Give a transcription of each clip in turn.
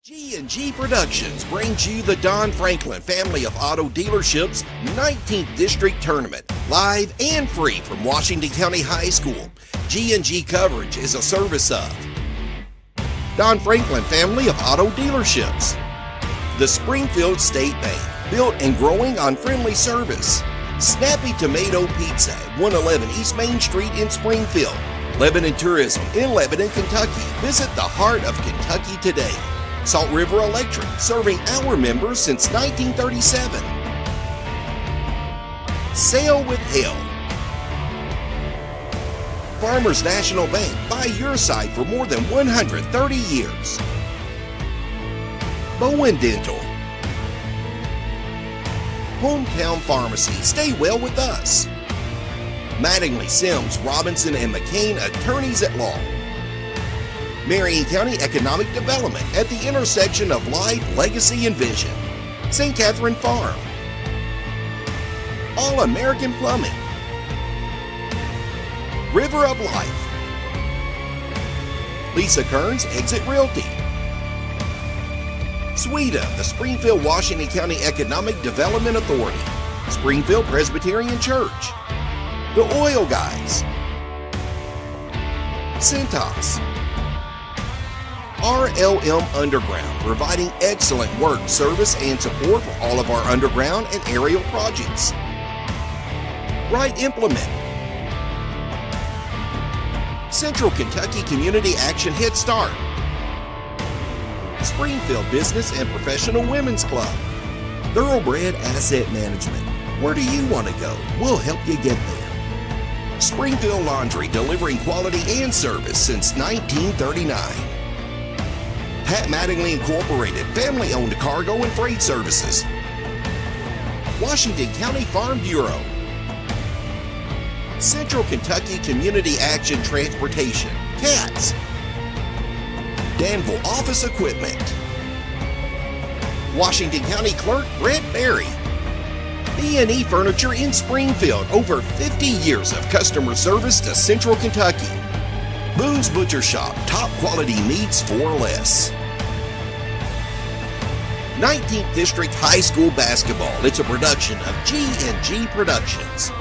G&G Productions brings you the Don Franklin family of auto dealerships 19th District Tournament, live and free from Washington County High School. G&G coverage is a service of Don Franklin family of auto dealerships, the Springfield State Bank, built and growing on friendly service, Snappy Tomato Pizza at 111 East Main Street in Springfield, Lebanon Tourism in Lebanon, Kentucky. Visit the heart of Kentucky today. Salt River Electric, serving our members since 1937. Sail with Hale. Farmers National Bank, by your side for more than 130 years. Bowen Dental. Hometown Pharmacy, stay well with us. Mattingly, Sims, Robinson, and McCain, attorneys at law. Marion County Economic Development at the intersection of life, legacy, and vision. St. Catherine Farm. All American Plumbing. River of Life. Lisa Kearns, Exit Realty. SWEDA, the Springfield Washington County Economic Development Authority. Springfield Presbyterian Church. The Oil Guys. Centos. RLM Underground, providing excellent work, service, and support for all of our underground and aerial projects. Right Implement. Central Kentucky Community Action Head Start. Springfield Business and Professional Women's Club. Thoroughbred Asset Management. Where do you want to go? We'll help you get there. Springfield Laundry, delivering quality and service since 1939. Pat Mattingly Incorporated, family-owned cargo and freight services. Washington County Farm Bureau. Central Kentucky Community Action Transportation, CATS. Danville Office Equipment. Washington County Clerk Brett Berry. B&E Furniture in Springfield, over 50 years of customer service to Central Kentucky. Boone's Butcher Shop, top quality meats for less. 19th District High School Basketball. It's a production of G&G Productions.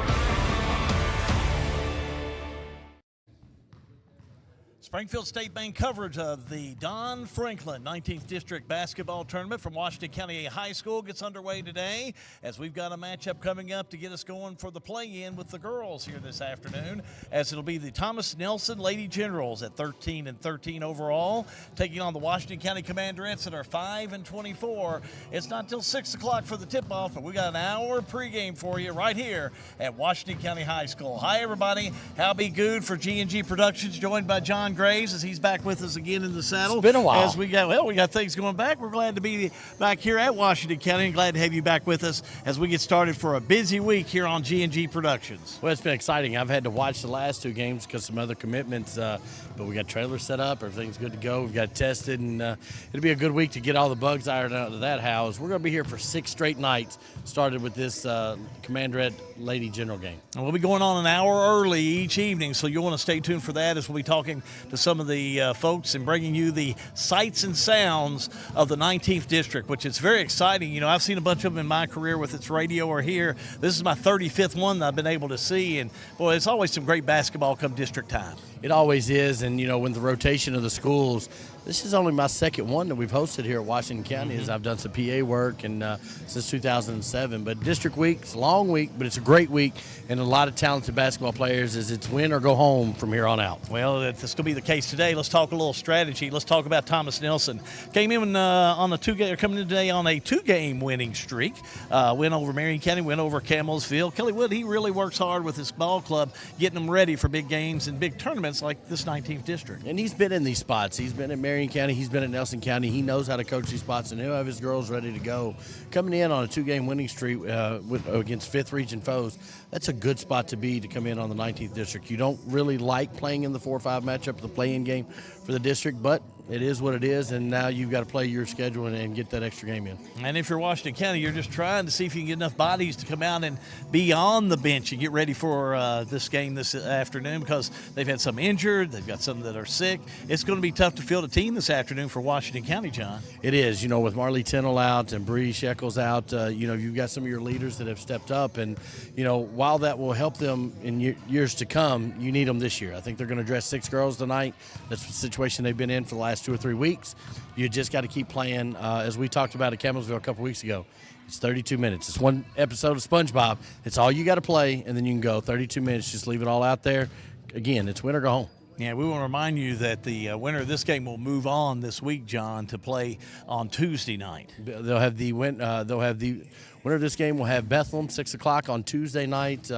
Springfield State Bank coverage of the Don Franklin 19th District Basketball Tournament from Washington County High School gets underway today, as we've got a matchup coming up to get us going for the play-in with the girls here this afternoon, as it'll be the Thomas Nelson Lady Generals at 13-13 overall, taking on the Washington County Commanderettes that are 5-24. It's not till 6 o'clock for the tip-off, but we got an hour pregame for you right here at Washington County High School. Hi, everybody. Hal B. Good for G&G Productions, joined by John Graves as he's back with us again in the saddle. It's been a while. As we got things going back. We're glad to be back here at Washington County and glad to have you back with us as we get started for a busy week here on G&G Productions. Well, it's been exciting. I've had to watch the last two games because some other commitments, but we got trailers set up. Everything's good to go. We've got tested, and it'll be a good week to get all the bugs ironed out of that house. We're going to be here for 6 straight nights, started with this Commanderette Lady General game. And we'll be going on an hour early each evening, so you'll want to stay tuned for that as we'll be talking to some of the folks and bringing you the sights and sounds of the 19th District, which is very exciting. You know, I've seen a bunch of them in my career, with its radio or here. This is my 35th one that I've been able to see, and boy, it's always some great basketball come district time. It always is, and you know, when the rotation of the schools, this is only my second one that we've hosted here at Washington County, as I've done some PA work and since 2007. But district week, it's a long week, but it's a great week, and a lot of talented basketball players. As it's win or go home from here on out. Well, that's going to be the case today. Let's talk a little strategy. Let's talk about Thomas Nelson. Came in on a coming in today on a 2-game winning streak. Win over Marion County, win over Campbellsville. Kelly Wood, he really works hard with his ball club, getting them ready for big games and big tournaments like this 19th District. And he's been in these spots. He's been at Marion County. He's been at Nelson County. He knows how to coach these spots, and he'll have his girls ready to go. Coming in on a 2-game winning streak against 5th region foes, that's a good spot to be to come in on the 19th District. You don't really like playing in the 4-5 matchup, the play-in game for the district, but It is what it is, and now you've got to play your schedule and get that extra game in. And if you're Washington County, you're just trying to see if you can get enough bodies to come out and be on the bench and get ready for this game this afternoon, because they've had some injured, they've got some that are sick. It's going to be tough to field a team this afternoon for Washington County, John. It is. With Marley Tennell out and Bree Shekels out, you've got some of your leaders that have stepped up. And, while that will help them in years to come, you need them this year. I think they're going to dress 6 girls tonight. That's the situation they've been in for the last 2 or 3 weeks. You just got to keep playing. As we talked about at Campbellsville a couple weeks ago, it's 32 minutes. It's one episode of SpongeBob. It's all you got to play, and then you can go 32 minutes. Just leave it all out there. Again, it's win or go home. Yeah, we want to remind you that the winner of this game will move on this week, John, to play on Tuesday night. They'll have the winner of this game will have Bethlehem 6 o'clock on Tuesday night.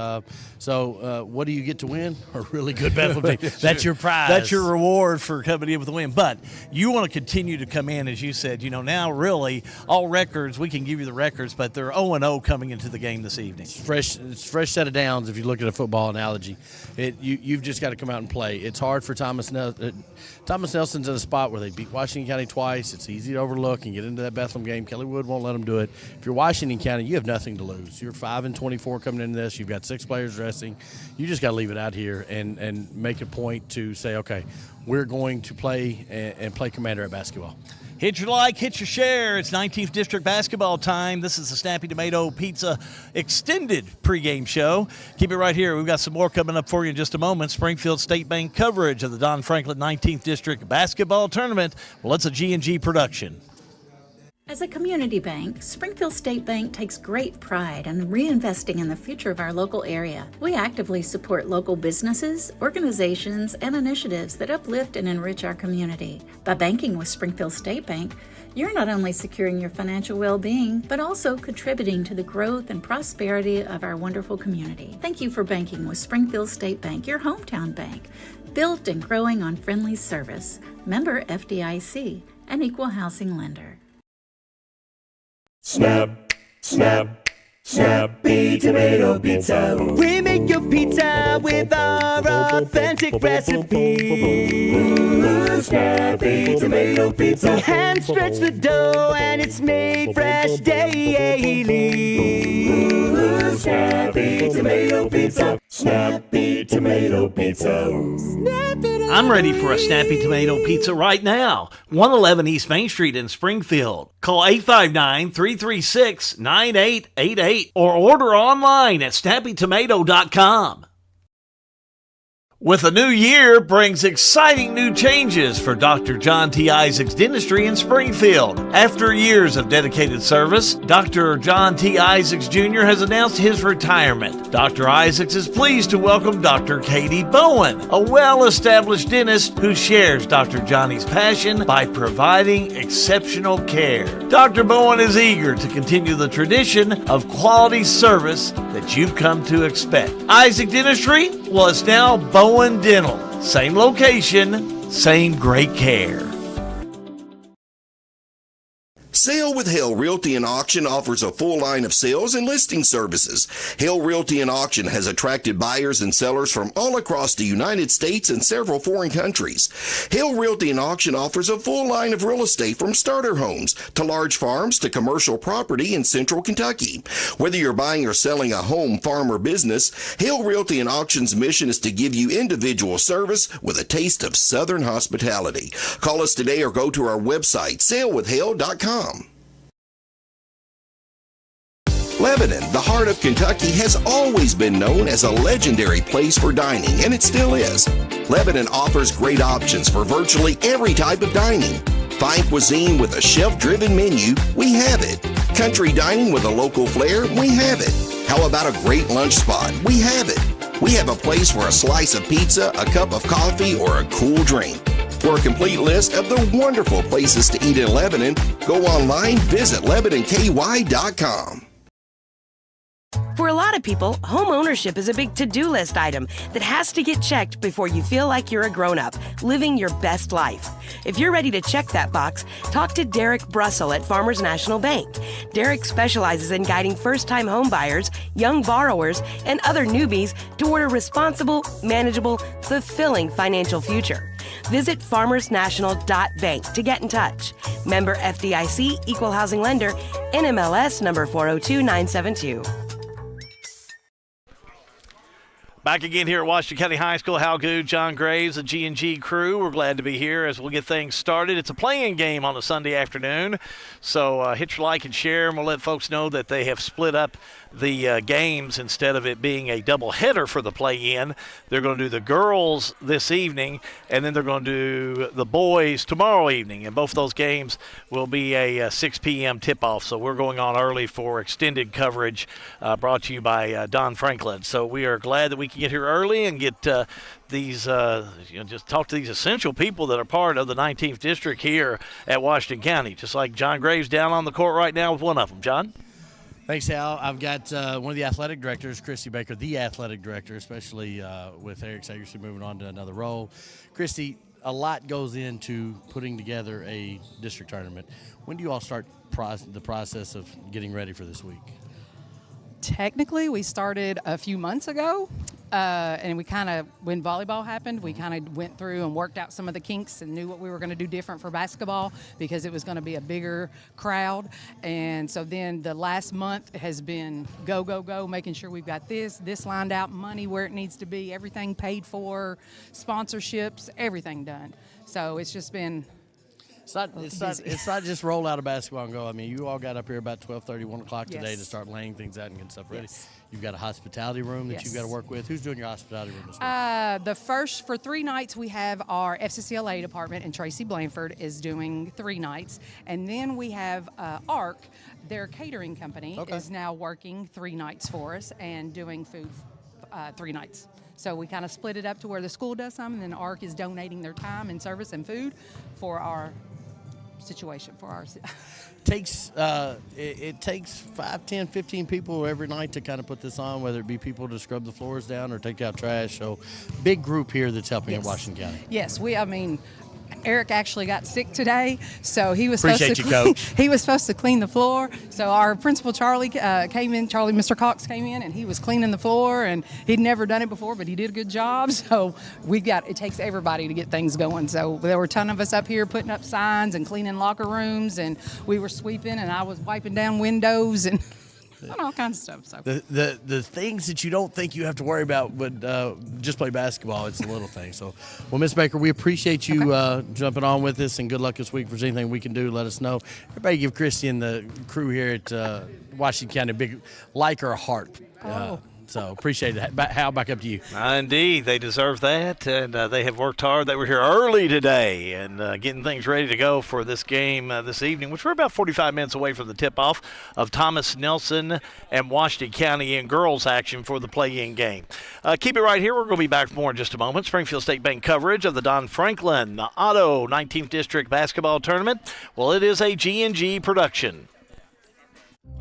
So what do you get to win? A really good Bethlehem team. That's your prize. That's your reward for coming in with a win. But you want to continue to come in, as you said. Now really all records, we can give you the records, but they're 0-0 coming into the game this evening. It's fresh set of downs if you look at a football analogy. You've just got to come out and play. It's hard for Thomas Nelson. Thomas Nelson's in a spot where they beat Washington County twice. It's easy to overlook and get into that Bethlehem game. Kelly Wood won't let them do it. If you're Washington County, you have nothing to lose. You're 5-24 coming into this. You've got 6 players dressing. You just got to leave it out here and make a point to say, okay, we're going to play and play Commander at basketball. Hit your like, hit your share. It's 19th District basketball time. This is the Snappy Tomato Pizza extended pregame show. Keep it right here. We've got some more coming up for you in just a moment. Springfield State Bank coverage of the Don Franklin 19th District basketball tournament. Well, it's a G&G production. As a community bank, Springfield State Bank takes great pride in reinvesting in the future of our local area. We actively support local businesses, organizations, and initiatives that uplift and enrich our community. By banking with Springfield State Bank, you're not only securing your financial well-being, but also contributing to the growth and prosperity of our wonderful community. Thank you for banking with Springfield State Bank, your hometown bank, built and growing on friendly service. Member FDIC, an equal housing lender. Snap, snap, Snappy Tomato Pizza. We make your pizza with our authentic recipe. Snappy Tomato Pizza. Hand stretch the dough and it's made fresh daily. Snappy Tomato Pizza. Snappy Tomato Pizza. I'm ready for a Snappy Tomato Pizza right now. 111 East Main Street in Springfield. Call 859-336-9888 or order online at snappytomato.com. With a new year brings exciting new changes for Dr. John T. Isaacs Dentistry in Springfield. After years of dedicated service, Dr. John T. Isaacs Jr. has announced his retirement. Dr. Isaacs is pleased to welcome Dr. Katie Bowen, a well-established dentist who shares Dr. Johnny's passion by providing exceptional care. Dr. Bowen is eager to continue the tradition of quality service that you've come to expect. Isaac Dentistry? Well, it's now Bowen Dental. Same location, same great care. Sale with Hale Realty and Auction offers a full line of sales and listing services. Hale Realty and Auction has attracted buyers and sellers from all across the United States and several foreign countries. Hale Realty and Auction offers a full line of real estate from starter homes to large farms to commercial property in central Kentucky. Whether you're buying or selling a home, farm, or business, Hale Realty and Auction's mission is to give you individual service with a taste of Southern hospitality. Call us today or go to our website, salewithhale.com. Lebanon, the heart of Kentucky, has always been known as a legendary place for dining, and it still is. Lebanon offers great options for virtually every type of dining. Fine cuisine with a shelf-driven menu, we have it. Country dining with a local flair, we have it. How about a great lunch spot? We have it. We have a place for a slice of pizza, a cup of coffee, or a cool drink. For a complete list of the wonderful places to eat in Lebanon, go online, visit LebanonKY.com. For For a lot of people, home ownership is a big to-do list item that has to get checked before you feel like you're a grown-up, living your best life. If you're ready to check that box, talk to Derek Brussel at Farmers National Bank. Derek specializes in guiding first-time home buyers, young borrowers, and other newbies toward a responsible, manageable, fulfilling financial future. Visit farmersnational.bank to get in touch. Member FDIC, Equal Housing Lender, NMLS number 402972. Back again here at Washington County High School. Hal Good, John Graves, the G&G crew. We're glad to be here as we'll get things started. It's a play-in game on a Sunday afternoon, so hit your like and share, and we'll let folks know that they have split up the games instead of it being a doubleheader for the play-in. They're going to do the girls this evening, and then they're going to do the boys tomorrow evening, and both those games will be a 6 p.m. tip-off, so we're going on early for extended coverage brought to you by Don Franklin. So we are glad that we can get here early and get these, just talk to these essential people that are part of the 19th District here at Washington County, just like John Graves down on the court right now with one of them. John? Thanks, Al. I've got one of the athletic directors, Christy Baker, the athletic director, especially with Eric Sagerson moving on to another role. Christy, a lot goes into putting together a district tournament. When do you all start the process of getting ready for this week? Technically, we started a few months ago, and we kind of, when volleyball happened, we kind of went through and worked out some of the kinks and knew what we were going to do different for basketball because it was going to be a bigger crowd. And so then the last month has been go, go, go, making sure we've got this lined out, money where it needs to be, everything paid for, sponsorships, everything done. So it's just been... It's not just roll out a basketball and go. I mean, you all got up here about 12:30, 1 o'clock today Yes. to start laying things out and getting stuff ready. Yes. You've got a hospitality room that Yes. you've got to work with. Who's doing your hospitality room this week? The first, for 3 nights, we have our FCCLA department, and Tracy Blanford is doing 3 nights. And then we have ARC, their catering company, is now working 3 nights for us and doing food 3 nights. So we kind of split it up to where the school does some, and then ARC is donating their time and service and food for our situation, for our It takes 5, 10, 15 people every night to kind of put this on, whether it be people to scrub the floors down or take out trash. So big group here that's helping in Washington County. Yes, Eric actually got sick today, so he was Appreciate you, Coach. He was supposed to clean the floor. So our principal Charlie came in. Mr. Cox came in, and he was cleaning the floor, and he'd never done it before, but he did a good job. So it takes everybody to get things going. So there were a ton of us up here putting up signs and cleaning locker rooms, and we were sweeping, and I was wiping down windows and all kinds of stuff. So the things that you don't think you have to worry about, but just play basketball. It's the little things. So, well, Ms. Baker, we appreciate you jumping on with us, and good luck this week. If there's anything we can do, let us know. Everybody give Christy and the crew here at Washington County a big like or a heart. So appreciate it. Hal, back up to you. Indeed, they deserve that, and they have worked hard. They were here early today and getting things ready to go for this game this evening, which we're about 45 minutes away from the tip-off of Thomas Nelson and Washington County in girls action for the play-in game. Keep it right here. We're going to be back for more in just a moment. Springfield State Bank coverage of the Don Franklin Auto 19th District Basketball Tournament. Well, it is a G&G production.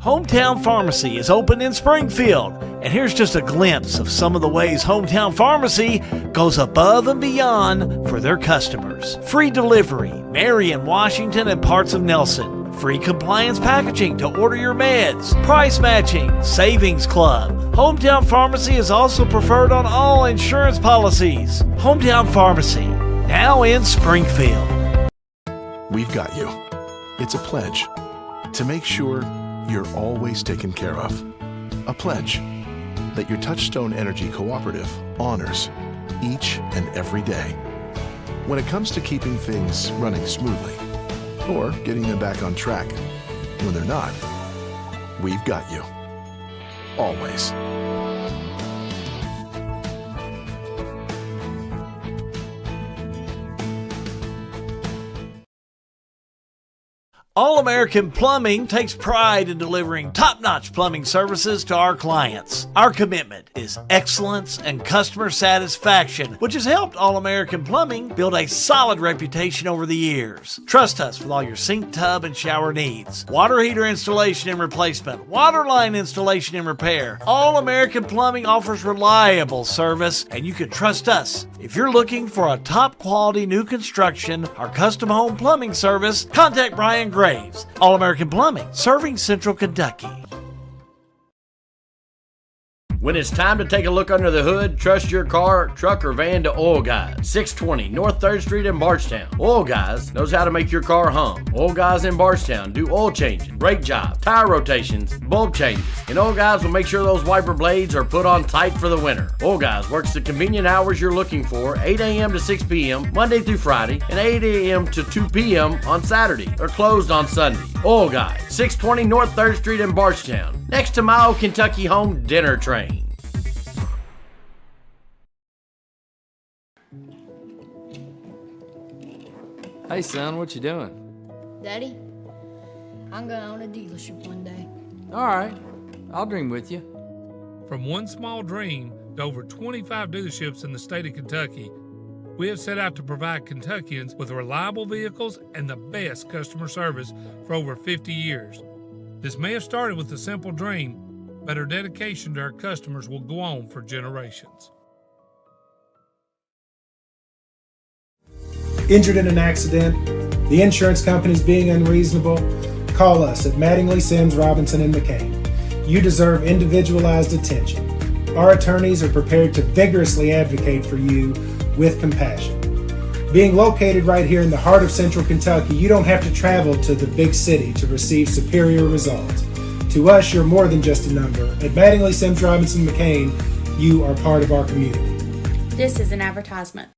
Hometown Pharmacy is open in Springfield, and here's just a glimpse of some of the ways Hometown Pharmacy goes above and beyond for their customers. Free delivery, Marion, Washington, and parts of Nelson. Free compliance packaging to order your meds. Price matching, Savings Club. Hometown Pharmacy is also preferred on all insurance policies. Hometown Pharmacy, now in Springfield. We've got you. It's a pledge to make sure you're always taken care of. A pledge that your Touchstone Energy Cooperative honors each and every day. When it comes to keeping things running smoothly or getting them back on track when they're not, we've got you. Always. All American Plumbing takes pride in delivering top-notch plumbing services to our clients. Our commitment is excellence and customer satisfaction, which has helped All American Plumbing build a solid reputation over the years. Trust us with all your sink, tub, and shower needs. Water heater installation and replacement, water line installation and repair. All American Plumbing offers reliable service, and you can trust us. If you're looking for a top-quality new construction or custom home plumbing service, contact Brian Graves. All American Plumbing, serving Central Kentucky. When it's time to take a look under the hood, trust your car, truck, or van to Oil Guys, 620 North 3rd Street in Bardstown. Oil Guys knows how to make your car hum. Oil Guys in Bardstown do oil changing, brake jobs, tire rotations, bulb changes, and Oil Guys will make sure those wiper blades are put on tight for the winter. Oil Guys works the convenient hours you're looking for, 8 a.m. to 6 p.m. Monday through Friday, and 8 a.m. to 2 p.m. on Saturday. They're closed on Sunday. Oil Guys, 620 North 3rd Street in Bardstown, next to my old Kentucky Home Dinner Train. Hey son, what you doing? Daddy, I'm gonna own a dealership one day. All right, I'll dream with you. From one small dream to over 25 dealerships in the state of Kentucky, we have set out to provide Kentuckians with reliable vehicles and the best customer service for over 50 years. This may have started with a simple dream, but our dedication to our customers will go on for generations. Injured in an accident, the insurance company's being unreasonable, call us at Mattingly, Sims, Robinson, and McCain. You deserve individualized attention. Our attorneys are prepared to vigorously advocate for you with compassion. Being located right here in the heart of Central Kentucky, you don't have to travel to the big city to receive superior results. To us, you're more than just a number. At Mattingly, Sims, Robinson, McCain, you are part of our community. This is an advertisement.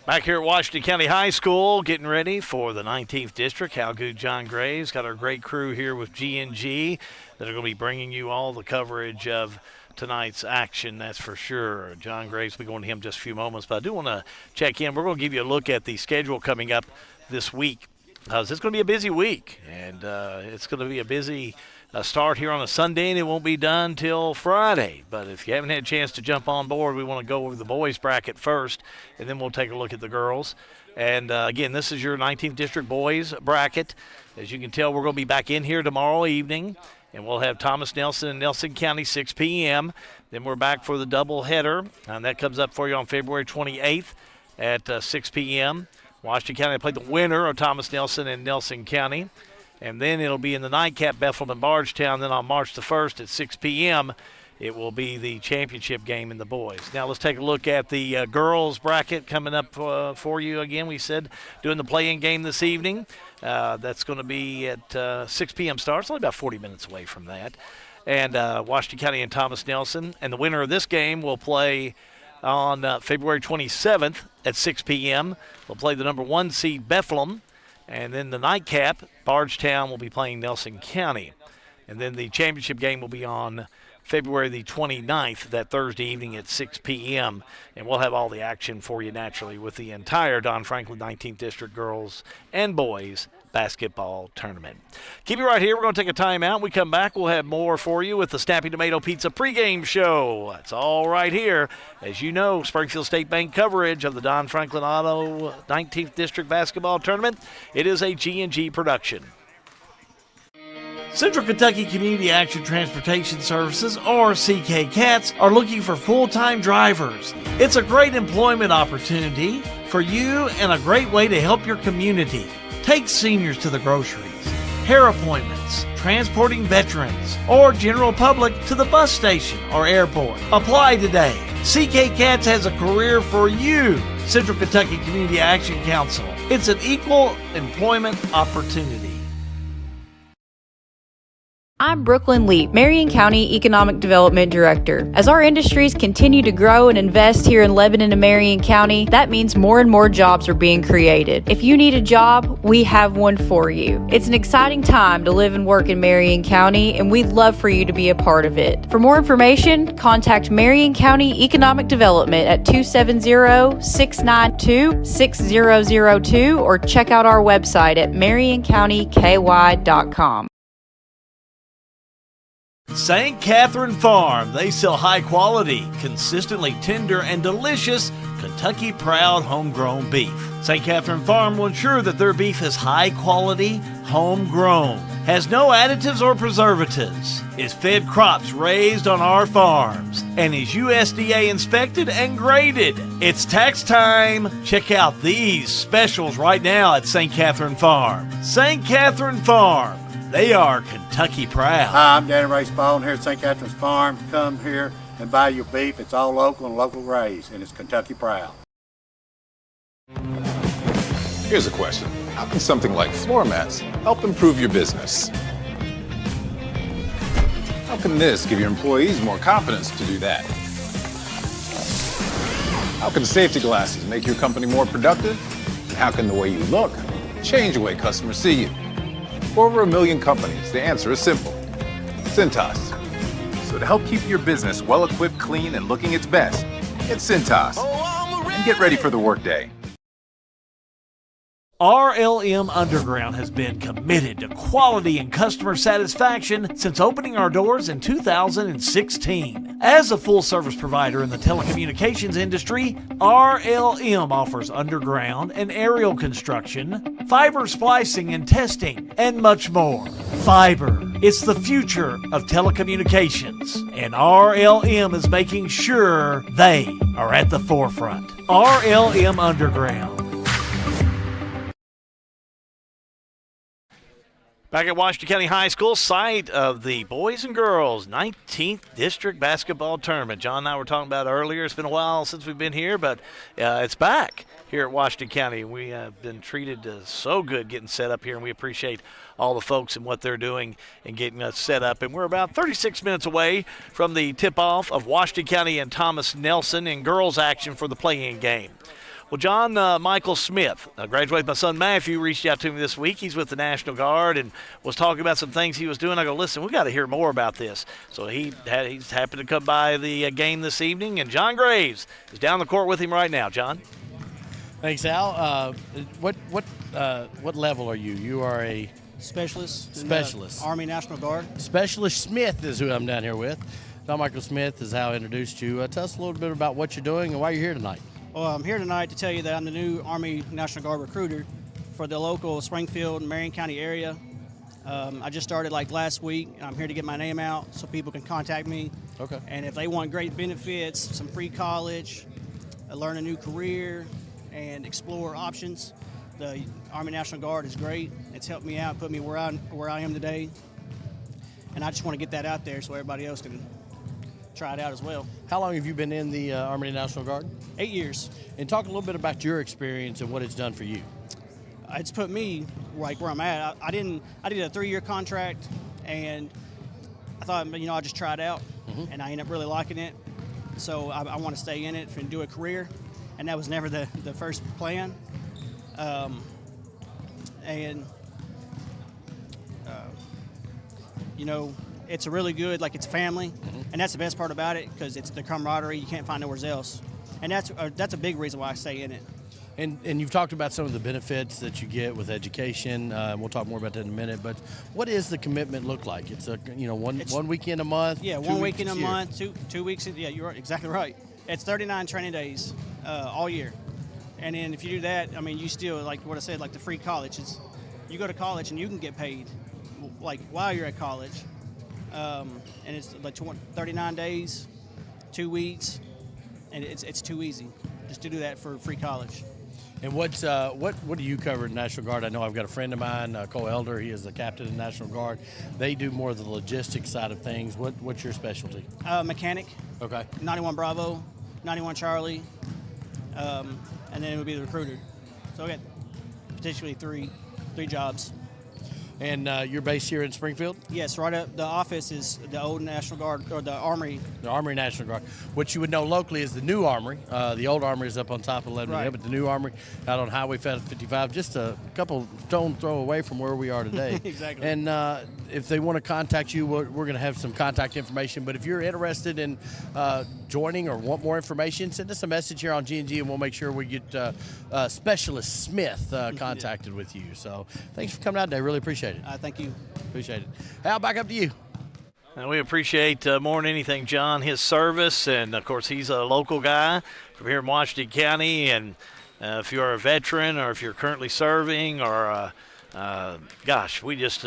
Back here at Washington County High School, getting ready for the 19th District. How good John Graves. Got our great crew here with G&G that are going to be bringing you all the coverage of tonight's action, that's for sure. John Graves will be going to him in just a few moments, but I do want to check in. We're going to give you a look at the schedule coming up this week. It's going to be a busy week, and it's going to be a busy start here on a Sunday, and it won't be done till Friday. But if you haven't had a chance to jump on board, we want to go over the boys bracket first, and then we'll take a look at the girls. And, again, this is your 19th District boys bracket. As you can tell, we're going to be back in here tomorrow evening, and we'll have Thomas Nelson and Nelson County 6 p.m. Then we're back for the doubleheader, and that comes up for you on February 28th at 6 p.m. Washington County played the winner of Thomas Nelson and Nelson County. And then it'll be in the nightcap, Bethlehem and Bardstown. Then on March the 1st at 6 p.m., it will be the championship game in the boys. Now let's take a look at the girls bracket coming up for you again. We said doing the play-in game this evening. That's going to be at 6 p.m. start. It's only about 40 minutes away from that. And Washington County and Thomas Nelson. And the winner of this game will play on February 27th at 6 p.m. We'll play the number 1 seed Bethlehem. And then the nightcap, Bardstown will be playing Nelson County. And then the championship game will be on February the 29th, that Thursday evening at 6 p.m. And we'll have all the action for you naturally with the entire Don Franklin 19th District girls and boys basketball tournament. Keep it right here. We're going to take a timeout. We come back, we'll have more for you with the Snappy Tomato Pizza pregame show. That's all right here. As you know, Springfield State Bank coverage of the Don Franklin Auto 19th District basketball tournament. It is a G&G production. Central Kentucky Community Action Transportation Services, or CK Cats, are looking for full-time drivers. It's a great employment opportunity for you and a great way to help your community. Take seniors to the groceries, hair appointments, transporting veterans, or general public to the bus station or airport. Apply today. CK Cats has a career for you. Central Kentucky Community Action Council. It's an equal employment opportunity. I'm Brooklyn Leap, Marion County Economic Development Director. As our industries continue to grow and invest here in Lebanon and Marion County, that means more and more jobs are being created. If you need a job, we have one for you. It's an exciting time to live and work in Marion County, and we'd love for you to be a part of it. For more information, contact Marion County Economic Development at 270-692-6002 or check out our website at marioncountyky.com. St. Catherine Farm. They sell high quality, consistently tender and delicious Kentucky Proud homegrown beef. St. Catherine Farm will ensure that their beef is high quality, homegrown, has no additives or preservatives, is fed crops raised on our farms, and is USDA inspected and graded. It's tax time. Check out these specials right now at St. Catherine Farm. St. Catherine Farm. They are Kentucky Proud. Hi, I'm Danny Ray Spalding here at St. Catherine's Farm. Come here and buy your beef. It's all local and local raised, and it's Kentucky Proud. Here's a question. How can something like floor mats help improve your business? How can this give your employees more confidence to do that? How can safety glasses make your company more productive? And how can the way you look change the way customers see you? For over 1 million companies, the answer is simple. Cintas. So to help keep your business well-equipped, clean, and looking its best, get Cintas. And get ready for the workday. RLM Underground has been committed to quality and customer satisfaction since opening our doors in 2016. As a full-service provider in the telecommunications industry, RLM offers underground and aerial construction, fiber splicing and testing, and much more. Fiber, it's the future of telecommunications, and RLM is making sure they are at the forefront. RLM Underground. Back at Washington County High School, site of the boys and girls 19th District Basketball Tournament. John and I were talking about it earlier. It's been a while since we've been here, but it's back here at Washington County. We have been treated so good getting set up here, and we appreciate all the folks and what they're doing and getting us set up. And we're about 36 minutes away from the tip-off of Washington County and Thomas Nelson in girls action for the play-in game. Well, John Michael Smith, graduated my son Matthew, reached out to me this week. He's with the National Guard and was talking about some things he was doing. I go, listen, we got to hear more about this. So he's happened to come by the game this evening, and John Graves is down the court with him right now. John? Thanks, Al. What level are you? You are a specialist. Specialist. Army National Guard. Specialist Smith is who I'm down here with. John Michael Smith is how I introduced you. Tell us a little bit about what you're doing and why you're here tonight. Well, I'm here tonight to tell you that I'm the new Army National Guard recruiter for the local Springfield and Marion County area. I just started like last week, and I'm here to get my name out so people can contact me. Okay. And if they want great benefits, some free college, learn a new career, and explore options, the Army National Guard is great. It's helped me out, put me where I am today. And I just want to get that out there so everybody else can try it out as well. How long have you been in the Army National Guard? 8 years. And talk a little bit about your experience and what it's done for you. It's put me like where I'm at. I did a 3-year contract, and I thought, I'll just try it out, and I ended up really liking it. So I want to stay in it and do a career, and that was never the first plan. It's a really good, it's family, and that's the best part about it because it's the camaraderie you can't find nowhere else, and that's a big reason why I stay in it. And you've talked about some of the benefits that you get with education. We'll talk more about that in a minute. But what does the commitment look like? It's one weekend a month. Yeah, 1 weekend a month, 2 weeks. Yeah, you're exactly right. It's 39 training days all year, and then if you do that, you still like what I said, like the free college. You go to college and you can get paid, while you're at college. And it's like 39 days, 2 weeks, and it's too easy just to do that for free college. And what do you cover in National Guard? I know I've got a friend of mine, Cole Elder. He is the captain in National Guard. They do more of the logistics side of things. What's your specialty? Mechanic. Okay. 91 Bravo, 91 Charlie, and then it would be the recruiter. So we got potentially three jobs. And you're based here in Springfield? Yes, right up. The office is the old National Guard, or the Armory. The Armory National Guard. What you would know locally is the new Armory. The old Armory is up on top of Lebanon Hill, but the new Armory out on Highway 55, just a couple stone throw away from where we are today. Exactly. And if they want to contact you, we're going to have some contact information. But if you're interested in joining or want more information, send us a message here on G&G, and we'll make sure we get Specialist Smith contacted with you. So thanks for coming out today. Really appreciate it. Thank you. Appreciate it. Hal, back up to you. And we appreciate more than anything, John, his service. And, of course, he's a local guy from here in Washington County. And if you're a veteran or if you're currently serving or, we just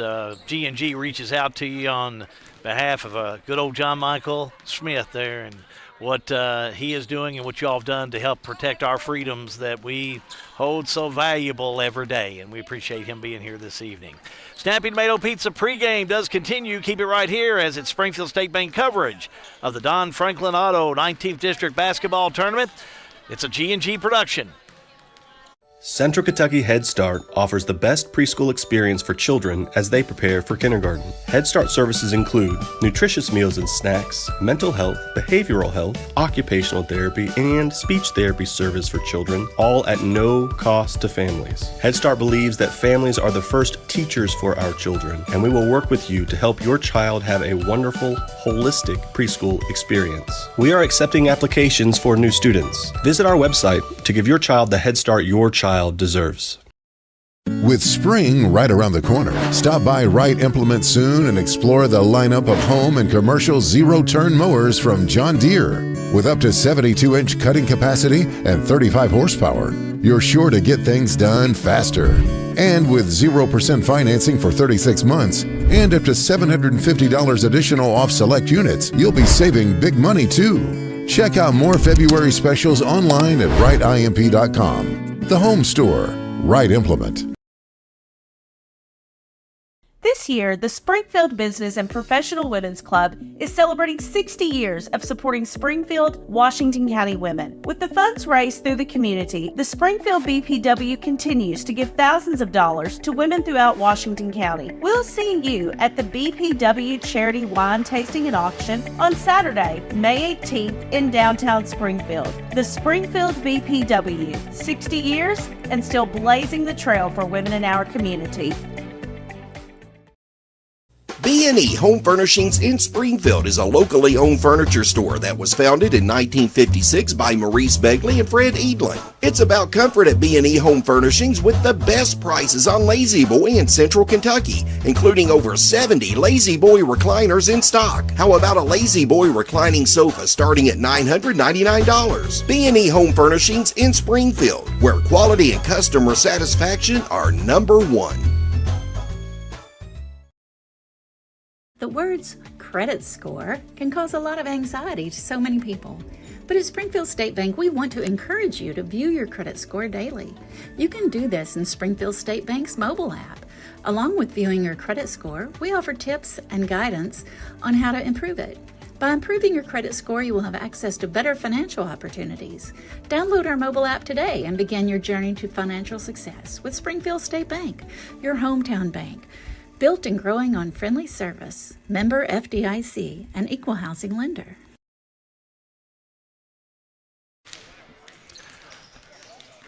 G&G reaches out to you on behalf of good old John Michael Smith there, and what he is doing and what you all have done to help protect our freedoms that we hold so valuable every day. And we appreciate him being here this evening. Snappy Tomato Pizza pregame does continue. Keep it right here as it's Springfield State Bank coverage of the Don Franklin Auto 19th District Basketball Tournament. It's a G&G production. Central Kentucky Head Start offers the best preschool experience for children as they prepare for kindergarten. Head Start services include nutritious meals and snacks, mental health, behavioral health, occupational therapy, and speech therapy service for children, all at no cost to families. Head Start believes that families are the first teachers for our children, and we will work with you to help your child have a wonderful, holistic preschool experience. We are accepting applications for new students. Visit our website to give your child the Head Start your child deserves. With spring right around the corner, stop by Wright Implement soon and explore the lineup of home and commercial zero-turn mowers from John Deere. With up to 72-inch cutting capacity and 35 horsepower, you're sure to get things done faster. And with 0% financing for 36 months and up to $750 additional off select units, you'll be saving big money too. Check out more February specials online at wrightimp.com. The home store, Wright Implement. This year, the Springfield Business and Professional Women's Club is celebrating 60 years of supporting Springfield, Washington County women. With the funds raised through the community, the Springfield BPW continues to give thousands of dollars to women throughout Washington County. We'll see you at the BPW Charity Wine Tasting and Auction on Saturday, May 18th in downtown Springfield. The Springfield BPW, 60 years and still blazing the trail for women in our community. B&E Home Furnishings in Springfield is a locally owned furniture store that was founded in 1956 by Maurice Begley and Fred Edlin. It's about comfort at B&E Home Furnishings with the best prices on Lazy Boy in Central Kentucky, including over 70 Lazy Boy recliners in stock. How about a Lazy Boy reclining sofa starting at $999? B&E Home Furnishings in Springfield, where quality and customer satisfaction are number one. The words credit score can cause a lot of anxiety to so many people. But at Springfield State Bank, we want to encourage you to view your credit score daily. You can do this in Springfield State Bank's mobile app. Along with viewing your credit score, we offer tips and guidance on how to improve it. By improving your credit score, you will have access to better financial opportunities. Download our mobile app today and begin your journey to financial success with Springfield State Bank, your hometown bank. Built and growing on friendly service, member FDIC, and equal housing lender.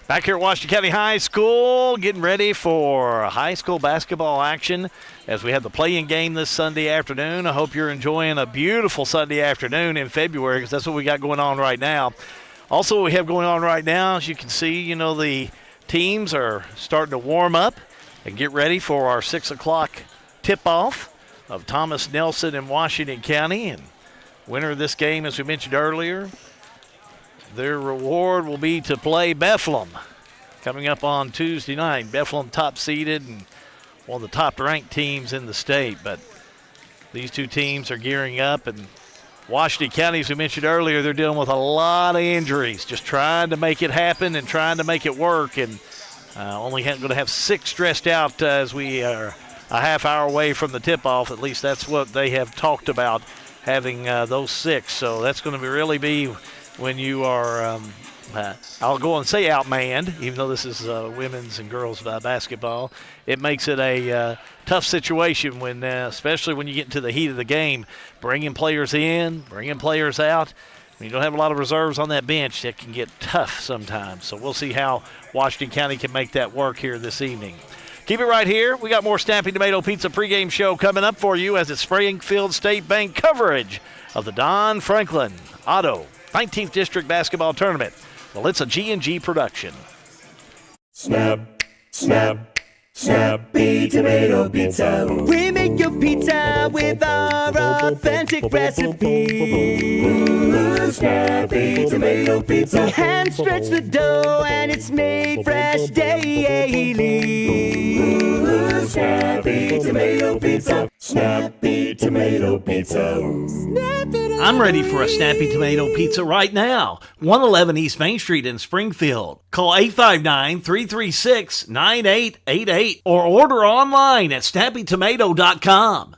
Back here at Washington County High School, getting ready for high school basketball action as we have the play-in game this Sunday afternoon. I hope you're enjoying a beautiful Sunday afternoon in February, because that's what we got going on right now. Also, what we have going on right now, as you can see, the teams are starting to warm up and get ready for our 6 o'clock tip-off of Thomas Nelson and Washington County. And winner of this game, as we mentioned earlier, their reward will be to play Bethlehem coming up on Tuesday night. Bethlehem top-seeded and one of the top-ranked teams in the state. But these two teams are gearing up, and Washington County, as we mentioned earlier, they're dealing with a lot of injuries, just trying to make it happen and trying to make it work. And only going to have 6 dressed out as we are a half hour away from the tip-off. At least that's what they have talked about, having those 6. So that's going to really be when you are I'll go and say outmanned, even though this is women's and girls basketball. It makes it a tough situation when, especially when you get into the heat of the game, bringing players in, bringing players out. When you don't have a lot of reserves on that bench, it can get tough sometimes. So we'll see how Washington County can make that work here this evening. Keep it right here. We got more Snappy Tomato Pizza pregame show coming up for you as it's Springfield State Bank coverage of the Don Franklin Auto 19th District Basketball Tournament. Well, it's a G&G production. Snap, snap, Snappy Tomato Pizza. We make your pizza with our authentic recipe. Snappy Tomato Pizza. Hand stretch the dough and it's made fresh daily. Snappy Tomato Pizza. Snappy Tomato Pizza. I'm ready for a Snappy Tomato Pizza right now. 111 East Main Street in Springfield. Call 859-336-9888 or order online at snappytomato.com.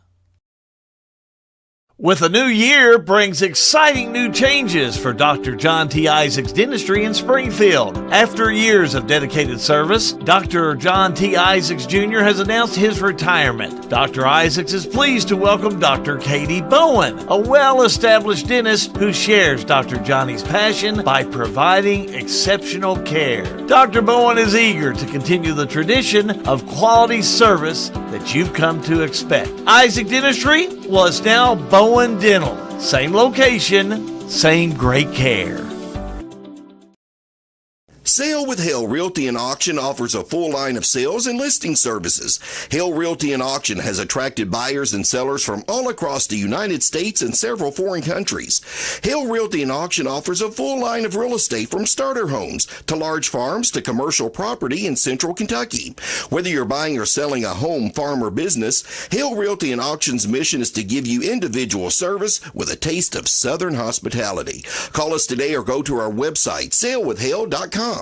With a new year brings exciting new changes for Dr. John T. Isaacs Dentistry in Springfield. After years of dedicated service, Dr. John T. Isaacs Jr. has announced his retirement. Dr. Isaacs is pleased to welcome Dr. Katie Bowen, a well-established dentist who shares Dr. Johnny's passion by providing exceptional care. Dr. Bowen is eager to continue the tradition of quality service that you've come to expect. Isaac Dentistry was now Bowen Dental. Same location, same great care. Sale with Hale Realty and Auction offers a full line of sales and listing services. Hale Realty and Auction has attracted buyers and sellers from all across the United States and several foreign countries. Hale Realty and Auction offers a full line of real estate from starter homes to large farms to commercial property in central Kentucky. Whether you're buying or selling a home, farm, or business, Hale Realty and Auction's mission is to give you individual service with a taste of Southern hospitality. Call us today or go to our website, salewithhale.com.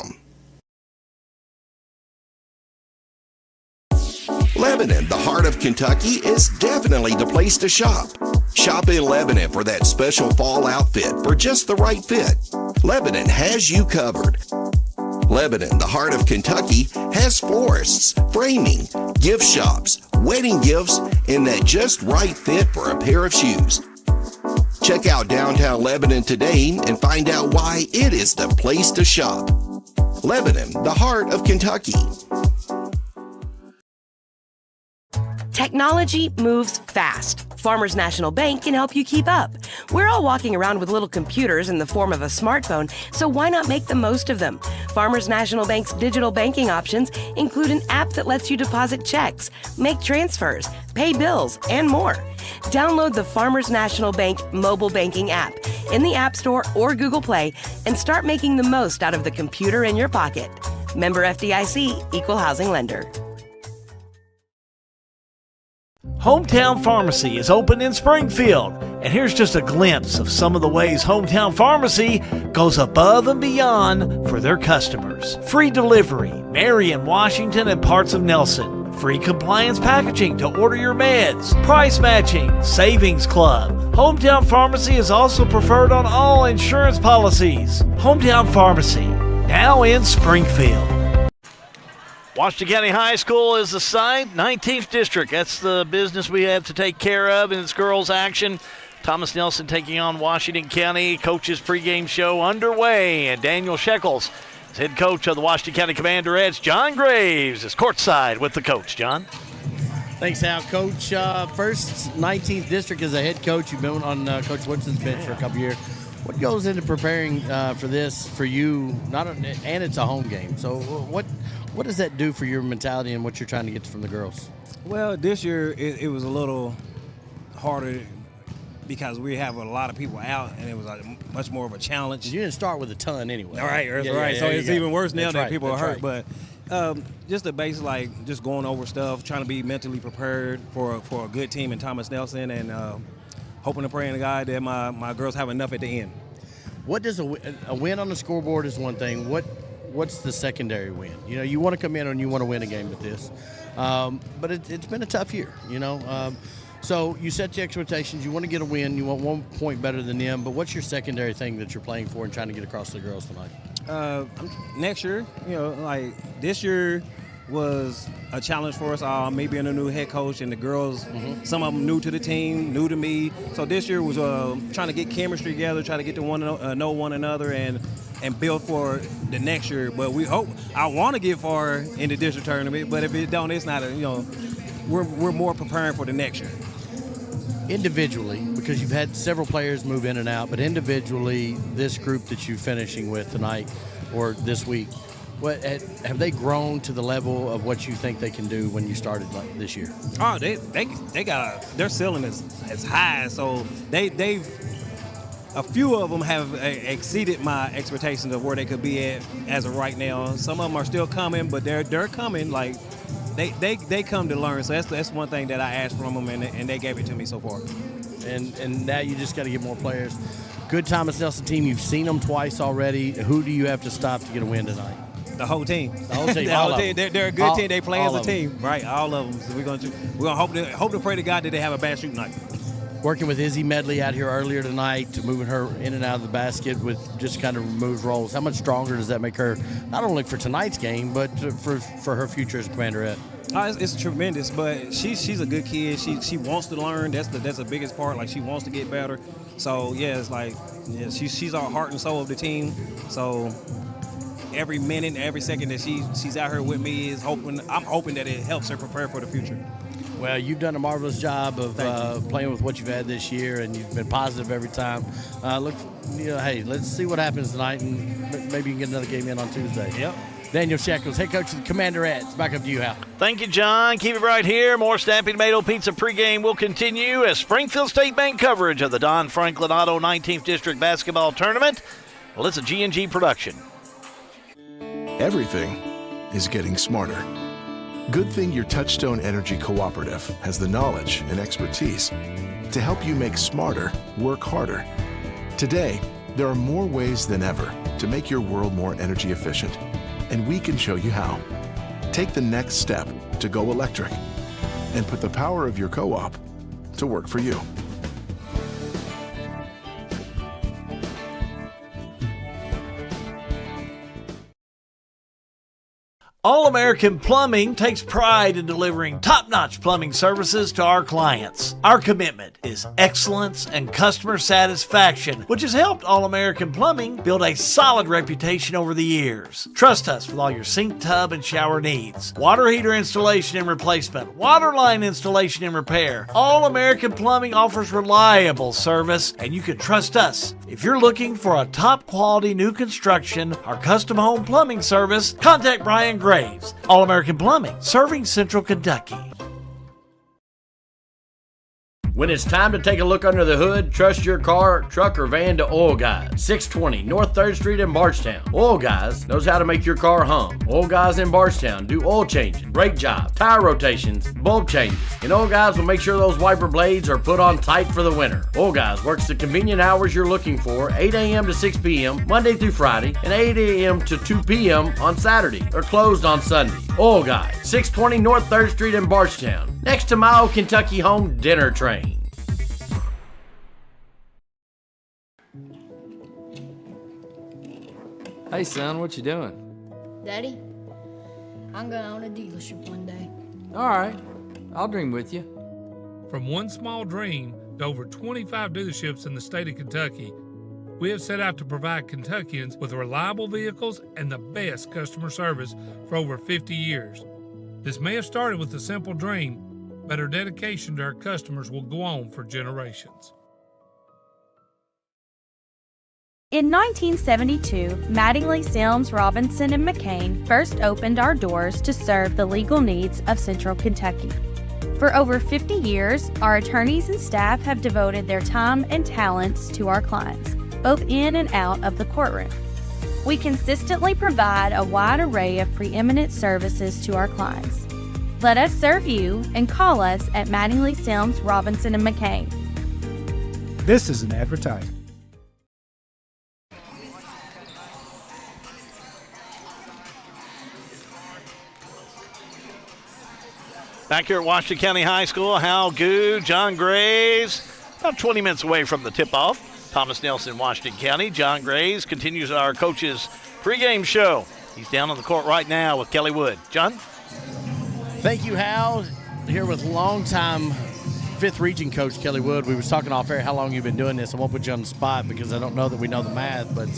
Lebanon, the heart of Kentucky, is definitely the place to shop. Shop in Lebanon for that special fall outfit for just the right fit. Lebanon has you covered. Lebanon, the heart of Kentucky, has florists, framing, gift shops, wedding gifts, and that just right fit for a pair of shoes. Check out downtown Lebanon today and find out why it is the place to shop. Lebanon, the heart of Kentucky. Technology moves fast. Farmers National Bank can help you keep up. We're all walking around with little computers in the form of a smartphone, so why not make the most of them? Farmers National Bank's digital banking options include an app that lets you deposit checks, make transfers, pay bills, and more. Download the Farmers National Bank mobile banking app in the App Store or Google Play and start making the most out of the computer in your pocket. Member FDIC, Equal Housing Lender. Hometown Pharmacy is open in Springfield, and here's just a glimpse of some of the ways Hometown Pharmacy goes above and beyond for their customers. Free delivery, Marion, Washington, and parts of Nelson. Free compliance packaging to order your meds. Price matching, Savings Club. Hometown Pharmacy is also preferred on all insurance policies. Hometown Pharmacy, now in Springfield. Washington County High School is the site, 19th District. That's the business we have to take care of in this girls' action. Thomas Nelson taking on Washington County. Coach's pregame show underway, and Daniel Shekels is head coach of the Washington County Commanderettes. John Graves is courtside with the coach. John? Thanks, Al. Coach, first 19th District as a head coach. You've been on Coach Woodson's bench for a couple years. What goes into preparing for this for you? And it's a home game. So what does that do for your mentality and what you're trying to get from the girls? Well, this year it was a little harder because we have a lot of people out, and it was much more of a challenge. You didn't start with a ton anyway. All right, right. Yeah, so it's even worse now that people are hurt. Right. But just the base, like just going over stuff, trying to be mentally prepared for a good team in Thomas Nelson, and hoping and praying to God that my girls have enough at the end. What does a win on the scoreboard is one thing. What's the secondary win? You know, you want to come in and you want to win a game with this. But it's been a tough year, you know. So you set the expectations. You want to get a win. You want 1 point better than them. But what's your secondary thing that you're playing for and trying to get across to the girls tonight? Next year, like this year was a challenge for us. Me being a new head coach and the girls, some of them new to the team, new to me. So this year was trying to get chemistry together, try to get to know one another and build for the next year. But I want to get far in the district tournament, but if it don't, it's not we're more preparing for the next year. Individually, because you've had several players move in and out, but individually, this group that you're finishing with tonight or this week, have they grown to the level of what you think they can do when you started like this year? Oh, they got their ceiling is high, so they've a few of them have exceeded my expectations of where they could be at as of right now. Some of them are still coming, but they're coming like. They come to learn, so that's one thing that I asked from them, and they gave it to me so far. And now you just got to get more players. Good Thomas Nelson team. You've seen them twice already. Who do you have to stop to get a win tonight? The whole team. The whole team. The whole team. They're a good team. They play as a team, right? All of them. So we're gonna hope to pray to God that they have a bad shooting night. Working with Izzy Medley out here earlier tonight, moving her in and out of the basket with just kind of removed roles. How much stronger does that make her, not only for tonight's game, but for her future as a commanderette? It's tremendous, but she's a good kid. She wants to learn. That's the biggest part. Like she wants to get better. So yeah, it's like she's our heart and soul of the team. So every minute, every second that she's out here with me I'm hoping that it helps her prepare for the future. Well, you've done a marvelous job of playing with what you've had this year, and you've been positive every time. Hey, let's see what happens tonight, and maybe you can get another game in on Tuesday. Yep. Daniel Shekels, head coach of the Commanderettes. Back up to you, Hal. Thank you, John. Keep it right here. More Snappy Tomato Pizza pregame will continue as Springfield State Bank coverage of the Don Franklin Auto 19th District Basketball Tournament. Well, it's a G&G production. Everything is getting smarter. Good thing your Touchstone Energy Cooperative has the knowledge and expertise to help you make smarter work harder. Today, there are more ways than ever to make your world more energy efficient, and we can show you how. Take the next step to go electric and put the power of your co-op to work for you. All-American Plumbing takes pride in delivering top-notch plumbing services to our clients. Our commitment is excellence and customer satisfaction, which has helped All-American Plumbing build a solid reputation over the years. Trust us with all your sink, tub, and shower needs. Water heater installation and replacement, water line installation and repair. All-American Plumbing offers reliable service, and you can trust us. If you're looking for a top-quality new construction or custom home plumbing service, contact Brian Graves. All-American Plumbing, serving Central Kentucky. When it's time to take a look under the hood, trust your car, truck, or van to Oil Guys, 620 North 3rd Street in Bardstown. Oil Guys knows how to make your car hum. Oil Guys in Bardstown do oil changes, brake jobs, tire rotations, bulb changes, and Oil Guys will make sure those wiper blades are put on tight for the winter. Oil Guys works the convenient hours you're looking for, 8 a.m. to 6 p.m. Monday through Friday, and 8 a.m. to 2 p.m. on Saturday. They're closed on Sunday. Oil Guys, 620 North 3rd Street in Bardstown, next to my old Kentucky Home Dinner Train. Hey, son, what you doing? Daddy, I'm gonna own a dealership one day. All right, I'll dream with you. From one small dream to over 25 dealerships in the state of Kentucky, we have set out to provide Kentuckians with reliable vehicles and the best customer service for over 50 years. This may have started with a simple dream, but our dedication to our customers will go on for generations. In 1972, Mattingly, Sims, Robinson, and McCain first opened our doors to serve the legal needs of Central Kentucky. For over 50 years, our attorneys and staff have devoted their time and talents to our clients, both in and out of the courtroom. We consistently provide a wide array of preeminent services to our clients. Let us serve you and call us at Mattingly, Sims, Robinson, and McCain. This is an advertisement. Back here at Washington County High School, Hal Good, John Graves, about 20 minutes away from the tip-off. Thomas Nelson, Washington County. John Graves continues our coach's Pre-game show. He's down on the court right now with Kelly Wood. John? Thank you, Hal. Here with longtime 5th Region coach Kelly Wood. We was talking off air how long you've been doing this. I won't put you on the spot because I don't know that we know the math. But,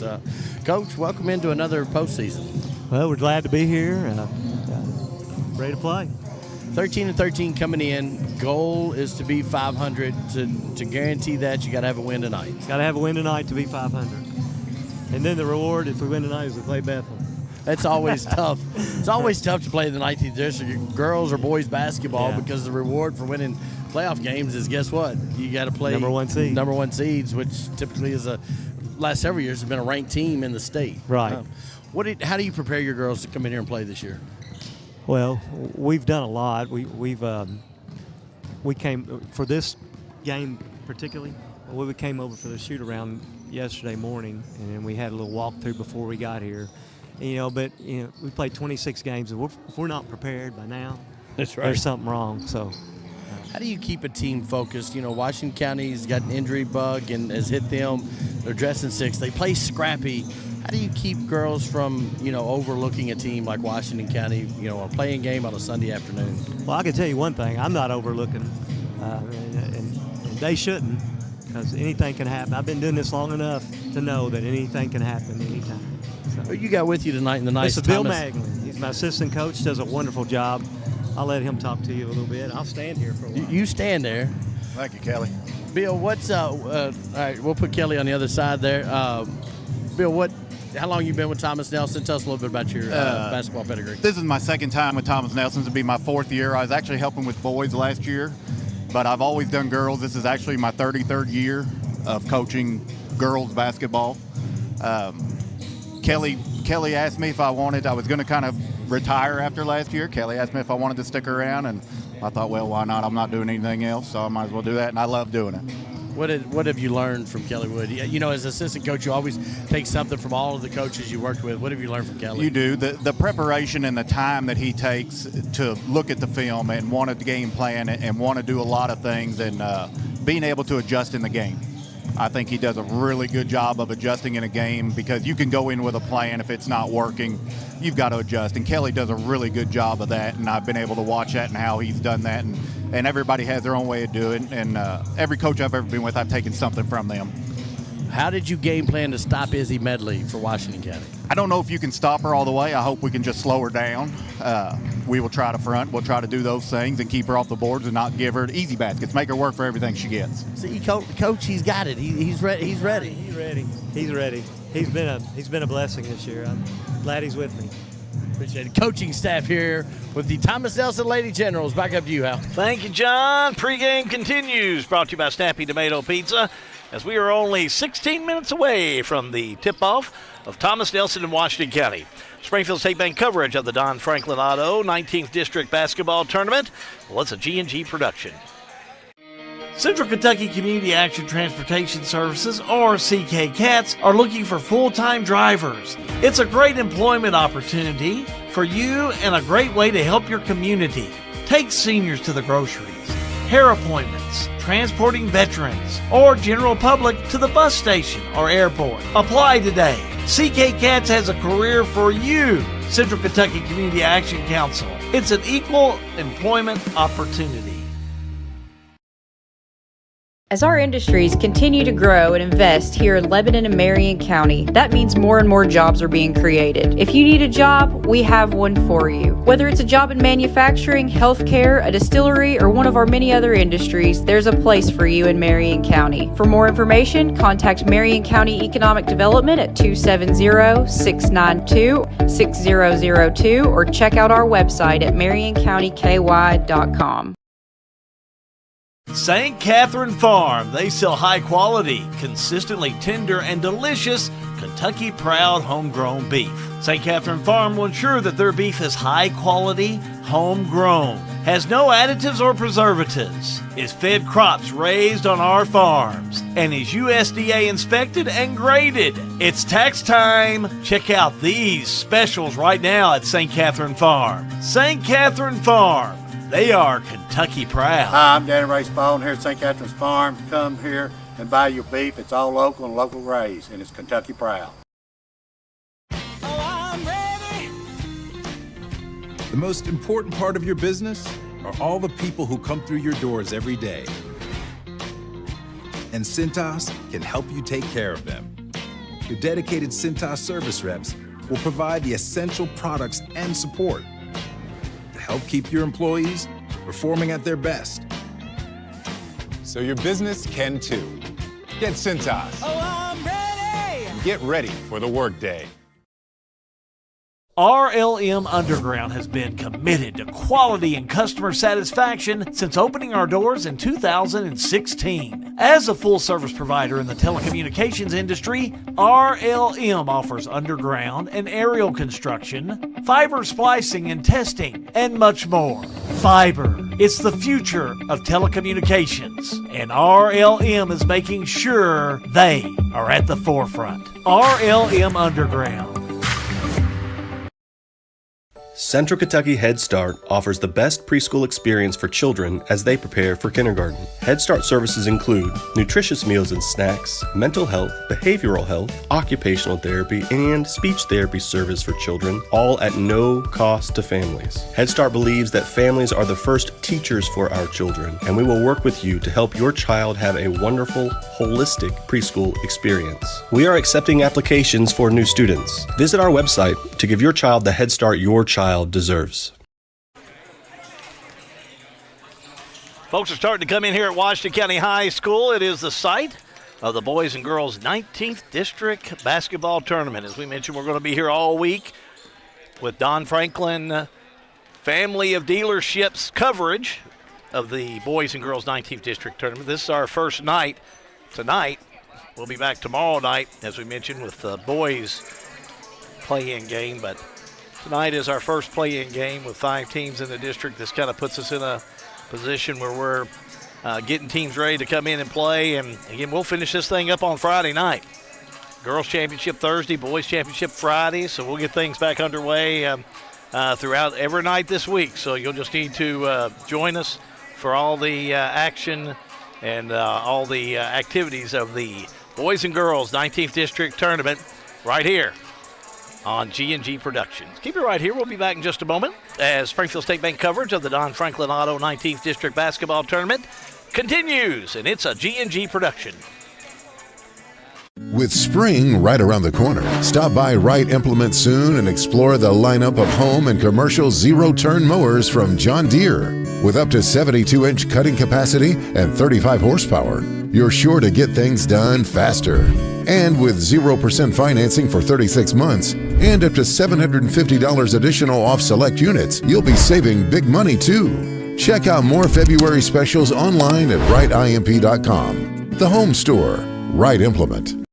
Coach, welcome into another postseason. Well, we're glad to be here. Ready to play. 13-13 coming in. Goal is to be 500. To guarantee that, you got to have a win tonight. Got to have a win tonight to be 500. And then the reward, if we win tonight, is we play Bethel. That's always tough. It's always tough to play the 19th district, girls or boys basketball, because the reward for winning playoff games is, guess what? You got to play number one seeds, which typically is last several years has been a ranked team in the state. Right. How do you prepare your girls to come in here and play this year? Well, we've done a lot. We came for this game particularly. We came over for the shoot around yesterday morning, and then we had a little walkthrough before we got here. But we played 26 games, and if we're not prepared by now, that's right. There's something wrong. So, how do you keep a team focused? Washington County's got an injury bug and has hit them. They're dressing 6. They play scrappy. How do you keep girls from, overlooking a team like Washington County, a playing game on a Sunday afternoon? Well, I can tell you one thing. I'm not overlooking, and they shouldn't, because anything can happen. I've been doing this long enough to know that anything can happen anytime. So, you got with you tonight in the nice Bill Maglin. He's my assistant coach, does a wonderful job. I'll let him talk to you a little bit. I'll stand here for a while. You stand there. Thank you, Kelly. Bill, what's all right, we'll put Kelly on the other side there. Bill, how long you been with Thomas Nelson? Tell us a little bit about your basketball pedigree. This is my second time with Thomas Nelson. This will be my 4th year. I was actually helping with boys last year, but I've always done girls. This is actually my 33rd year of coaching girls basketball. Kelly asked me if I was going to kind of retire after last year. Kelly asked me if I wanted to stick around, and I thought, well, why not? I'm not doing anything else, so I might as well do that, and I love doing it. What have you learned from Kelly Wood? As assistant coach, you always take something from all of the coaches you worked with. What have you learned from Kelly? You do. The preparation and the time that he takes to look at the film and want to game plan and want to do a lot of things and being able to adjust in the game. I think he does a really good job of adjusting in a game, because you can go in with a plan. If it's not working, you've got to adjust. And Kelly does a really good job of that, and I've been able to watch that and how he's done that. And everybody has their own way of doing it. And every coach I've ever been with, I've taken something from them. How did you game plan to stop Izzy Medley for Washington County? I don't know if you can stop her all the way. I hope we can just slow her down. We will try to front. We'll try to do those things and keep her off the boards and not give her easy baskets. Make her work for everything she gets. See, Coach, he's got it. He's ready. He's ready. He's ready. He's been a blessing this year. I'm glad he's with me. Appreciate it. Coaching staff here with the Thomas Nelson Lady Generals. Back up to you, Hal. Thank you, John. Pre-game continues. Brought to you by Snappy Tomato Pizza, as we are only 16 minutes away from the tip-off of Thomas Nelson in Washington County. Springfield State Bank coverage of the Don Franklin Auto 19th District Basketball Tournament. Well, it's a G&G production. Central Kentucky Community Action Transportation Services, or CK CATS, are looking for full-time drivers. It's a great employment opportunity for you and a great way to help your community. Take seniors to the groceries, hair appointments, transporting veterans, or general public to the bus station or airport. Apply today. CK CATS has a career for you. Central Kentucky Community Action Council. It's an equal employment opportunity. As our industries continue to grow and invest here in Lebanon and Marion County, that means more and more jobs are being created. If you need a job, we have one for you. Whether it's a job in manufacturing, healthcare, a distillery, or one of our many other industries, there's a place for you in Marion County. For more information, contact Marion County Economic Development at 270-692-6002 or check out our website at marioncountyky.com. St. Catherine Farm. They sell high quality, consistently tender and delicious Kentucky Proud homegrown beef. St. Catherine Farm will ensure that their beef is high quality, homegrown, has no additives or preservatives, is fed crops raised on our farms, and is USDA inspected and graded. It's tax time. Check out these specials right now at St. Catherine Farm. St. Catherine Farm. They are Kentucky proud. Hi, I'm Danny Ray Spalding here at St. Catherine's Farm. Come here and buy your beef. It's all local and local raised, and it's Kentucky proud. The most important part of your business are all the people who come through your doors every day. And Cintas can help you take care of them. Your dedicated Cintas service reps will provide the essential products and support to help keep your employees performing at their best. So your business can too. Get Cintas. Oh, I'm ready! Get ready for the workday. RLM Underground has been committed to quality and customer satisfaction since opening our doors in 2016. As a full-service provider in the telecommunications industry, RLM offers underground and aerial construction, fiber splicing and testing, and much more. Fiber, it's the future of telecommunications, and RLM is making sure they are at the forefront. RLM Underground. Central Kentucky Head Start offers the best preschool experience for children as they prepare for kindergarten. Head Start services include nutritious meals and snacks, mental health, behavioral health, occupational therapy, and speech therapy service for children, all at no cost to families. Head Start believes that families are the first teachers for our children, and we will work with you to help your child have a wonderful, holistic preschool experience. We are accepting applications for new students. Visit our website to give your child the Head Start your child deserves. Folks are starting to come in here at Washington County High School. It is the site of the boys and girls 19th District Basketball Tournament. As we mentioned, we're going to be here all week with Don Franklin Family of Dealerships coverage of the boys and girls 19th District Tournament. This is our first night tonight. We'll be back tomorrow night, as we mentioned, with the boys play-in game, but tonight is our first play-in game with 5 teams in the district. This kind of puts us in a position where we're getting teams ready to come in and play. And, again, we'll finish this thing up on Friday night. Girls Championship Thursday, Boys Championship Friday. So we'll get things back underway throughout every night this week. So you'll just need to join us for all the action and all the activities of the Boys and Girls 19th District Tournament right here on G&G Productions. Keep it right here. We'll be back in just a moment as Springfield State Bank coverage of the Don Franklin Auto 19th District Basketball Tournament continues, and it's a G&G production. With spring right around the corner, stop by Wright Implement soon and explore the lineup of home and commercial zero-turn mowers from John Deere. With up to 72-inch cutting capacity and 35 horsepower, you're sure to get things done faster. And with 0% financing for 36 months and up to $750 additional off select units, you'll be saving big money too. Check out more February specials online at wrightimp.com. The home store, Wright Implement.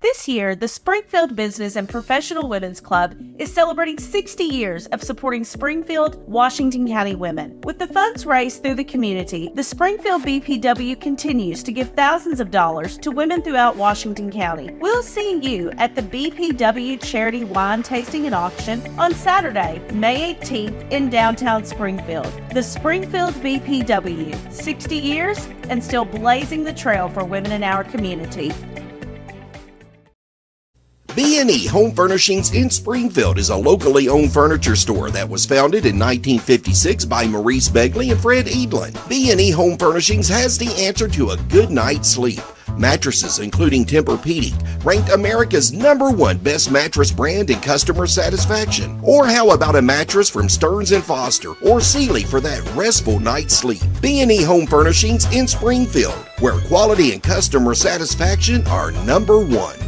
This year, the Springfield Business and Professional Women's Club is celebrating 60 years of supporting Springfield, Washington County women. With the funds raised through the community, the Springfield BPW continues to give thousands of dollars to women throughout Washington County. We'll see you at the BPW Charity Wine Tasting and Auction on Saturday, May 18th in downtown Springfield. The Springfield BPW, 60 years and still blazing the trail for women in our community. B&E Home Furnishings in Springfield is a locally owned furniture store that was founded in 1956 by Maurice Begley and Fred Edlin. B&E Home Furnishings has the answer to a good night's sleep. Mattresses including Tempur-Pedic, ranked America's #1 best mattress brand in customer satisfaction. Or how about a mattress from Stearns & Foster or Sealy for that restful night's sleep? B&E Home Furnishings in Springfield, where quality and customer satisfaction are #1.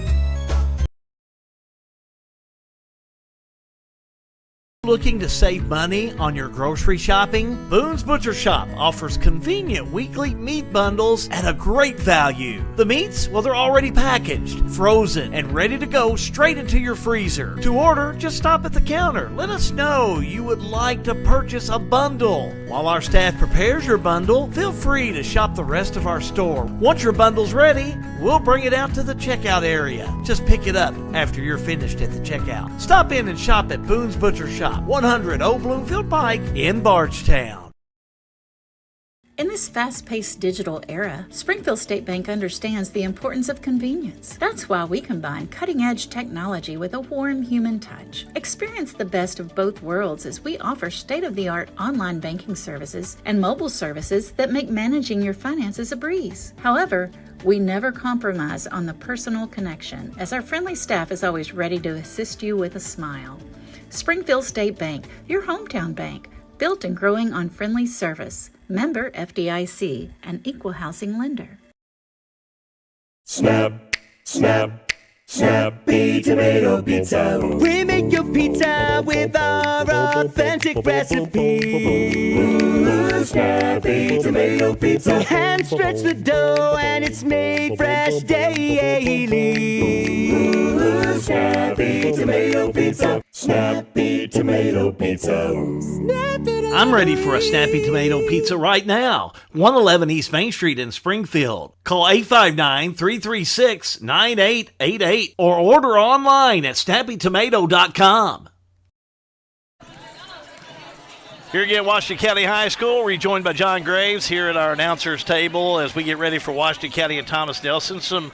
Looking to save money on your grocery shopping? Boone's Butcher Shop offers convenient weekly meat bundles at a great value. The meats, well, they're already packaged, frozen, and ready to go straight into your freezer. To order, just stop at the counter. Let us know you would like to purchase a bundle. While our staff prepares your bundle, feel free to shop the rest of our store. Once your bundle's ready, we'll bring it out to the checkout area. Just pick it up after you're finished at the checkout. Stop in and shop at Boone's Butcher Shop, 100 Old Bloomfield Pike in Bardstown. In this fast-paced digital era, Springfield State Bank understands the importance of convenience. That's why we combine cutting-edge technology with a warm human touch. Experience the best of both worlds as we offer state-of-the-art online banking services and mobile services that make managing your finances a breeze. However, we never compromise on the personal connection, as our friendly staff is always ready to assist you with a smile. Springfield State Bank, your hometown bank, built and growing on friendly service. Member FDIC, an equal housing lender. Snap, snap, Snappy Tomato Pizza. We make your pizza with our authentic recipe. Snappy Tomato Pizza. Hand stretch the dough and it's made fresh daily. Snappy Tomato Pizza. Snappy Tomato Pizza. I'm ready for a Snappy Tomato Pizza right now. 111 East Main Street in Springfield. Call 859-336-9888 or order online at snappytomato.com. Here again, Washington County High School, rejoined by John Graves here at our announcers table as we get ready for Washington County and Thomas Nelson. Some,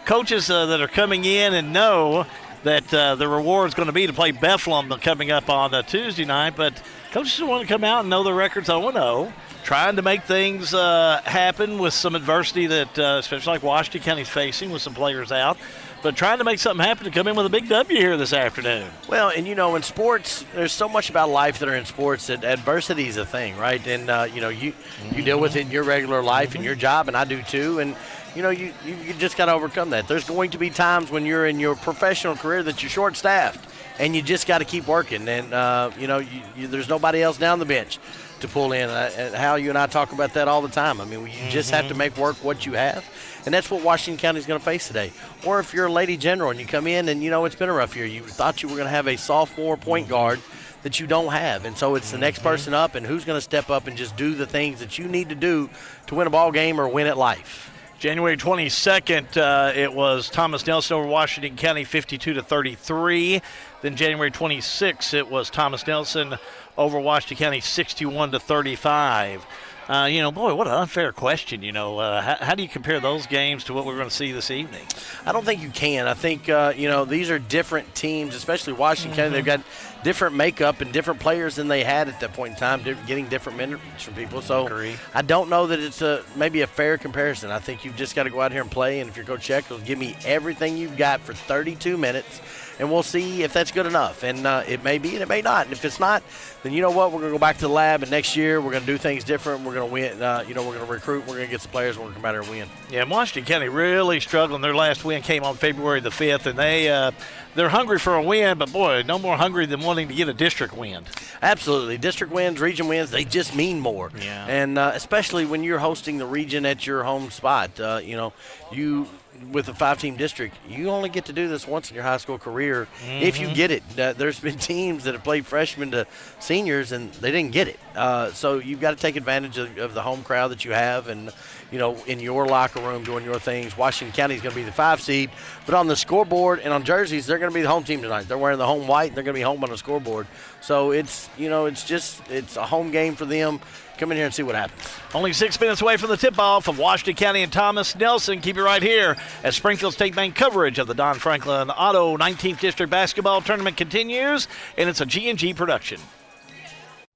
coaches that are coming in and know that the reward is going to be to play Bethlehem coming up on Tuesday night, but coaches want to come out and know their record's 0-0, trying to make things happen with some adversity that, especially like Washington County's facing with some players out, but trying to make something happen to come in with a big W here this afternoon. Well, and in sports, there's so much about life that are in sports that adversity is a thing, right? And, you deal with it in your regular life and your job, and I do too, and you just got to overcome that. There's going to be times when you're in your professional career that you're short-staffed, and you just got to keep working. And, there's nobody else down the bench to pull in. Hal, you and I talk about that all the time. I mean, you just have to make work what you have, and that's what Washington County is going to face today. Or if you're a lady general and you come in and, it's been a rough year. You thought you were going to have a sophomore point guard that you don't have, and so it's the next person up, and who's going to step up and just do the things that you need to do to win a ball game or win at life. January 22nd, it was Thomas Nelson over Washington County 52-33. Then January 26th, it was Thomas Nelson over Washington County 61-35. Boy, what an unfair question. How do you compare those games to what we're going to see this evening? I don't think you can. I think, these are different teams, especially Washington County. They've got different makeup and different players than they had at that point in time, getting different minutes from people. So I don't know that it's maybe a fair comparison. I think you've just got to go out here and play, and if you're Coach Check, give me everything you've got for 32 minutes, and we'll see if that's good enough. And it may be and it may not. And if it's not, then you know what? We're going to go back to the lab, and next year we're going to do things different. We're going to win. We're going to recruit. We're going to get some players. We're going to come out here and win. Yeah, Washington County really struggling. Their last win came on February the 5th, and they're hungry for a win, but, boy, no more hungry than wanting to get a district win. Absolutely. District wins, region wins, they just mean more. Yeah. And especially when you're hosting the region at your home spot, you with a 5-team district, you only get to do this once in your high school career if you get it. There's been teams that have played freshmen to seniors, and they didn't get it. So you've got to take advantage of the home crowd that you have and, in your locker room doing your things. Washington County is going to be the 5 seed, but on the scoreboard and on jerseys, they're going to be the home team tonight. They're wearing the home white, and they're going to be home on the scoreboard. So it's a home game for them. Come in here and see what happens. Only 6 minutes away from the tip-off of Washington County and Thomas Nelson. Keep it right here as Springfield State Bank coverage of the Don Franklin Auto 19th District Basketball Tournament continues, and it's a G&G production.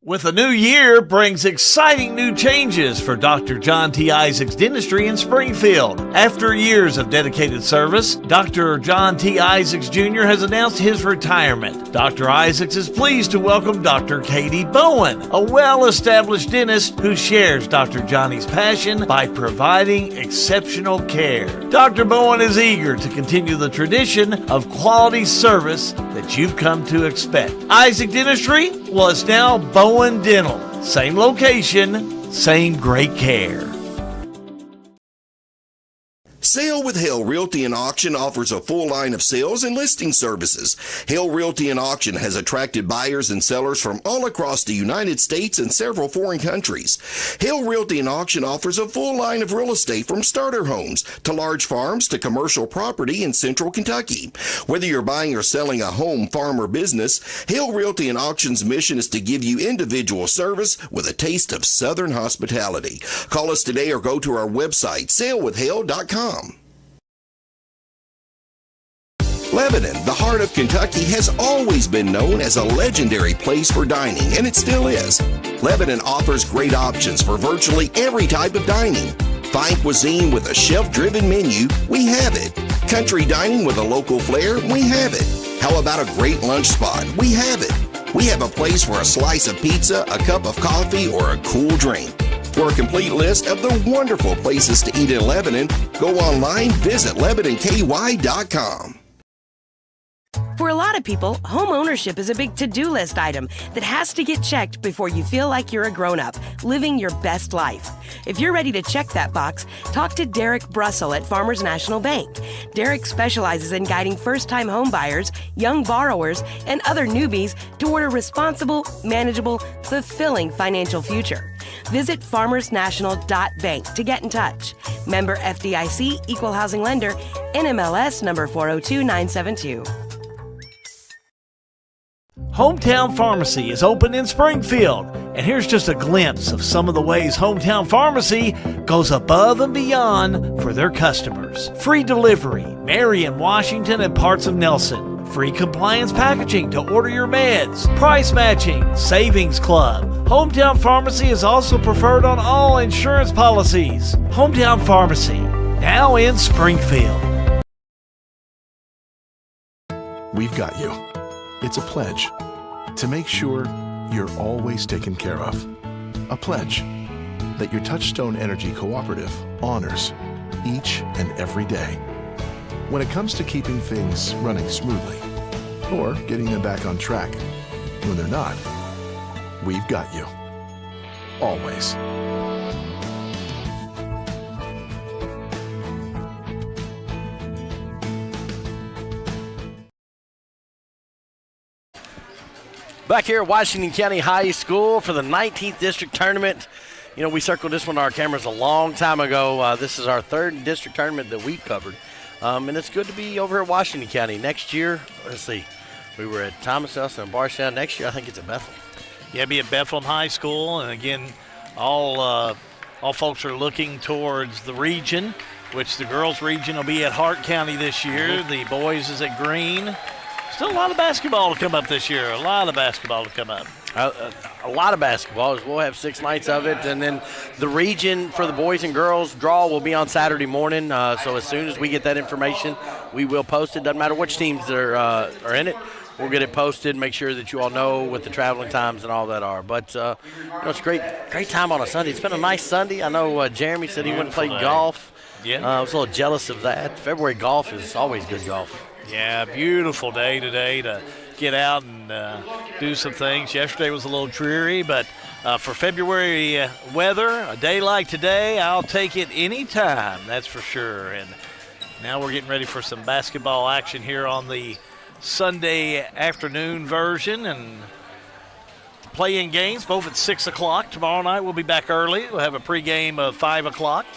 With a new year brings exciting new changes for Dr. John T. Isaacs Dentistry in Springfield. After years of dedicated service, Dr. John T. Isaacs Jr. has announced his retirement. Dr. Isaacs is pleased to welcome Dr. Katie Bowen, a well-established dentist who shares Dr. Johnny's passion by providing exceptional care. Dr. Bowen is eager to continue the tradition of quality service that you've come to expect. Isaac Dentistry was now Bowen Dental. Same location, same great care. Sale with Hale Realty and Auction offers a full line of sales and listing services. Hale Realty and Auction has attracted buyers and sellers from all across the United States and several foreign countries. Hale Realty and Auction offers a full line of real estate from starter homes to large farms to commercial property in central Kentucky. Whether you're buying or selling a home, farm, or business, Hale Realty and Auction's mission is to give you individual service with a taste of Southern hospitality. Call us today or go to our website, salewithhale.com. Lebanon, the heart of Kentucky, has always been known as a legendary place for dining, and it still is. Lebanon offers great options for virtually every type of dining. Fine cuisine with a shelf-driven menu, we have it. Country dining with a local flair, we have it. How about a great lunch spot? We have it. We have a place for a slice of pizza, a cup of coffee, or a cool drink. For a complete list of the wonderful places to eat in Lebanon, go online, visit LebanonKY.com. For a lot of people, home ownership is a big to-do list item that has to get checked before you feel like you're a grown-up, living your best life. If you're ready to check that box, talk to Derek Brussel at Farmers National Bank. Derek specializes in guiding first-time home buyers, young borrowers, and other newbies toward a responsible, manageable, fulfilling financial future. Visit farmersnational.bank to get in touch. Member FDIC, Equal Housing Lender, NMLS number 402972. Hometown Pharmacy is open in Springfield, and here's just a glimpse of some of the ways Hometown Pharmacy goes above and beyond for their customers. Free delivery, Marion, Washington, and parts of Nelson. Free compliance packaging to order your meds. Price matching, Savings Club. Hometown Pharmacy is also preferred on all insurance policies. Hometown Pharmacy, now in Springfield. We've got you. It's a pledge to make sure you're always taken care of. A pledge that your Touchstone Energy Cooperative honors each and every day. When it comes to keeping things running smoothly or getting them back on track when they're not, we've got you. Always. Back here at Washington County High School for the 19th District Tournament. You know, we circled this one on our cameras a long time ago. This is our third district tournament that we've covered. And it's good to be over here at Washington County. Next year, let's see, we were at Thomas Nelson and Bardstown. Next year, I think it's at Bethlehem. Yeah, be at Bethlehem High School. And again, all folks are looking towards the region, which the girls' region will be at Hart County this year. The boys is at Greene. Still a lot of basketball to come up this year. A lot of basketball to come up. A lot of basketball. We'll have 6 nights of it. And then the region for the boys and girls draw will be on Saturday morning. So as soon as we get that information, we will post it. Doesn't matter which teams are in it. We'll get it posted, make sure that you all know what the traveling times and all that are. But it's a great time on a Sunday. It's been a nice Sunday. I know Jeremy said he went and played golf. Yeah. I was a little jealous of that. February golf is always good golf. Yeah, beautiful day today to get out and do some things. Yesterday was a little dreary, but for February weather, a day like today, I'll take it any time, that's for sure. And now we're getting ready for some basketball action here on the Sunday afternoon version. And play-in games, both at 6 o'clock. Tomorrow night we'll be back early. We'll have a pregame of 5 o'clock.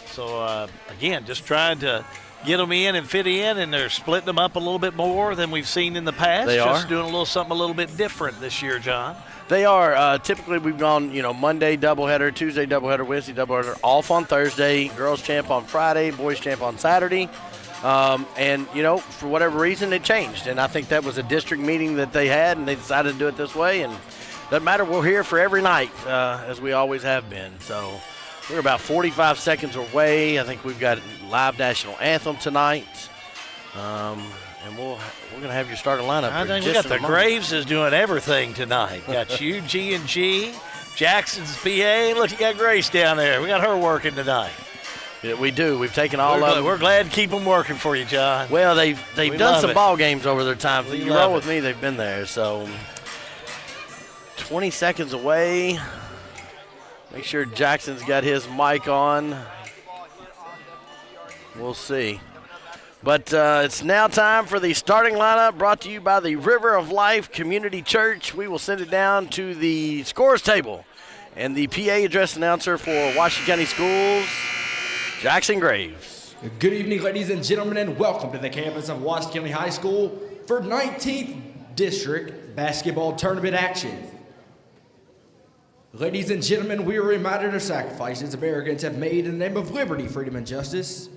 So, again, just trying to get them in and fit in, and they're splitting them up a little bit more than we've seen in the past. They just are doing something a little bit different this year, John. They are. Typically, we've gone, Monday doubleheader, Tuesday doubleheader, Wednesday doubleheader, off on Thursday, girls champ on Friday, boys champ on Saturday. And, for whatever reason, it changed. And I think that was a district meeting that they had, and they decided to do it this way. And doesn't matter, we're here for every night, as we always have been. So we're about 45 seconds away. I think we've got live national anthem tonight. And we're going to have your starting lineup. I think we got the Graves is doing everything tonight. Got you, G&G, Jackson's PA. Look, you got Grace down there. We got her working tonight. Yeah, we do. We've taken all of them. We're glad to keep them working for you, John. Well, they've done some ball games over their time. You roll with me, they've been there. So 20 seconds away. Make sure Jackson's got his mic on. We'll see. But it's now time for the starting lineup brought to you by the River of Life Community Church. We will send it down to the scores table. And the PA address announcer for Washington County Schools, Jackson Graves. Good evening, ladies and gentlemen, and welcome to the campus of Washington County High School for 19th District Basketball Tournament action. Ladies and gentlemen, we are reminded of the sacrifices Americans have made in the name of liberty, freedom, and justice.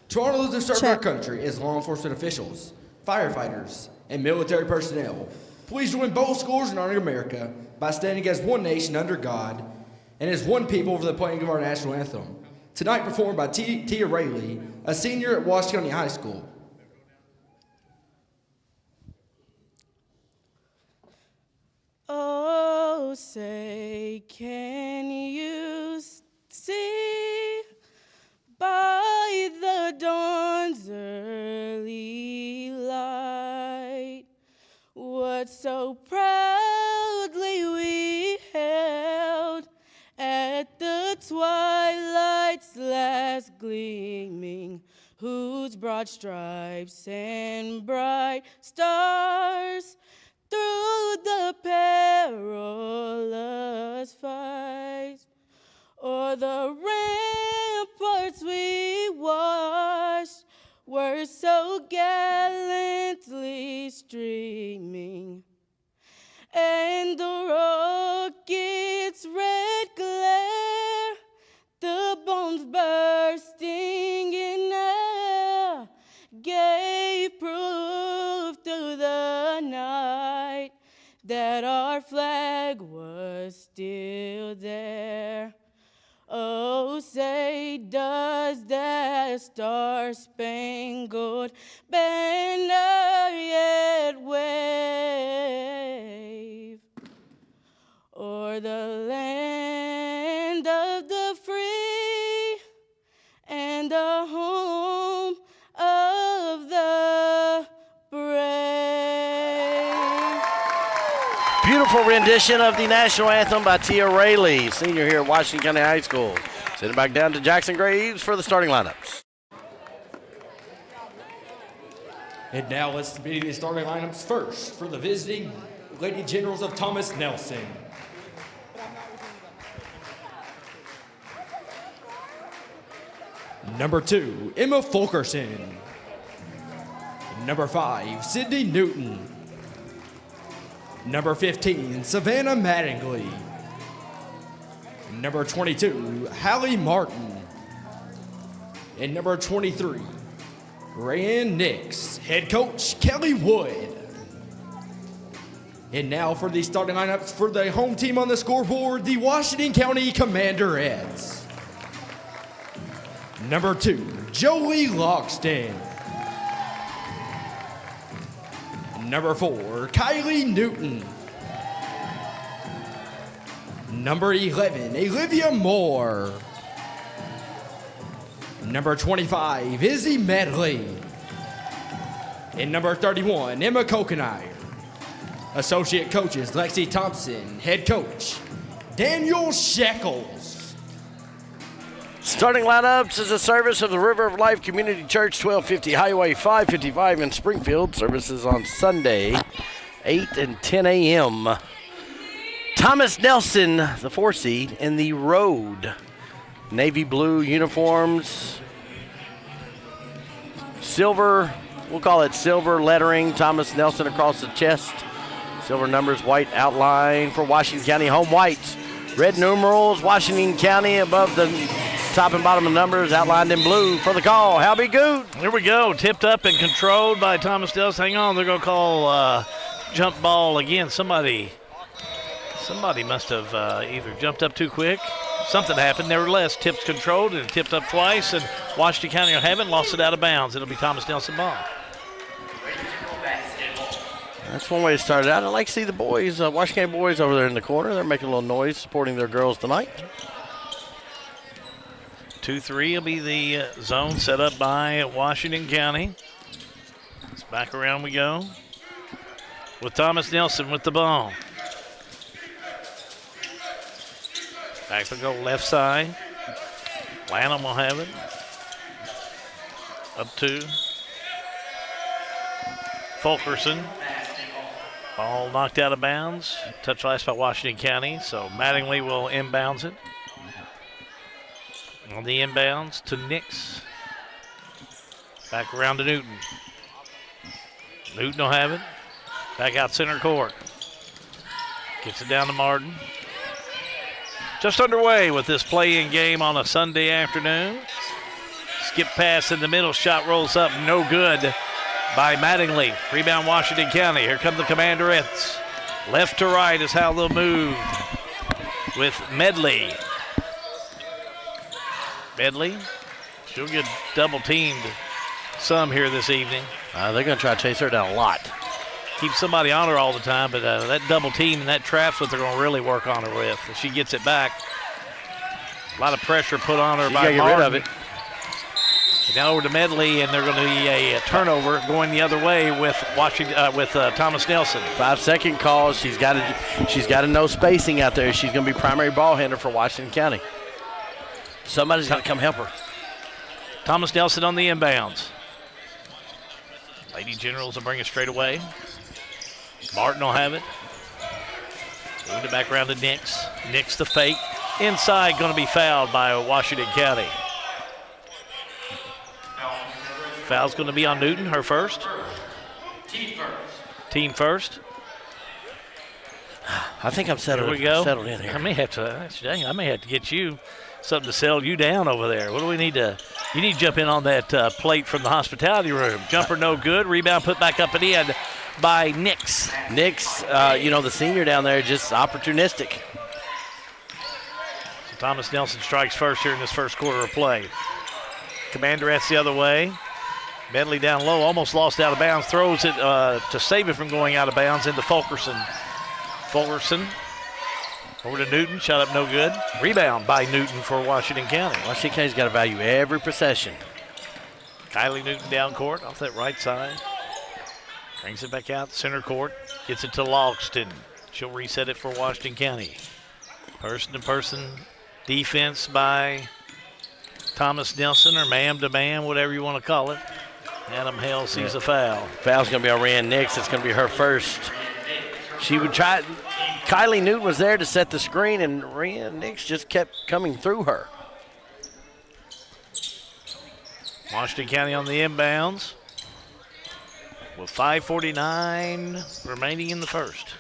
To honor those who serve our country as law enforcement officials, firefighters, and military personnel, please join both scores in honoring America by standing as one nation under God and as one people for the playing of our national anthem. Tonight performed by Tia Rayleigh, a senior at Washington County High School. Oh, say, can you see by the dawn's early light what so proudly we held at the twilight's last gleaming, whose broad stripes and bright stars through the perilous fights o'er the ramparts we watched were so gallantly streaming, and the rocket's red glare, the bombs bursting in air, gave proof through the night that our flag was still there. Oh, say, does that star-spangled banner yet wave o'er the land of the free and the home of the brave? Beautiful rendition of the national anthem by Tia Rayleigh, senior here at Washington County High School. Send it back down to Jackson Graves for the starting lineups. And now let's begin the starting lineups first for the visiting Lady Generals of Thomas Nelson. Number 2, Emma Fulkerson. Number 5, Sydney Newton. Number 15, Savannah Mattingly. Number 22, Hallie Martin. And number 23, Rayanne Nix. Head coach, Kelly Wood. And now for the starting lineups for the home team on the scoreboard, the Washington County Commanderettes. Number 2, Jolie Logston. Number 4, Kylie Newton. Number 11, Olivia Moore. Number 25, Izzy Medley. And number 31, Emma Kokenauer. Associate coaches, Lexi Thompson. Head coach, Daniel Shekels. Starting lineups is a service of the River of Life Community Church, 1250 Highway 555 in Springfield. Services on Sunday, 8 and 10 a.m. Thomas Nelson, the 4 seed, in the road. Navy blue uniforms. Silver, we'll call it silver lettering. Thomas Nelson across the chest. Silver numbers, white outline for Washington County. Home white. Red numerals, Washington County above the top and bottom of numbers, outlined in blue for the call. Halby Goot. Here we go. Tipped up and controlled by Thomas Nelson. Hang on, they're going to call jump ball again. Somebody must have either jumped up too quick. Something happened. Nevertheless, tips controlled and tipped up twice, and Washington County haven't lost it out of bounds. It'll be Thomas Nelson ball. That's one way to start it out. I like to see the boys, Washington County boys over there in the corner. They're making a little noise supporting their girls tonight. 2-3 will be the zone set up by Washington County. It's back around we go with Thomas Nelson with the ball. Back to go left side. Lanham will have it. Up to Fulkerson. Ball knocked out of bounds. Touch last by Washington County, so Mattingly will inbounds it. On the inbounds to Nix. Back around to Newton. Newton will have it. Back out center court. Gets it down to Martin. Just underway with this play-in game on a Sunday afternoon. Skip pass in the middle. Shot rolls up. No good by Mattingly. Rebound Washington County. Here come the Commanderettes. Left to right is how they'll move with Medley. Medley, she'll get double teamed some here this evening. They're going to try to chase her down a lot. Keep somebody on her all the time, but that double team and that trap's what they're going to really work on her with. If she gets it back, a lot of pressure put on her by Martin. Get rid of it. Now over to Medley, and they're going to be a turnover going the other way with Thomas Nelson. 5-second call. She's got to know spacing out there. She's going to be primary ball handler for Washington County. Somebody's got to come help her. Thomas Nelson on the inbounds. Lady Generals will bring it straight away. Martin will have it. Moving it back around to Nix. Nix the fake. Inside, going to be fouled by Washington County. Foul's going to be on Newton, her first. Team first. I think I'm settled in here. I may have to get you something to settle you down over there. What do we need to? You need to jump in on that plate from the hospitality room. Jumper no good. Rebound put back up and in by Nix. Nix, the senior down there, just opportunistic. So Thomas Nelson strikes first here in this first quarter of play. Commanderettes the other way. Medley down low, almost lost out of bounds. Throws it to save it from going out of bounds into Fulkerson. Fulkerson over to Newton, shot up no good. Rebound by Newton for Washington County. Washington County's got to value every possession. Kylie Newton down court off that right side. Brings it back out center court. Gets it to Logston. She'll reset it for Washington County. Person-to-person defense by Thomas Nelson, or man-to-man, whatever you want to call it. Adam Hale sees a foul. Foul's going to be on Rhiann Nix. It's going to be her first. She would try. Kylie Newton was there to set the screen, and Rhiann Nix just kept coming through her. Washington County on the inbounds with 5:49 remaining in the first.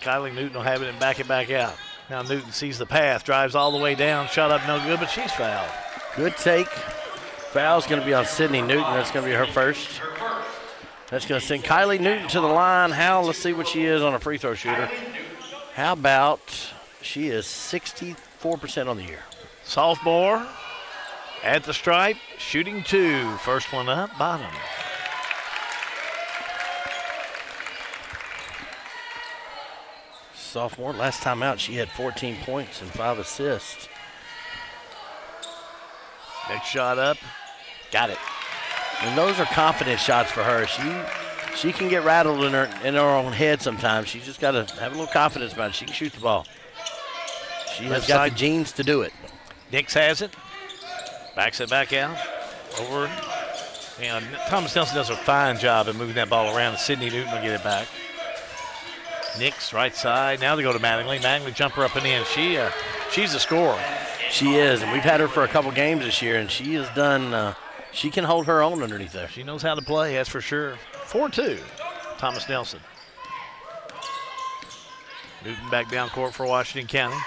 Kylie Newton will have it and back it back out. Now Newton sees the path, drives all the way down, shot up no good, but she's fouled. Good take. Foul's going to be on Sydney Newton. That's going to be her first. That's going to send Kylie Newton to the line. Let's see what she is on a free throw shooter. How about she is 64% on the year. Sophomore at the stripe, shooting two. First one up, bottom. Sophomore, last time out, she had 14 points and 5 assists. Next shot up, got it. And those are confident shots for her. She can get rattled in her own head sometimes. She's just got to have a little confidence about it. She can shoot the ball. She has got the genes to do it. Nix has it. Backs it back out. Over. Thomas Nelson does a fine job of moving that ball around, and Sydney Newton will get it back. Nix, right side. Now they go to Mattingly. Mattingly jumper up and in. She's a scorer. She is, and we've had her for a couple games this year, and she has done she can hold her own underneath there. She knows how to play, that's for sure. 4-2, Thomas Nelson. Newton back down court for Washington County.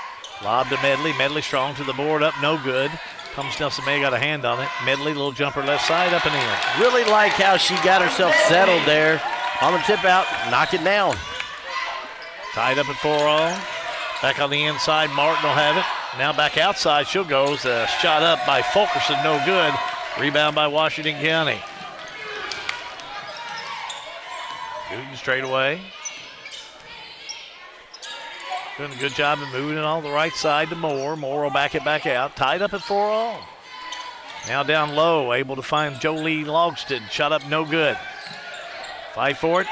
Lob to Medley. Medley strong to the board, up no good. Thomas Nelson may have got a hand on it. Medley, little jumper left side, up and in. Really like how she got herself settled there. On the tip out, knock it down. Tied up at 4-all. Back on the inside, Martin will have it. Now back outside, she'll go. Shot up by Fulkerson, no good. Rebound by Washington County. Newton straight away. Doing a good job of moving it on the right side to Moore. Moore will back it back out. Tied up at 4-all. Now down low, able to find Jolie Logston. Shot up, no good. Fight for it.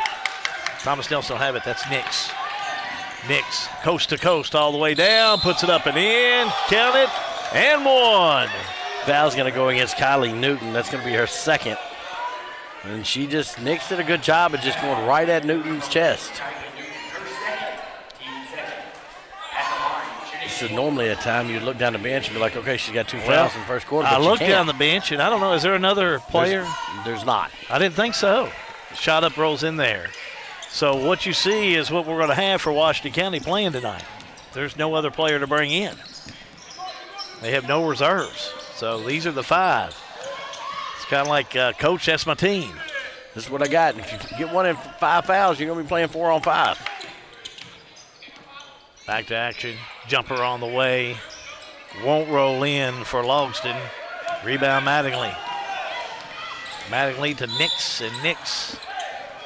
Thomas Nelson will have it. That's Nix. Nix, coast to coast all the way down. Puts it up and in. Count it. And one. Foul's going to go against Kylie Newton. That's going to be her second. And Nix did a good job of just going right at Newton's chest. This is normally a time you'd look down the bench and be like, okay, she's got 2 fouls in the first quarter. I looked down the bench, and I don't know, is there another player? There's not. I didn't think so. Shot up, rolls in there. So what you see is what we're going to have for Washington County playing tonight. There's no other player to bring in. They have no reserves. So these are the 5. It's kind of like, Coach, that's my team. This is what I got. If you get 1 in 5 fouls, you're going to be playing 4 on 5. Back to action. Jumper on the way. Won't roll in for Logston. Rebound Mattingly. Mattingly to Nix, and Nix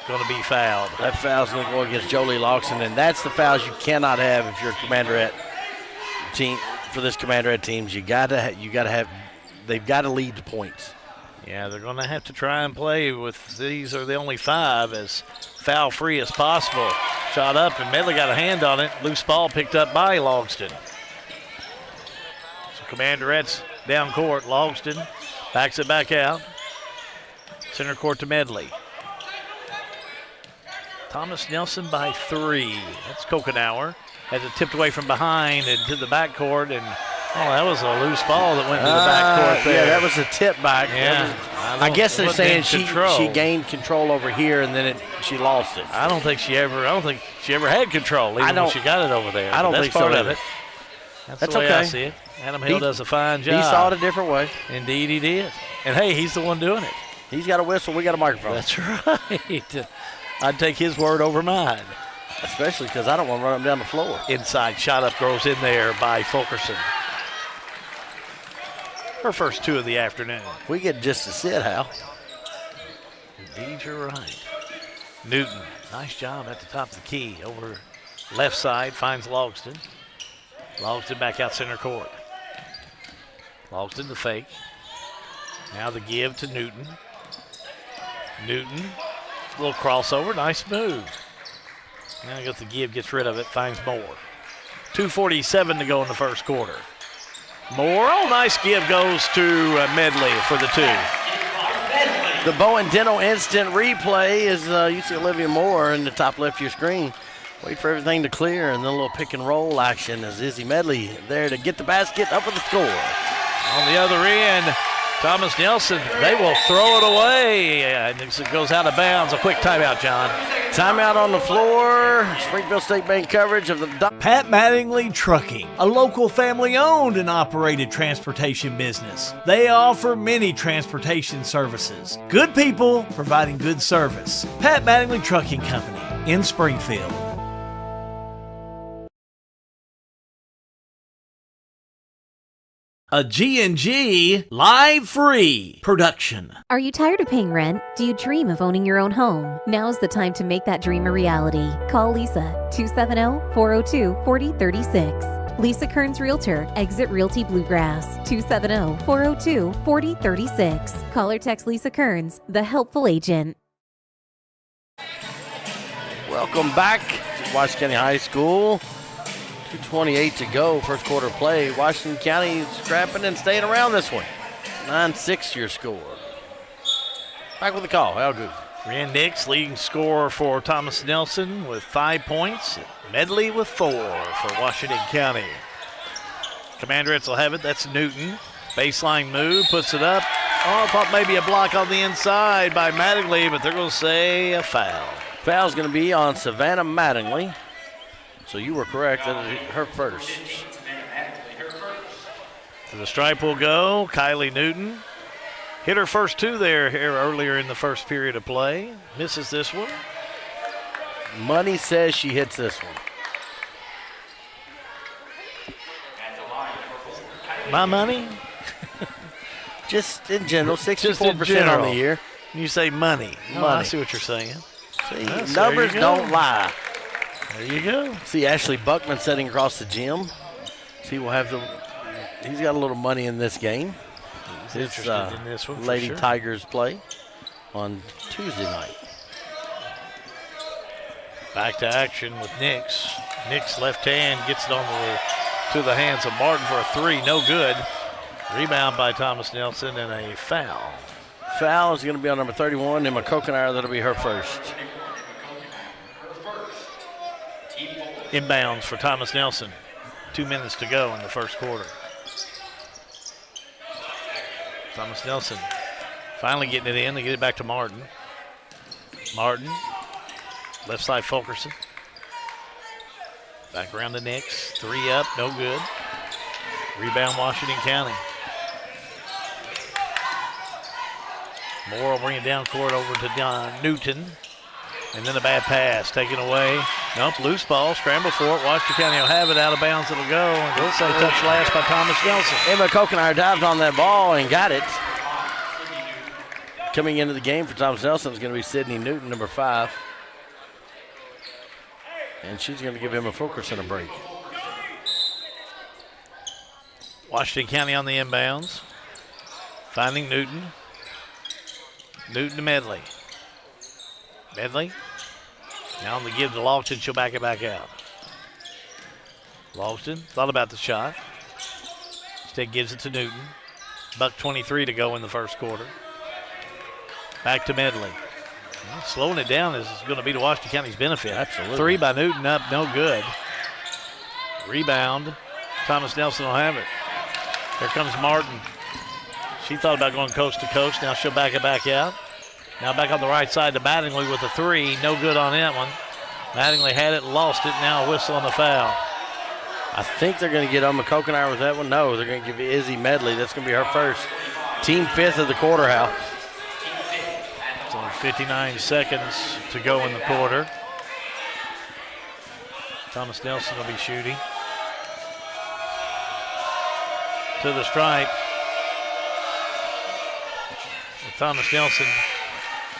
going to be fouled. That foul's going to go against Jolie Logston, and that's the fouls you cannot have if you're a Commanderette team. For this Commanderette teams, they've got to lead the points. Yeah, they're going to have to try and play with these are the only 5 as foul-free as possible. Shot up, and Medley got a hand on it. Loose ball picked up by Logston. So Commanderettes down court. Logston backs it back out. Center court to Medley. Thomas Nelson by 3. That's Kokenauer. Has it tipped away from behind and to the backcourt, and that was a loose ball that went to the backcourt there. Yeah, that was a tip back. Yeah, I guess they're saying she gained control over here and then she lost it. I don't think she ever had control even when she got it over there. I don't think so. That's part of it. That's the way I see it. Adam Hill does a fine job. He saw it a different way. Indeed, he did. And hey, he's the one doing it. He's got a whistle. We got a microphone. That's right. I'd take his word over mine. Especially because I don't want to run him down the floor. Inside shot up goes in there by Fulkerson. Her first 2 of the afternoon. We get just to sit, Hal. Indeed, you're right. Newton, nice job at the top of the key. Over left side, finds Logston. Logston back out center court. Logston the fake. Now the give to Newton. Newton, little crossover, nice move. Now got the give, gets rid of it, finds Moore. 2:47 to go in the first quarter. Moore, nice give goes to Medley for the 2. The Bowen Dental instant replay is you see Olivia Moore in the top left of your screen. Wait for everything to clear, and then a little pick and roll action as Izzy Medley there to get the basket up with the score. On the other end, Thomas Nelson, they will throw it away. And it goes out of bounds. A quick timeout, John. Timeout on the floor. Springfield State Bank coverage of the Pat Mattingly Trucking, a local family-owned and operated transportation business. They offer many transportation services. Good people providing good service. Pat Mattingly Trucking Company in Springfield. A G&G Live Free production. Are you tired of paying rent? Do you dream of owning your own home? Now's the time to make that dream a reality. Call Lisa, 270-402-4036. Lisa Kearns Realtor, Exit Realty Bluegrass, 270-402-4036. Call or text Lisa Kearns, the helpful agent. Welcome back to Washington County High School. 2:28 to go, first quarter play. Washington County scrapping and staying around this one. 9-6 your score. Back with the call, Al Good. Rand Nix, leading scorer for Thomas Nelson with 5 points. Medley with 4 for Washington County. Commanderettes will have it. That's Newton. Baseline move, puts it up. I thought maybe a block on the inside by Mattingly, but they're going to say a foul. Foul's going to be on Savannah Mattingly. So you were correct, that is her first. To the stripe will go Kylie Newton. Hit her first 2 there earlier in the first period of play. Misses this one. Money says she hits this one. My money? Just in general, 64% on the year. You say money. Oh, I see what you're saying. See, numbers don't lie. There you go. See Ashley Buckman sitting across the gym. See, he's got a little money in this game. He's interested in this one. Lady Tigers play on Tuesday night. Back to action with Nix. Nix left hand gets it to the hands of Martin for a 3. No good. Rebound by Thomas Nelson and a foul. Foul is going to be on number 31, Emma Kokenaar. That'll be her first. Inbounds for Thomas Nelson. 2 minutes to go in the first quarter. Thomas Nelson finally getting it in. They get it back to Martin. Martin, left side Fulkerson. Back around the Knicks. 3 up, no good. Rebound Washington County. Moore will bring it down court over to Newton. And then a bad pass taken away. Nope, loose ball, scramble for it. Washington County will have it, out of bounds it'll go. And we'll say touch last by Thomas Nelson. Emma Kokenaar dived on that ball and got it. Coming into the game for Thomas Nelson is going to be Sydney Newton, number 5. And she's going to give Emma Fulkerson a break. Washington County on the inbounds. Finding Newton. Newton to Medley. Medley. Now on the give to Lofton, she'll back it back out. Lofton thought about the shot. Instead gives it to Newton. $1:23 to go in the first quarter. Back to Medley. Well, slowing it down is going to be to Washington County's benefit. Absolutely. 3 by Newton up, no good. Rebound. Thomas Nelson will have it. Here comes Martin. She thought about going coast to coast. Now she'll back it back out. Now back on the right side to Mattingly with a 3. No good on that one. Mattingly had it, lost it. Now a whistle on the foul. I think they're going to get Emma Kokenaar with that one. No, they're going to give Izzy Medley. That's going to be her first. Team 5th of the quarter, Hal. It's only 59 seconds to go in the quarter. Thomas Nelson will be shooting. To the stripe. Thomas Nelson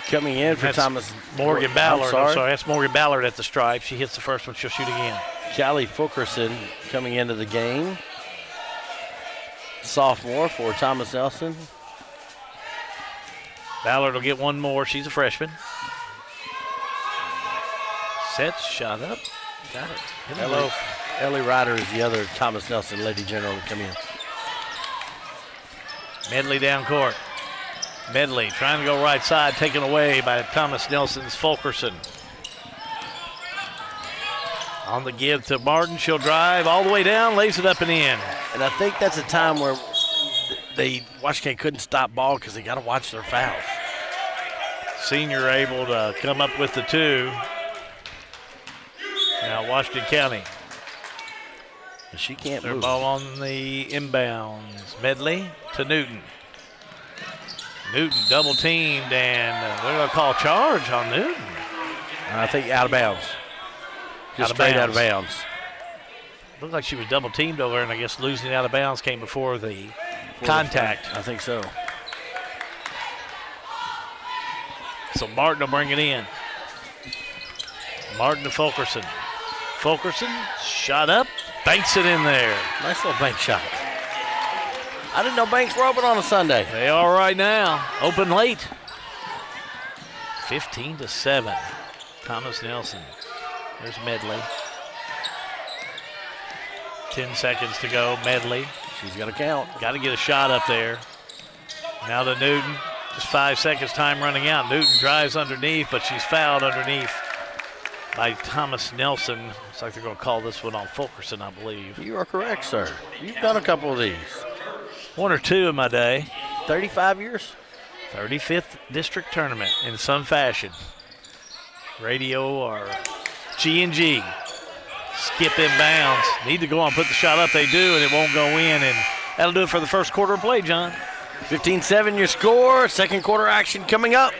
coming in for Thomas. Morgan Ballard. I'm sorry, that's Morgan Ballard at the stripe. She hits the first one, she'll shoot again. Callie Fulkerson coming into the game. Sophomore for Thomas Nelson. Ballard will get one more. She's a freshman. Sets, shot up. Got it. Hello. Ellie Ryder is the other Thomas Nelson Lady General to come in. Medley down court. Medley trying to go right side, taken away by Thomas Nelson's Fulkerson. On the give to Martin, she'll drive all the way down, lays it up and in. And I think that's a time where Washington couldn't stop ball because they got to watch their fouls. Senior able to come up with the 2. Now Washington County. But she can't Their move. ball on the inbounds. Medley to Newton. Newton double teamed, and they're going to call charge on Newton. I think out of bounds. Just straight out of bounds. Looked like she was double teamed over, and I guess losing out of bounds came before the contact. I think so. So Martin will bring it in. Martin to Fulkerson. Fulkerson, shot up, banks it in there. Nice little bank shot. I didn't know banks were open on a Sunday. They are right now. Open late. 15-7. Thomas Nelson. There's Medley. 10 seconds to go. Medley. She's got to count. Got to get a shot up there. Now to Newton. Just 5 seconds, time running out. Newton drives underneath, but she's fouled underneath by Thomas Nelson. Looks like they're going to call this one on Fulkerson, I believe. You are correct, sir. You've done a couple of these. 1 or 2 in my day. 35 years? 35th district tournament in some fashion. Radio or G&G. Skip inbounds. Need to go on, put the shot up. They do, and it won't go in. And that'll do it for the first quarter of play, John. 15-7 your score. Second quarter action coming up.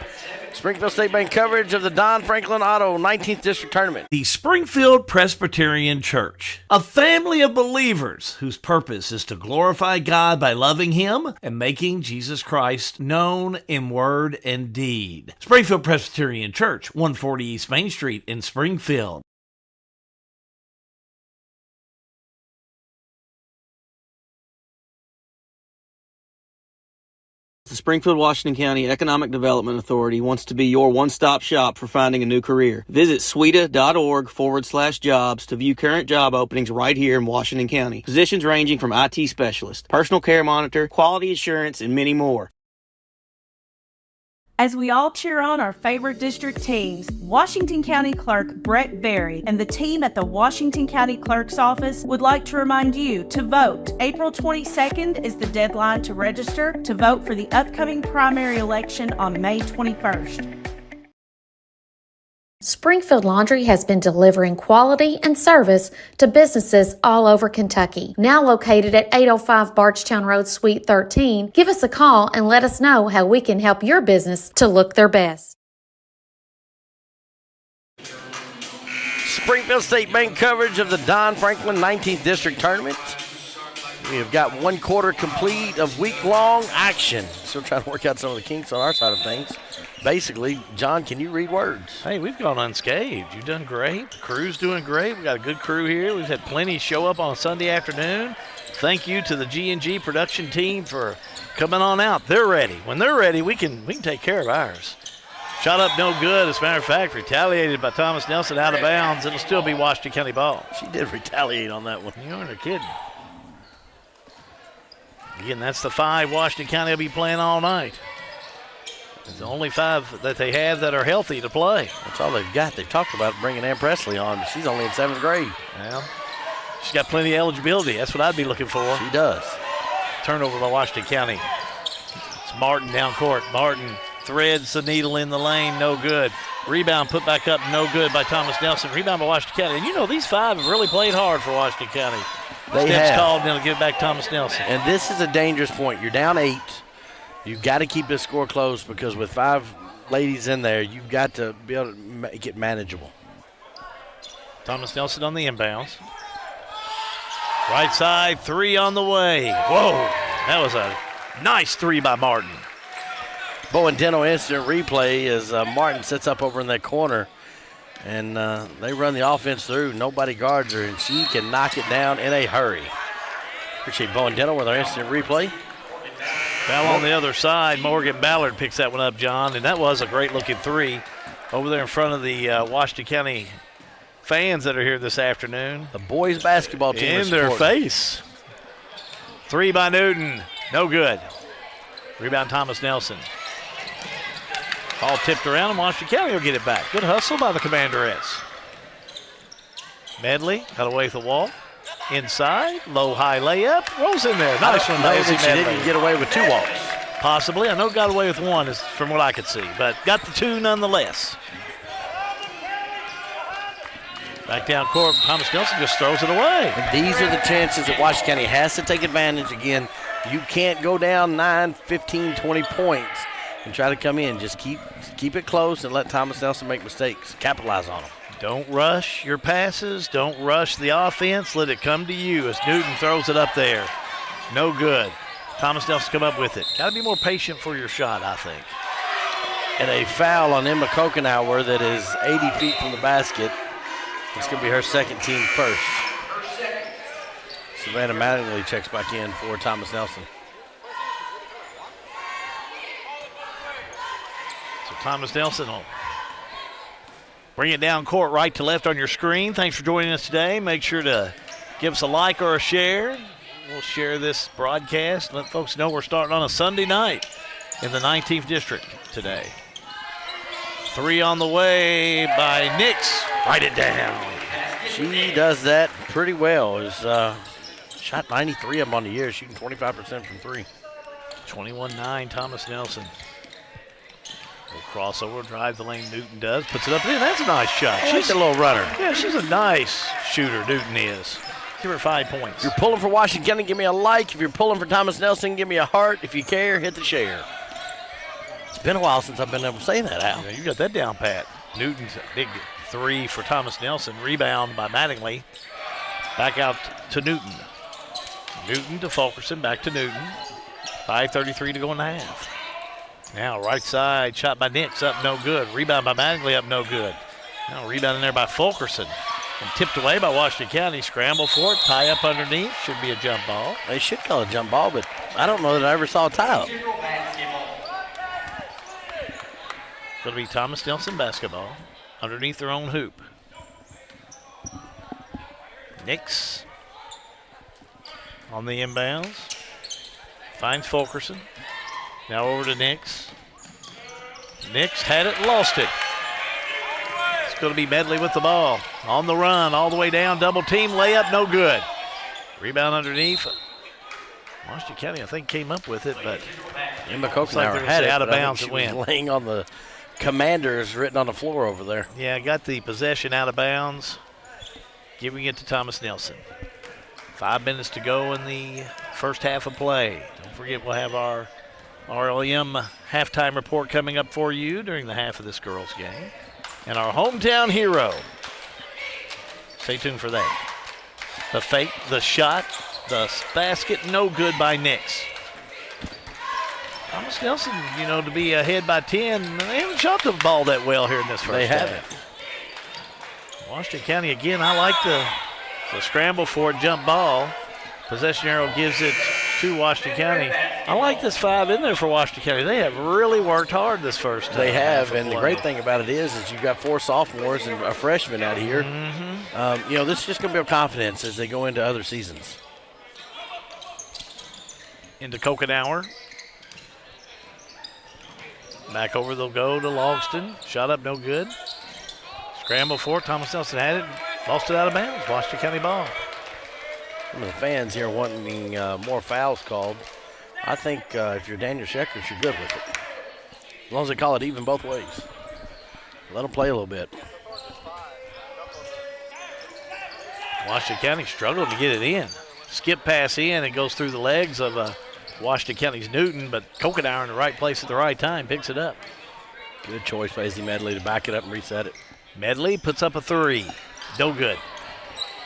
Springfield State Bank coverage of the Don Franklin Auto 19th District Tournament. The Springfield Presbyterian Church, a family of believers whose purpose is to glorify God by loving Him and making Jesus Christ known in word and deed. Springfield Presbyterian Church, 140 East Main Street in Springfield. The Springfield, Washington County Economic Development Authority wants to be your one-stop shop for finding a new career. Visit sweda.org/jobs to view current job openings right here in Washington County. Positions ranging from IT specialist, personal care monitor, quality assurance, and many more. As we all cheer on our favorite district teams, Washington County Clerk Brett Berry and the team at the Washington County Clerk's Office would like to remind you to vote. April 22nd is the deadline to register to vote for the upcoming primary election on May 21st. Springfield Laundry has been delivering quality and service to businesses all over Kentucky. Now located at 805 Barchtown Road, Suite 13, give us a call and let us know how we can help your business to look their best. Springfield State Bank coverage of the Don Franklin 19th District Tournament. We have got one quarter complete of week-long action. Still trying to work out some of the kinks on our side of things. Basically, John, can you read words? Hey, we've gone unscathed. You've done great. The crew's doing great. We've got a good crew here. We've had plenty show up on a Sunday afternoon. Thank you to the G&G production team for coming on out. They're ready. When they're ready, we can take care of ours. Shot up no good. As a matter of fact, retaliated by Thomas Nelson out of bounds. It'll still be Washington County ball. She did retaliate on that one. You aren't kidding. Again, that's the 5 Washington County will be playing all night. It's the only 5 that they have that are healthy to play. That's all they've got. They've talked about bringing Ann Presley on, but she's only in 7th grade. Well, she's got plenty of eligibility. That's what I'd be looking for. She does. Turnover by Washington County. It's Martin down court. Martin threads the needle in the lane. No good. Rebound put back up. No good by Thomas Nelson. Rebound by Washington County. And you know these 5 have really played hard for Washington County. They Steps have. called, and they'll give it back Thomas Nelson. And this is a dangerous point. You're down 8. You've got to keep this score close because with 5 ladies in there, you've got to be able to make it manageable. Thomas Nelson on the inbounds. Right side, 3 on the way. Whoa, that was a nice 3 by Martin. Bowen Dental instant replay as Martin sits up over in that corner. And they run the offense through. Nobody guards her, and she can knock it down in a hurry. Appreciate Bowen Dental with our instant replay. Foul on the other side. Morgan Ballard picks that one up, John, and that was a great-looking 3 over there in front of the Washington County fans that are here this afternoon. The boys basketball team in their face. 3 by Newton. No good. Rebound Thomas Nelson. Ball tipped around, and Washington County will get it back. Good hustle by the Commanderettes. Medley got away with the wall. Inside, low-high layup. Rolls in there. Nice one, Daisy Medley. She didn't get away with 2 walks. Possibly. I know got away with 1 is from what I could see, but got the 2 nonetheless. Back down court, Thomas Nelson just throws it away. And these are the chances that Washington County has to take advantage. Again, you can't go down 9, 15, 20 points and try to come in. Just keep it close and let Thomas Nelson make mistakes. Capitalize on them. Don't rush your passes. Don't rush the offense. Let it come to you as Newton throws it up there. No good. Thomas Nelson come up with it. Got to be more patient for your shot, I think. And a foul on Emma Kokenauer that is 80 feet from the basket. It's going to be her second team first. Savannah Mattingly checks back in for Thomas Nelson. So Thomas Nelson will bring it down court right to left on your screen. Thanks for joining us today. Make sure to give us a like or a share. We'll share this broadcast. Let folks know we're starting on a Sunday night in the 19th District today. 3 on the way by Nix. Write it down. She does that pretty well. Shot 93 of them on the year, shooting 25% from 3. 21-9, Thomas Nelson. Little crossover, drive the lane, Newton does. Puts it up in. That's a nice shot. She's a little runner. Yeah, she's a nice shooter, Newton is. Give her 5 points. If you're pulling for Washington County, give me a like. If you're pulling for Thomas Nelson, give me a heart. If you care, hit the share. It's been a while since I've been able to say that, Al. Yeah, you got that down, Pat. Newton's a big 3 for Thomas Nelson. Rebound by Mattingly. Back out to Newton. Newton to Fulkerson, back to Newton. 5:33 to go in the half. Now right side, shot by Nix, up no good. Rebound by Mattingly, up no good. Now rebound in there by Fulkerson. And tipped away by Washington County. Scramble for it, tie up underneath. Should be a jump ball. They should call it a jump ball, but I don't know that I ever saw a tie up. going to be Thomas Nelson basketball underneath their own hoop. Nix on the inbounds. Finds Fulkerson. Now over to Nix. Nix had it, lost it. It's going to be Medley with the ball. On the run, all the way down, double team, layup, no good. Rebound underneath. Washington County, I think, came up with it, but Emma Kokenauer had it, out of but I think bounds. she It was went laying on the Commanders written on the floor over there. Yeah, got the possession out of bounds, giving it to Thomas Nelson. 5 minutes to go in the first half of play. Don't forget, we'll have our RLM halftime report coming up for you during the half of this girls' game. And our hometown hero. Stay tuned for that. The fake, the shot, the basket, no good by Nix. Thomas Nelson, to be ahead by 10, they haven't shot the ball that well here in this first half. They haven't. Washington County, again, I like the scramble for it, jump ball. Possession arrow gives it to Washington County. I like this 5 in there for Washington County. They have really worked hard this first They have, half and the great thing about it is you've got 4 sophomores and a freshman out here. This is just going to build confidence as they go into other seasons. Into Kokenauer. Back over they'll go to Logston. Shot up, no good. Scramble for it. Thomas Nelson had it. Lost it out of bounds. Washington County ball. Some of the fans here wanting more fouls called. I think if you're Daniel Sheckers, you're good with it. As long as they call it even both ways. Let them play a little bit. Washington County struggling to get it in. Skip pass in. It goes through the legs of Washington County's Newton, but Kokenauer in the right place at the right time picks it up. Good choice by Izzy Medley to back it up and reset it. Medley puts up a 3. No good.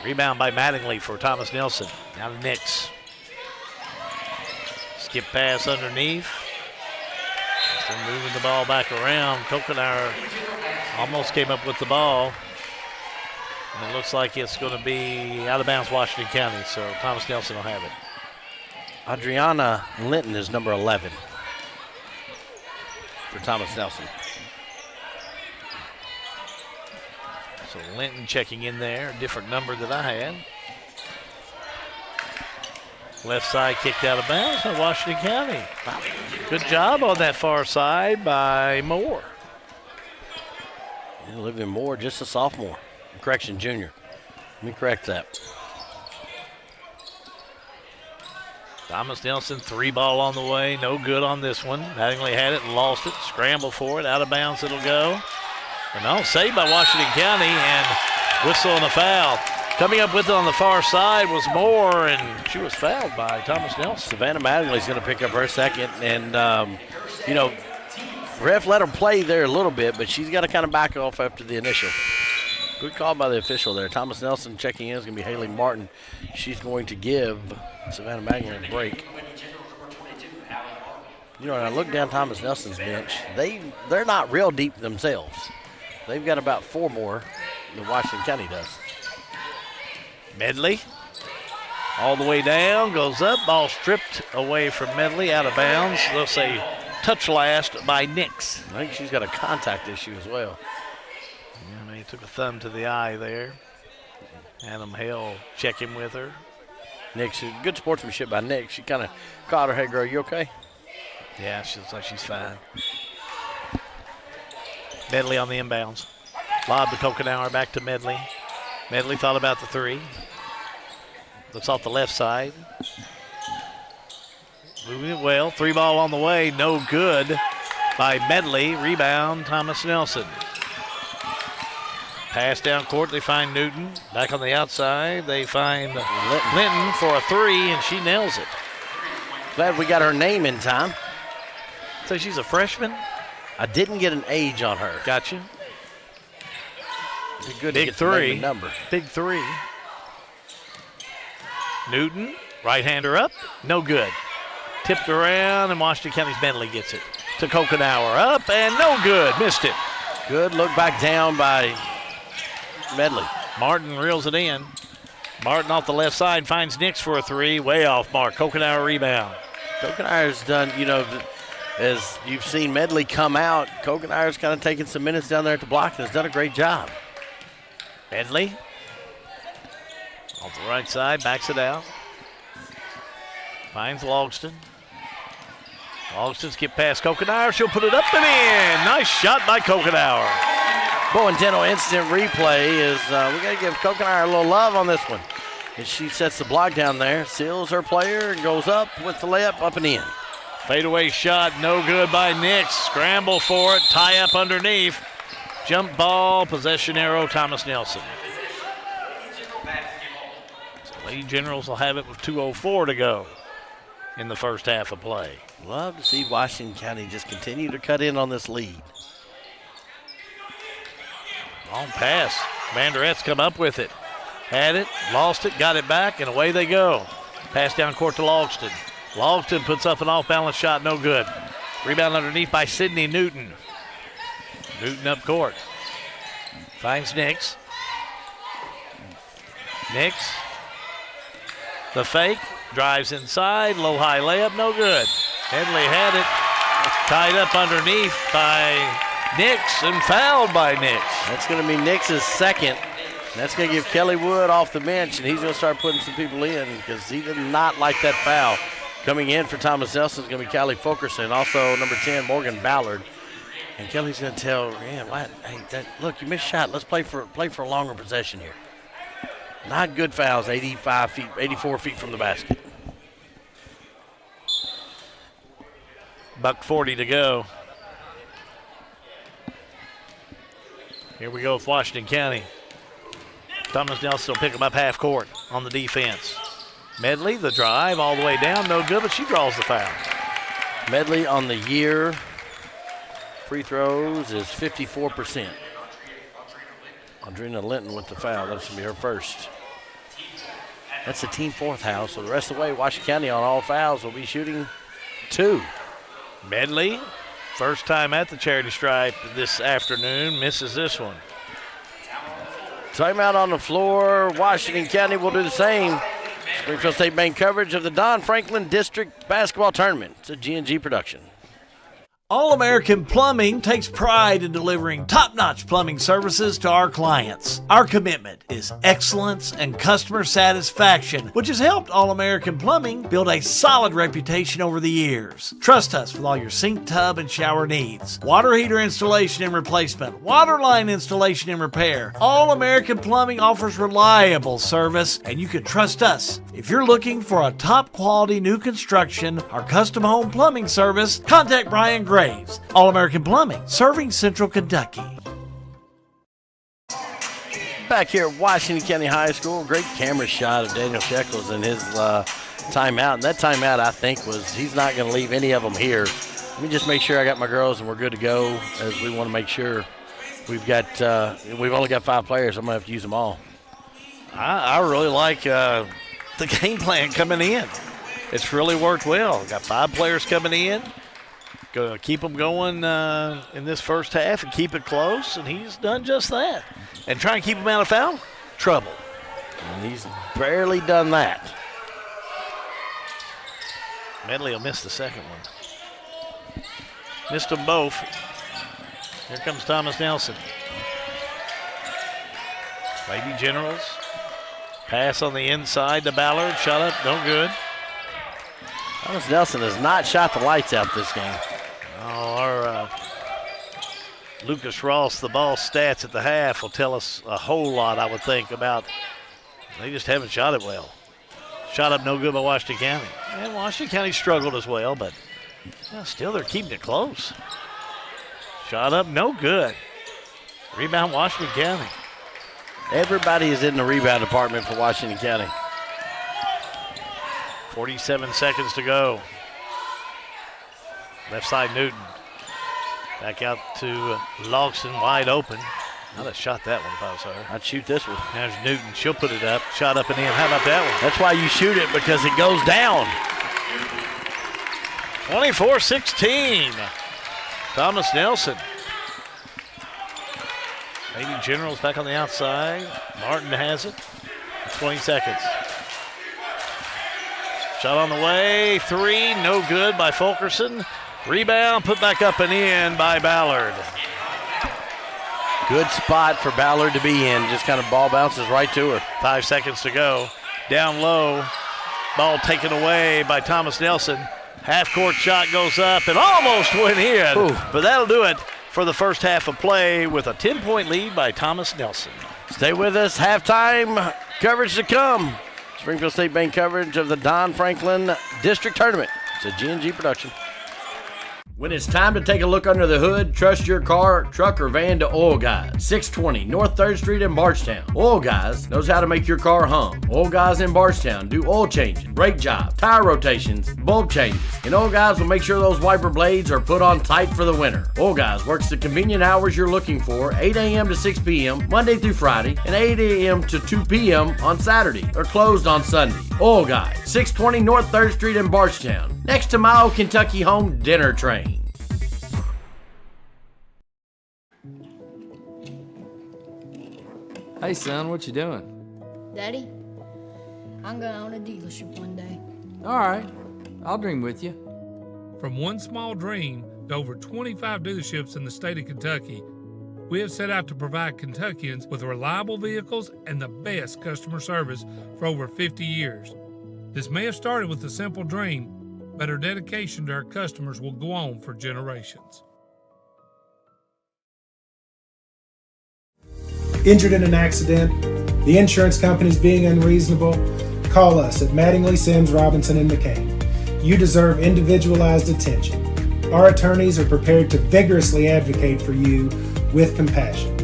Rebound by Mattingly for Thomas Nelson. Now to Nix. Skip pass underneath. Still moving the ball back around. Kokenauer almost came up with the ball. And it looks like it's going to be out of bounds Washington County, so Thomas Nelson will have it. Adriana Linton is number 11 for Thomas Nelson. So Linton checking in there, a different number that I had. Left side kicked out of bounds by Washington County. Good job on that far side by Moore. And Olivia Moore, just a sophomore. Correction, junior. Let me correct that. Thomas Nelson, 3 ball on the way. No good on this one. Mattingly had it and lost it. Scramble for it. Out of bounds it'll go. And now saved by Washington County and whistle and a foul. Coming up with it on the far side was Moore, and she was fouled by Thomas Nelson. Savannah Mattingly's going to pick up her second. And, ref let her play there a little bit, but she's got to kind of back off after the initial. Good call by the official there. Thomas Nelson checking in is going to be Haley Martin. She's going to give Savannah Mattingly a break. When I look down Thomas Nelson's bench, they're not real deep themselves. They've got about 4 more than Washington County does. Medley all the way down, goes up, ball stripped away from Medley, out of bounds. They'll say touch last by Nix. I think she's got a contact issue as well. Yeah, he took a thumb to the eye there. Adam Hale checking with her. Nix, good sportsmanship by Nix. She kind of caught her. Hey, girl, you okay? Yeah, she looks like she's fine. Medley on the inbounds. Lob to Kokenauer, back to Medley. Medley thought about the 3. Looks off the left side. Moving it well. 3 ball on the way. No good by Medley. Rebound, Thomas Nelson. Pass down court. They find Newton. Back on the outside. They find Linton for a 3, and she nails it. Glad we got her name in time. So she's a freshman? I didn't get an age on her. Gotcha. Good Big to get 3. the number. Big 3. Newton, right-hander up, no good. Tipped around, and Washington County's Medley gets it. To Kokenauer, up, and no good. Missed it. Good look back down by Medley. Martin reels it in. Martin off the left side finds Nix for a 3. Way off mark. Kokenauer rebound. Kokenauer's done, as you've seen Medley come out, Kokenair's kind of taking some minutes down there at the block and has done a great job. Medley off the right side, backs it out. Finds Logston. Logston skip past Kokenair. She'll put it up and in. Nice shot by Kokenair. Boy, and dental instant replay is we got to give Kokenair a little love on this one. And she sets the block down there, seals her player, and goes up with the layup, up and in. Fadeaway shot, no good by Nix. Scramble for it, tie up underneath. Jump ball, possession arrow, Thomas Nelson. So Lady Generals will have it with 2:04 to go in the first half of play. Love to see Washington County just continue to cut in on this lead. Long pass. Commanderettes come up with it. Had it, lost it, got it back, and away they go. Pass down court to Logston. Logston puts up an off-balance shot, no good. Rebound underneath by Sydney Newton. Newton up court. Finds Nix. Nix. The fake. Drives inside. Low-high layup, no good. Medley had it. Tied up underneath by Nix and fouled by Nix. That's going to be Nix's second. That's going to give Kelly Wood off the bench, and he's going to start putting some people in because he did not like that foul. Coming in for Thomas Nelson is going to be Callie Fulkerson, also number 10, Morgan Ballard. And Kelly's going to tell, look, you missed a shot. Let's play for a longer possession here. Not good fouls, 84 feet from the basket. $1:40 to go. Here we go with Washington County. Thomas Nelson will pick him up half court on the defense. Medley, the drive all the way down, no good, but she draws the foul. Medley on the year, free throws is 54%. Audrina Linton with the foul. That's going to be her first. That's the team fourth foul. So the rest of the way, Washington County on all fouls will be shooting 2. Medley, first time at the charity stripe this afternoon, misses this one. Timeout on the floor. Washington County will do the same. Springfield State Bank coverage of the Don Franklin District Basketball Tournament. It's a G&G production. All-American Plumbing takes pride in delivering top-notch plumbing services to our clients. Our commitment is excellence and customer satisfaction, which has helped All-American Plumbing build a solid reputation over the years. Trust us with all your sink, tub, and shower needs. Water heater installation and replacement, water line installation and repair. All-American Plumbing offers reliable service, and you can trust us. If you're looking for a top-quality new construction or custom home plumbing service, contact Brian Graves. All-American Plumbing, serving Central Kentucky. Back here at Washington County High School, great camera shot of Daniel Shekels in his timeout. And that timeout, I think, was he's not going to leave any of them here. Let me just make sure I got my girls and we're good to go, as we want to make sure we've only got 5 players. I'm going to have to use them all. I really like the game plan coming in. It's really worked well. Got 5 players coming in. Gonna keep them going in this first half and keep it close, and he's done just that. And try and keep them out of foul trouble. And he's barely done that. Medley will miss the second one. Missed them both. Here comes Thomas Nelson. Lady Generals. Pass on the inside to Ballard. Shot up, no good. Thomas Nelson has not shot the lights out this game. Oh, our Lucas Ross, the ball stats at the half will tell us a whole lot, I would think, about they just haven't shot it well. Shot up no good by Washington County. And Washington County struggled as well, but still they're keeping it close. Shot up no good. Rebound Washington County. Everybody is in the rebound department for Washington County. 47 seconds to go. Left side Newton. Back out to Logston, wide open. I'd have shot that one if I was her. I'd shoot this one. There's Newton. She'll put it up. Shot up and in. How about that one? That's why you shoot it, because it goes down. 24-16. Thomas Nelson. Lady Generals back on the outside. Martin has it. 20 seconds. Shot on the way. 3, no good by Fulkerson. Rebound, put back up and in by Ballard. Good spot for Ballard to be in. Just kind of ball bounces right to her. 5 seconds to go. Down low. Ball taken away by Thomas Nelson. Half-court shot goes up and almost went in. Ooh. But that'll do it for the first half of play with a 10-point lead by Thomas Nelson. Stay with us. Halftime coverage to come. Springfield State Bank coverage of the Don Franklin District Tournament. It's a G&G production. When it's time to take a look under the hood, trust your car, truck, or van to Oil Guys. 620 North 3rd Street in Bargetown. Oil Guys knows how to make your car hum. Oil Guys in Bargetown do oil changing, brake jobs, tire rotations, bulb changes. And Oil Guys will make sure those wiper blades are put on tight for the winter. Oil Guys works the convenient hours you're looking for, 8 a.m. to 6 p.m., Monday through Friday, and 8 a.m. to 2 p.m. on Saturday. They're closed on Sunday. Oil Guys, 620 North 3rd Street in Bargetown, next to my old Kentucky home dinner train. Hey son, what you doing? Daddy, I'm gonna own a dealership one day. All right, I'll dream with you. From one small dream to over 25 dealerships in the state of Kentucky, we have set out to provide Kentuckians with reliable vehicles and the best customer service for over 50 years. This may have started with a simple dream, but our dedication to our customers will go on for generations. Injured in an accident, the insurance company's being unreasonable, call us at Mattingly, Sims, Robinson, and McCain. You deserve individualized attention. Our attorneys are prepared to vigorously advocate for you with compassion.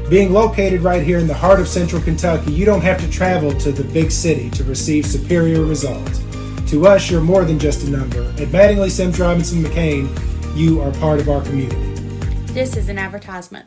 Being located right here in the heart of Central Kentucky, you don't have to travel to the big city to receive superior results. To us, you're more than just a number. At Mattingly, Sims, Robinson, McCain, you are part of our community. This is an advertisement.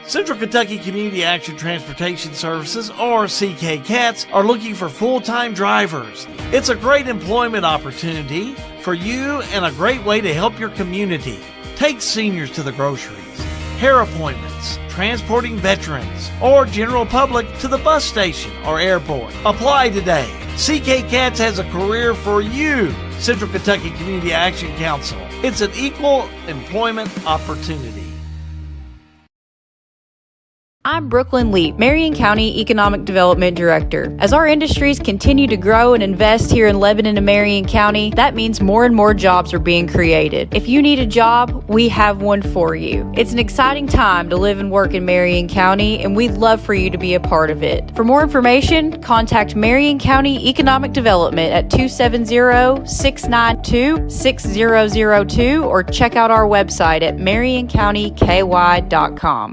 Central Kentucky Community Action Transportation Services, or CK CATS, are looking for full-time drivers. It's a great employment opportunity for you and a great way to help your community. Take seniors to the groceries, hair appointments, transporting veterans, or general public to the bus station or airport. Apply today. CK CATS has a career for you. Central Kentucky Community Action Council. It's an equal employment opportunity. I'm Brooklyn Leap, Marion County Economic Development Director. As our industries continue to grow and invest here in Lebanon and Marion County, that means more and more jobs are being created. If you need a job, we have one for you. It's an exciting time to live and work in Marion County, and we'd love for you to be a part of it. For more information, contact Marion County Economic Development at 270-692-6002 or check out our website at marioncountyky.com.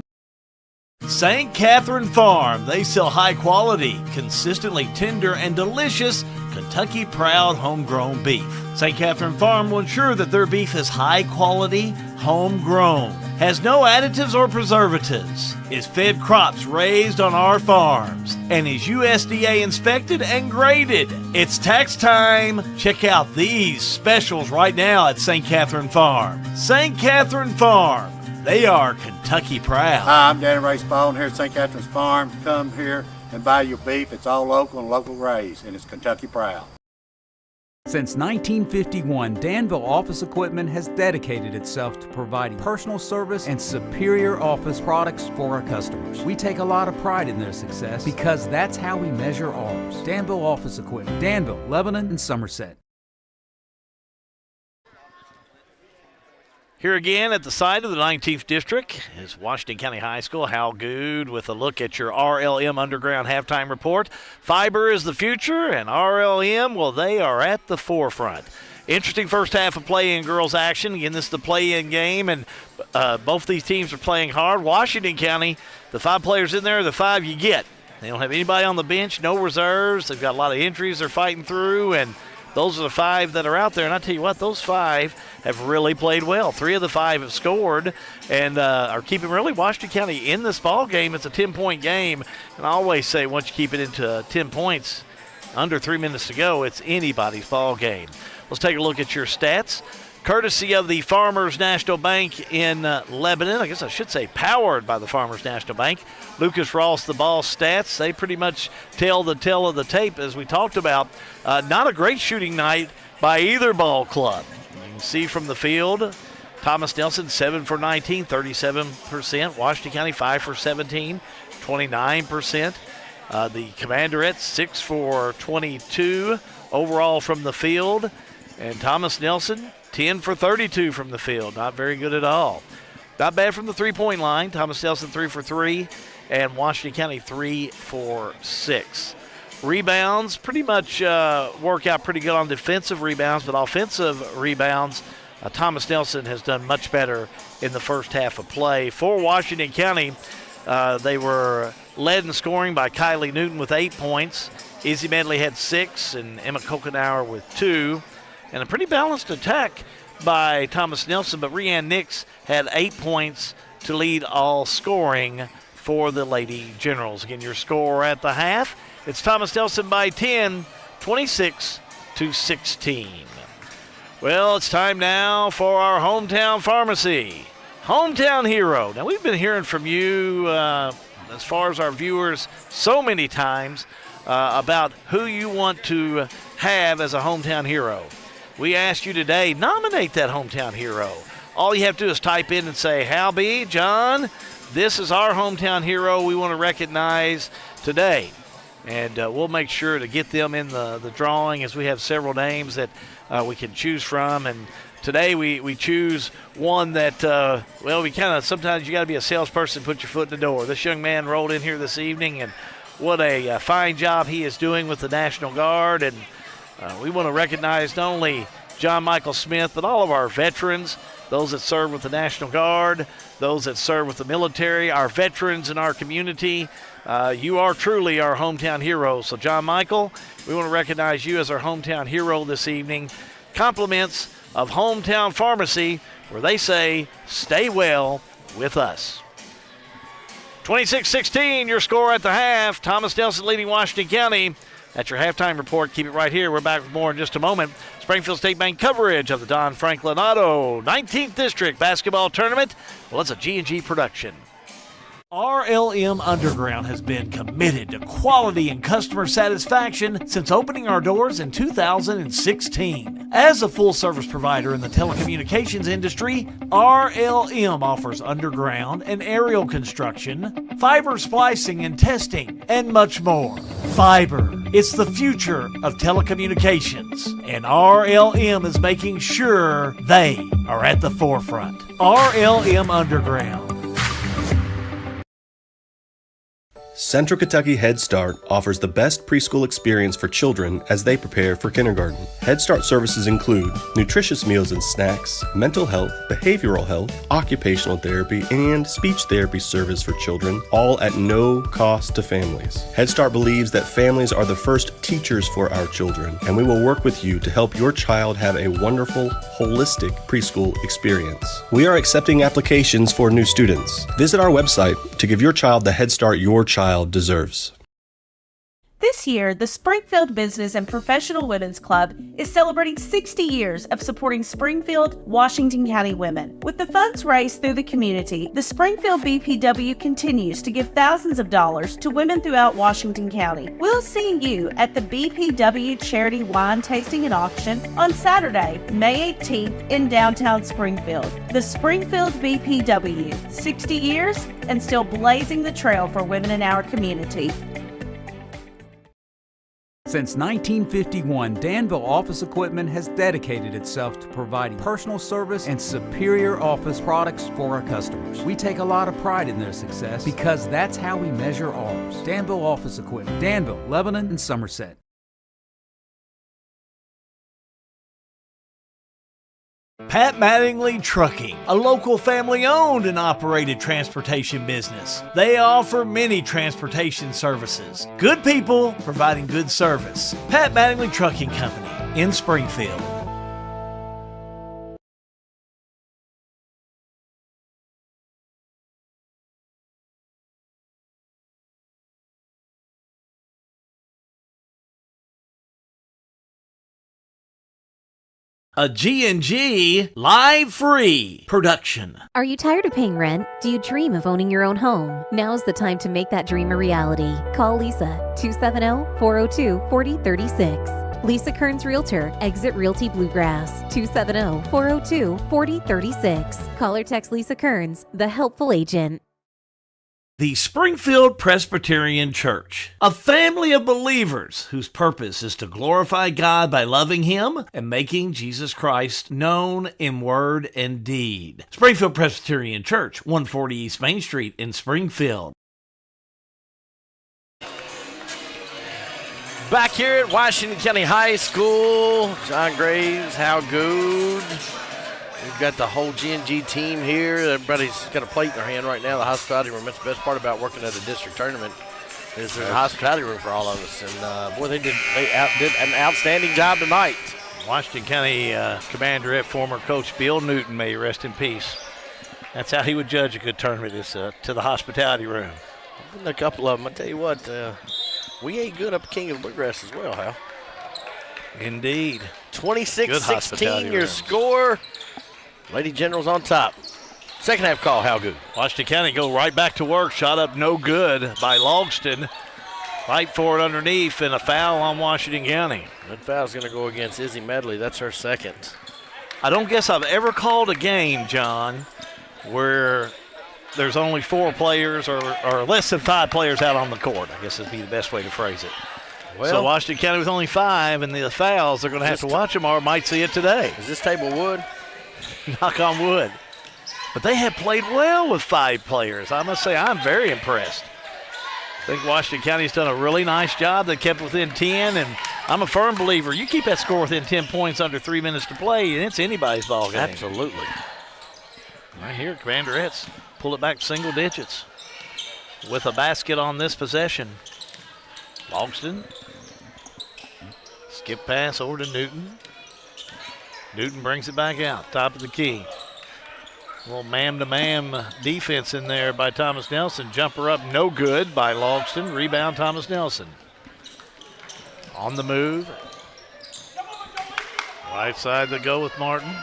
St. Catherine Farm. They sell high quality, consistently tender, and delicious Kentucky Proud homegrown beef. St. Catherine Farm will ensure that their beef is high quality, homegrown, has no additives or preservatives, is fed crops raised on our farms, and is USDA inspected and graded. It's tax time. Check out these specials right now at St. Catherine Farm. St. Catherine Farm. They are Kentucky Proud. Hi, I'm Danny Ray Spalding here at St. Catherine's Farm. Come here and buy your beef. It's all local and local raised, and it's Kentucky Proud. Since 1951, Danville Office Equipment has dedicated itself to providing personal service and superior office products for our customers. We take a lot of pride in their success because that's how we measure ours. Danville Office Equipment, Danville, Lebanon, and Somerset. Here again at the site of the 19th District is Washington County High School. Hal Good with a look at your RLM Underground halftime report. Fiber is the future, and RLM, well, they are at the forefront. Interesting first half of play in girls action. Again, this is the play-in game, and both these teams are playing hard. Washington County, the 5 players in there are the 5 you get. They don't have anybody on the bench, no reserves. They've got a lot of injuries they're fighting through, and those are the 5 that are out there. And I tell you what, those 5 have really played well. 3 of the 5 have scored and are keeping really Washington County in this ball game. It's a 10-point game. And I always say once you keep it into 10 points, under 3 minutes to go, it's anybody's ball game. Let's take a look at your stats. Courtesy of the Farmers National Bank in Lebanon. I guess I should say powered by the Farmers National Bank. Lucas Ross, the ball stats. They pretty much tell the tale of the tape as we talked about. Not a great shooting night by either ball club. You can see from the field, Thomas Nelson 7 for 19, 37%. Washington County 5 for 17, 29%. The Commanderettes 6 for 22 overall from the field. And Thomas Nelson 10 for 32 from the field. Not very good at all. Not bad from the three-point line. Thomas Nelson 3 for 3, and Washington County 3 for 6. Rebounds pretty much work out pretty good on defensive rebounds, but offensive rebounds, Thomas Nelson has done much better in the first half of play. For Washington County, they were led in scoring by Kylie Newton with 8 points. Izzy Medley had 6, and Emma Kokenauer with 2. And a pretty balanced attack by Thomas Nelson, but Rianne Nix had 8 points to lead all scoring for the Lady Generals. Again, your score at the half, it's Thomas Nelson by 10, 26-16. Well, it's time now for our hometown pharmacy. Hometown hero. Now, we've been hearing from you, as far as our viewers, so many times about who you want to have as a hometown hero. We asked you today, nominate that hometown hero. All you have to do is type in and say, Hal B, John, this is our hometown hero we want to recognize today. And we'll make sure to get them in the drawing, as we have several names that we can choose from. And today we choose one that, we kind of, sometimes you got to be a salesperson, put your foot in the door. This young man rolled in here this evening, and what a fine job he is doing with the National Guard. And we want to recognize not only John Michael Smith, but all of our veterans, those that serve with the National Guard, those that serve with the military, our veterans in our community. You are truly our hometown hero. So, John Michael, we want to recognize you as our hometown hero this evening. Compliments of Hometown Pharmacy, where they say, stay well with us. 26-16, your score at the half. Thomas Nelson leading Washington County. That's your halftime report. Keep it right here. We're back with more in just a moment. Springfield State Bank coverage of the Don Franklin Auto 19th District Basketball Tournament. Well, it's a G&G production. RLM Underground has been committed to quality and customer satisfaction since opening our doors in 2016. As a full-service provider in the telecommunications industry, RLM offers underground and aerial construction, fiber splicing and testing, and much more. Fiber, it's the future of telecommunications, and RLM is making sure they are at the forefront. RLM Underground. Central Kentucky Head Start offers the best preschool experience for children as they prepare for kindergarten. Head Start services include nutritious meals and snacks, mental health, behavioral health, occupational therapy, and speech therapy service for children, all at no cost to families. Head Start believes that families are the first teachers for our children, and we will work with you to help your child have a wonderful, holistic preschool experience. We are accepting applications for new students. Visit our website to give your child the Head Start your child deserves. This year, the Springfield Business and Professional Women's Club is celebrating 60 years of supporting Springfield, Washington County women. With the funds raised through the community, the Springfield BPW continues to give thousands of dollars to women throughout Washington County. We'll see you at the BPW Charity Wine Tasting and Auction on Saturday, May 18th in downtown Springfield. The Springfield BPW, 60 years and still blazing the trail for women in our community. Since 1951, Danville Office Equipment has dedicated itself to providing personal service and superior office products for our customers. We take a lot of pride in their success because that's how we measure ours. Danville Office Equipment, Danville, Lebanon, and Somerset. Pat Mattingly Trucking, a local family-owned and operated transportation business. They offer many transportation services. Good people providing good service. Pat Mattingly Trucking Company in Springfield. A G&G live free production. Are you tired of paying rent? Do you dream of owning your own home? Now's the time to make that dream a reality. Call Lisa, 270-402-4036. Lisa Kearns Realtor, Exit Realty Bluegrass, 270-402-4036. Call or text Lisa Kearns, the helpful agent. The Springfield Presbyterian Church, a family of believers whose purpose is to glorify God by loving Him and making Jesus Christ known in word and deed. Springfield Presbyterian Church, 140 East Main Street in Springfield. Back here at Washington County High School, John Graves, Hal Good. We've got the whole G&G team here. Everybody's got a plate in their hand right now. The hospitality room. That's the best part about working at a district tournament is there's a hospitality room for all of us. And boy, they did an outstanding job tonight. Washington County Commander, former coach Bill Newton, may rest in peace. That's how he would judge a good tournament, is to the hospitality room. A couple of them. I tell you what, we ate good up at King of the Bluegrass as well, Hal. Indeed. 26-16 your score. Lady General's on top. Second half call, how good? Washington County go right back to work. Shot up no good by Logston. Fight for it underneath and a foul on Washington County. That foul's going to go against Izzy Medley. That's her second. I don't guess I've ever called a game, John, where there's only 4 players or less than 5 players out on the court. I guess would be the best way to phrase it. Well, so Washington County with only 5, and the fouls, they're going to have to watch them or might see it today. Is this table wood? Knock on wood. But they have played well with 5 players. I must say, I'm very impressed. I think Washington County's done a really nice job. They kept within 10, and I'm a firm believer. You keep that score within 10 points under 3 minutes to play, and it's anybody's ball game. Absolutely. Right here, Commanderettes pull it back single digits with a basket on this possession. Logston. Skip pass over to Newton. Newton brings it back out, top of the key. A little man-to-man defense in there by Thomas Nelson. Jumper up, no good by Logston. Rebound, Thomas Nelson. On the move. Right side to go with Martin.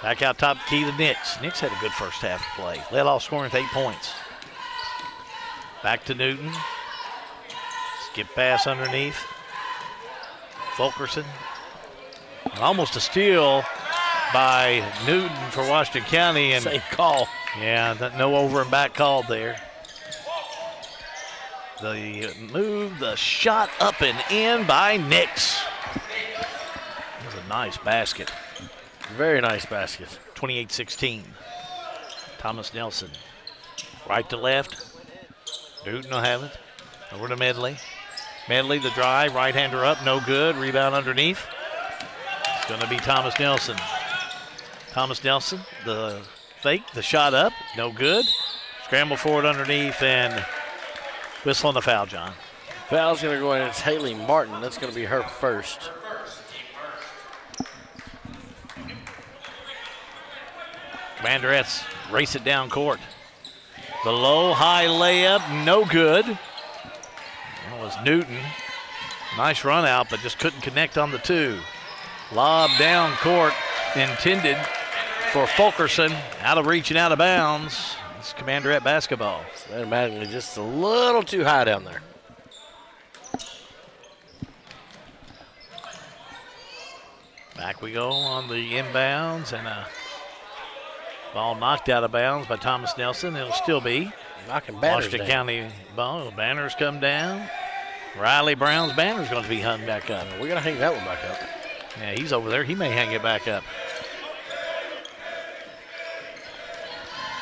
Back out top key to Nix. Nix had a good first half of play. Led off scoring with 8 points. Back to Newton. Skip pass underneath. Fulkerson. And almost a steal by Newton for Washington County. And same call. Yeah, no over and back called there. The move, the shot up and in by Nix. That was a nice basket. Very nice basket. 28-16. Thomas Nelson. Right to left. Newton will have it. Over to Medley. Medley, the drive, right-hander up, no good. Rebound underneath. It's going to be Thomas Nelson. Thomas Nelson, the fake, the shot up, no good. Scramble forward underneath and whistle on the foul, John. Foul's going to go in. It's Haley Martin. That's going to be her first. Commanderettes race it down court. The low, high layup, no good. That was Newton. Nice run out, but just couldn't connect on the 2. Lob down court, intended for Fulkerson. Out of reach and out of bounds. It's Commanderette basketball. So that automatically just a little too high down there. Back we go on the inbounds, and a ball knocked out of bounds by Thomas Nelson. It'll still be knocking banners Washington down. County ball. Banners come down. Riley Brown's banner's going to be hung back up. We're going to hang that one back up. Yeah, he's over there. He may hang it back up.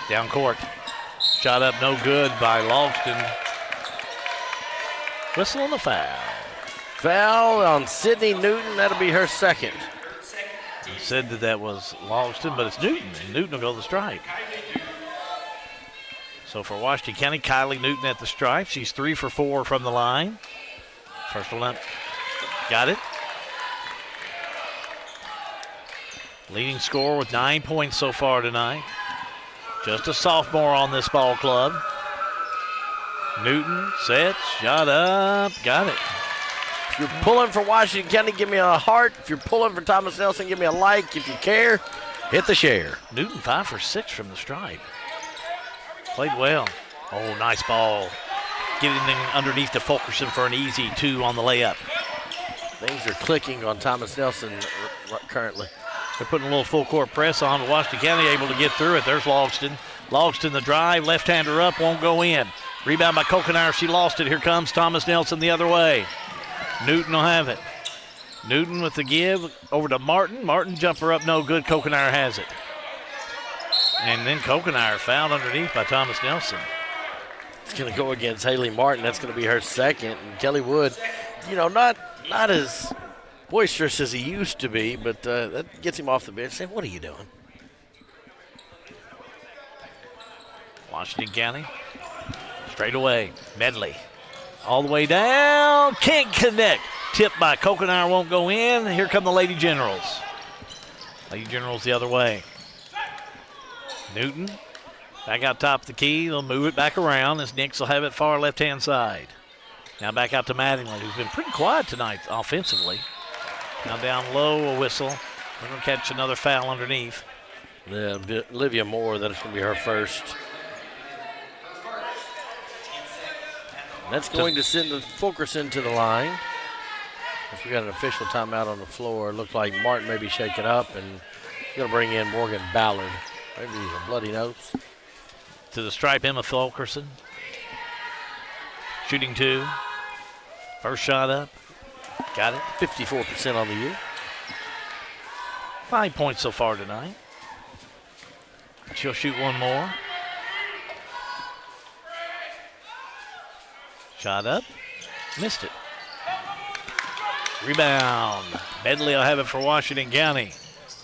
Down court. Shot up no good by Logston. Whistle on the foul. Foul on Sydney Newton. That'll be her second. He said that was Logston, but it's Newton, and Newton will go to the stripe. So for Washington County, Kylie Newton at the stripe. She's 3 for 4 from the line. First one up. Got it. Leading scorer with 9 points so far tonight. Just a sophomore on this ball club. Newton sets, shot up, got it. If you're pulling for Washington County, give me a heart. If you're pulling for Thomas Nelson, give me a like. If you care, hit the share. Newton 5 for 6 from the stripe. Played well. Oh, nice ball. Getting in underneath to Fulkerson for an easy 2 on the layup. Things are clicking on Thomas Nelson currently. They're putting a little full court press on, but Washington County able to get through it. There's Logston. Logston the drive, left-hander up, won't go in. Rebound by Kokenaar, she lost it. Here comes Thomas Nelson the other way. Newton will have it. Newton with the give over to Martin. Martin jumper up, no good. Kokenaar has it. And then Kokenaar fouled underneath by Thomas Nelson. It's going to go against Haley Martin. That's going to be her second. And Kelly Wood, not as boisterous as he used to be, but that gets him off the bench. Saying, what are you doing? Washington County. Straight away. Medley. All the way down. Can't connect. Tipped by Kokenaar, won't go in. Here come the Lady Generals. Lady Generals the other way. Newton. Back out top of the key. They'll move it back around as Nix will have it far left-hand side. Now back out to Mattingly, who's been pretty quiet tonight offensively. Now down low, a whistle. We're going to catch another foul underneath. Yeah, Olivia Moore, that's going to be her first. That's going to send the Fulkerson to the line. We got an official timeout on the floor. It looked like Martin may be shaken up, and going to bring in Morgan Ballard. Maybe he's a bloody nose. To the stripe, Emma Fulkerson. Shooting 2. First shot up. Got it. 54% on the year. 5 points so far tonight. She'll shoot one more. Shot up. Missed it. Rebound. Medley will have it for Washington County.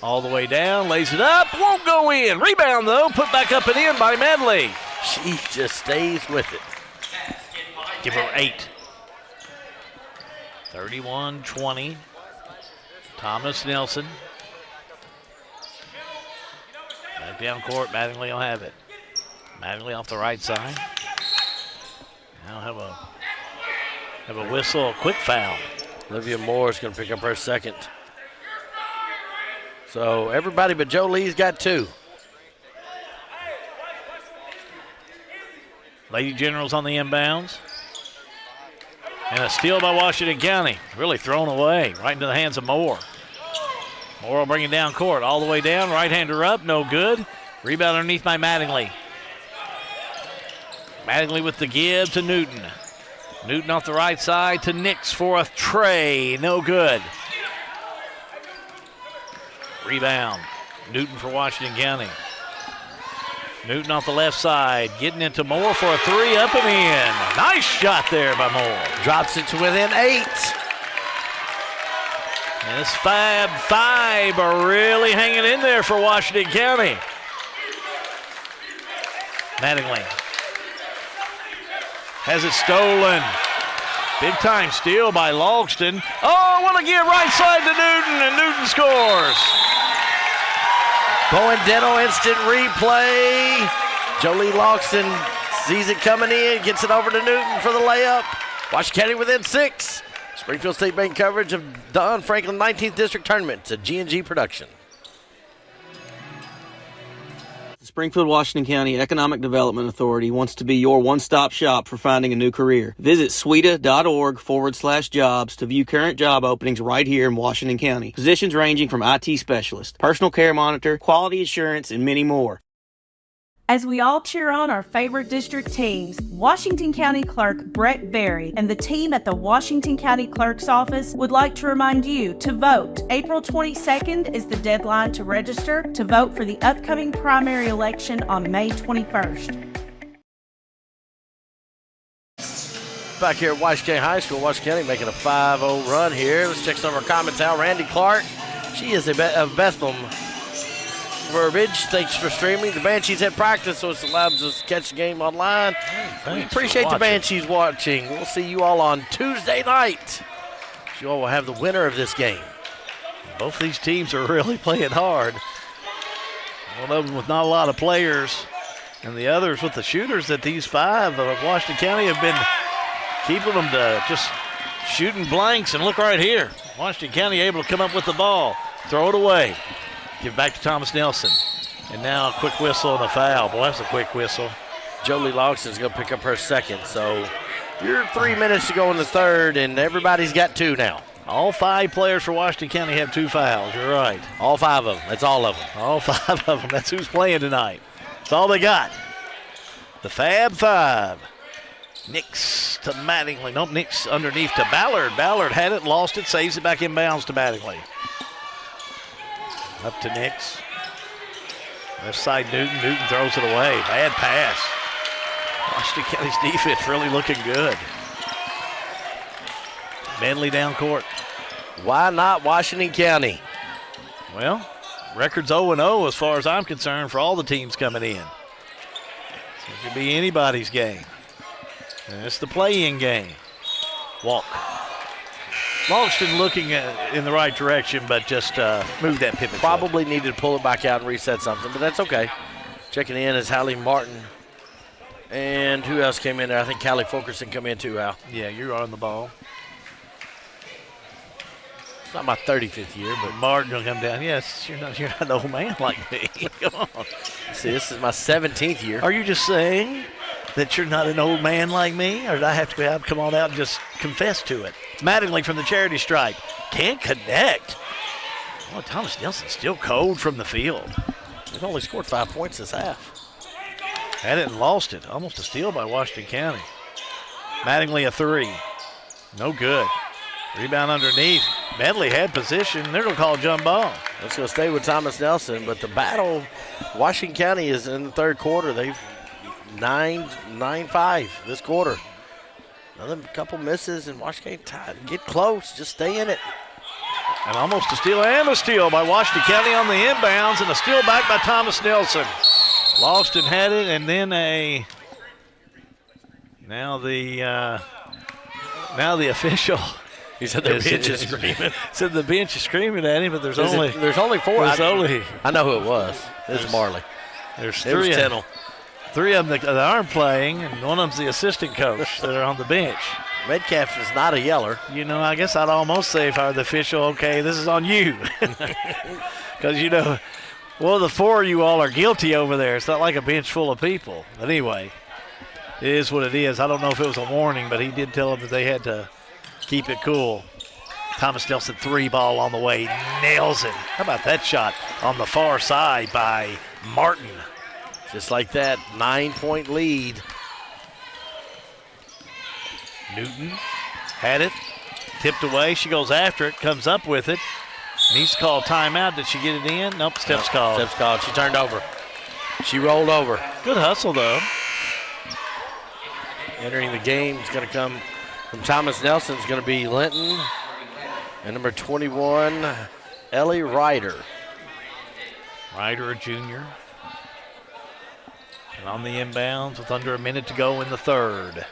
All the way down. Lays it up. Won't go in. Rebound, though. Put back up and in by Medley. She just stays with it. Give her 8. 31-20. Thomas Nelson. Back down court. Mattingly will have it. Mattingly off the right side. Now have a whistle. A quick foul. Olivia Moore is going to pick up her second. So everybody but Jolie's got 2. Lady Generals on the inbounds. And a steal by Washington County. Really thrown away right into the hands of Moore. Moore will bring it down court. All the way down. Right-hander up. No good. Rebound underneath by Mattingly. Mattingly with the give to Newton. Newton off the right side to Nix for a tray. No good. Rebound. Newton for Washington County. Newton off the left side. Getting into Moore for a 3. Up and in. Nice shot there by Moore. Drops it to within 8. And this Fab 5 are really hanging in there for Washington County. Mattingly has it stolen. Big time steal by Logston. Oh, what a give right side to Newton, and Newton scores. Bowen Dental instant replay. Jolie Logston sees it coming in, gets it over to Newton for the layup. Washington County within 6. Springfield State Bank coverage of Don Franklin 19th District Tournament. It's a G&G production. Springfield, Washington County Economic Development Authority wants to be your one-stop shop for finding a new career. Visit sweda.org/jobs to view current job openings right here in Washington County. Positions ranging from IT specialist, personal care monitor, quality assurance, and many more. As we all cheer on our favorite district teams, Washington County Clerk Brett Berry and the team at the Washington County Clerk's Office would like to remind you to vote. April 22nd is the deadline to register to vote for the upcoming primary election on May 21st. Back here at Washington County High School, Washington County making a 5-0 run here. Let's check some of our comments out. Randy Clark, she is of Bethlehem verbiage. Thanks for streaming. The Banshees at practice, so it's allowed us to catch the game online. We appreciate the Banshees watching. We'll see you all on Tuesday night. You all will have the winner of this game. Both these teams are really playing hard. One of them with not a lot of players, and the others with the shooters that these 5 of Washington County have been keeping them to just shooting blanks. And look right here. Washington County able to come up with the ball, throw it away. Give back to Thomas Nelson. And now a quick whistle and a foul. Boy, that's a quick whistle. Jolie Logston's going to pick up her second. So you're 3 minutes to go in the third, and everybody's got 2 now. All 5 players for Washington County have 2 fouls. You're right. All 5 of them. That's all of them. All 5 of them. That's who's playing tonight. That's all they got. The Fab 5. Nix to Mattingly. Nope, Nix underneath to Ballard. Ballard had it, lost it, saves it back inbounds to Mattingly. Up to Nix. Left side Newton. Newton throws it away. Bad pass. Washington County's defense really looking good. Medley down court. Why not Washington County? Well, record's 0-0 as far as I'm concerned for all the teams coming in. So it could be anybody's game. And it's the play-in game. Walk. Longston looking in the right direction, but just moved that pivot. Probably needed to pull it back out and reset something, but that's okay. Checking in is Hallie Martin. And who else came in there? I think Callie Fulkerson come in too, Al. Yeah, you're on the ball. It's not my 35th year, but Martin will come down. Yes, you're not an old man like me. Come on. See, this is my 17th year. Are you just saying that you're not an old man like me, or did I have to come on out and just confess to it? Mattingly from the charity stripe. Can't connect. Oh, Thomas Nelson's still cold from the field. They've only scored 5 points this half. Had it and lost it. Almost a steal by Washington County. Mattingly a 3. No good. Rebound underneath. Medley had position. They're going to call jump ball. Let's go stay with Thomas Nelson, but the battle, Washington County is in the third quarter. They've 9-5 this quarter. Another couple misses, and Washington County get close. Just stay in it. And almost a steal and a steal by Washington County on the inbounds, and a steal back by Thomas Nelson. Lofton had it, and then now the official. He said the bench is screaming. Said the bench is screaming at him, but there's only 4. I know who it was. It was Marley. There's it was 3. Tennell. 3 of them that aren't playing, and one of them's the assistant coach that are on the bench. Metcalf is not a yeller. You know, I guess I'd almost say if I were the official, okay, this is on you. Because, well, the 4 of you all are guilty over there. It's not like a bench full of people. But anyway, it is what it is. I don't know if it was a warning, but he did tell them that they had to keep it cool. Thomas Nelson 3 ball on the way. Nails it. How about that shot on the far side by Martin? Just like that, 9-point lead. Newton had it. Tipped away. She goes after it. Comes up with it. Needs to call timeout. Did she get it in? Nope. Steps called. Steps called. She turned over. She rolled over. Good hustle, though. Entering the game is going to come from Thomas Nelson. Is going to be Linton. And number 21, Ellie Ryder. Ryder, a junior. And on the inbounds with under a minute to go in the third.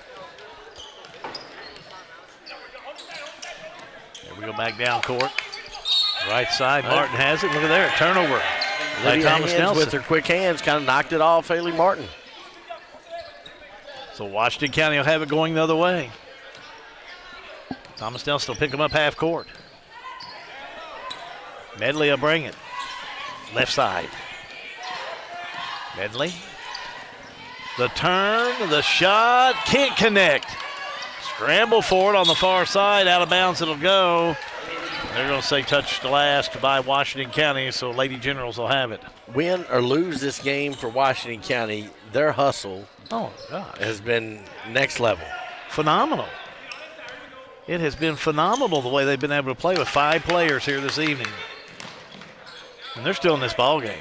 There we go back down court. Right side, Martin has it. Look at there, turnover by Thomas Nelson. With her quick hands, kind of knocked it off Haley Martin. So Washington County will have it going the other way. Thomas Nelson will pick them up half court. Medley will bring it. Left side. Medley. The turn, the shot, can't connect. Scramble for it on the far side, out of bounds it'll go. They're going to say touched last by Washington County, so Lady Generals will have it. Win or lose this game for Washington County, their hustle has been next level. Phenomenal. It has been phenomenal the way they've been able to play with 5 players here this evening. And they're still in this ball game.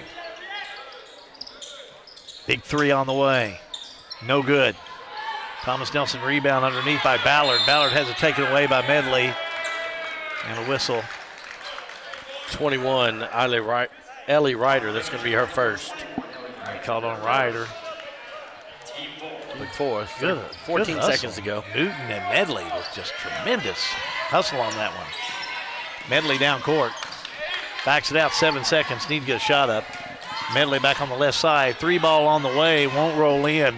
Big 3 on the way. No good. Thomas Nelson rebound underneath by Ballard. Ballard has it taken away by Medley. And a whistle. 21, Ellie Ryder. That's going to be her first. They called on Ryder. Look forward. 14 good seconds to go. Newton and Medley was just tremendous hustle on that one. Medley down court. Backs it out 7 seconds. Need to get a shot up. Medley back on the left side. 3 ball on the way. Won't roll in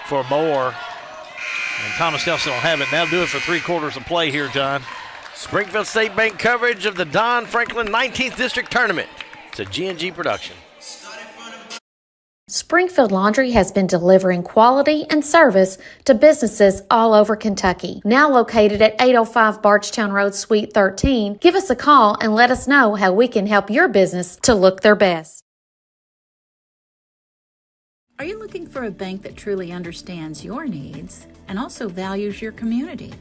for more. And Thomas Nelson will have it. That'll do it for 3 quarters of play here, John. Springfield State Bank coverage of the Don Franklin 19th District Tournament. It's a G&G production. Springfield Laundry has been delivering quality and service to businesses all over Kentucky. Now located at 805 Barchtown Road, Suite 13, give us a call and let us know how we can help your business to look their best. Are you looking for a bank that truly understands your needs and also values your community?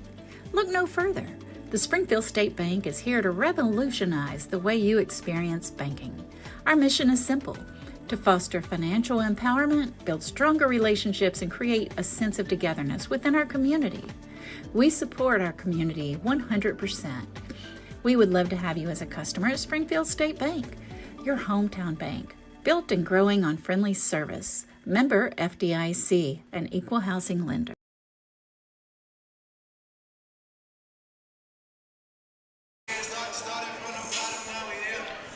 Look no further. The Springfield State Bank is here to revolutionize the way you experience banking. Our mission is simple: to foster financial empowerment, build stronger relationships, and create a sense of togetherness within our community. We support our community 100%. We would love to have you as a customer at Springfield State Bank, your hometown bank, built and growing on friendly service. Member FDIC, an equal housing lender.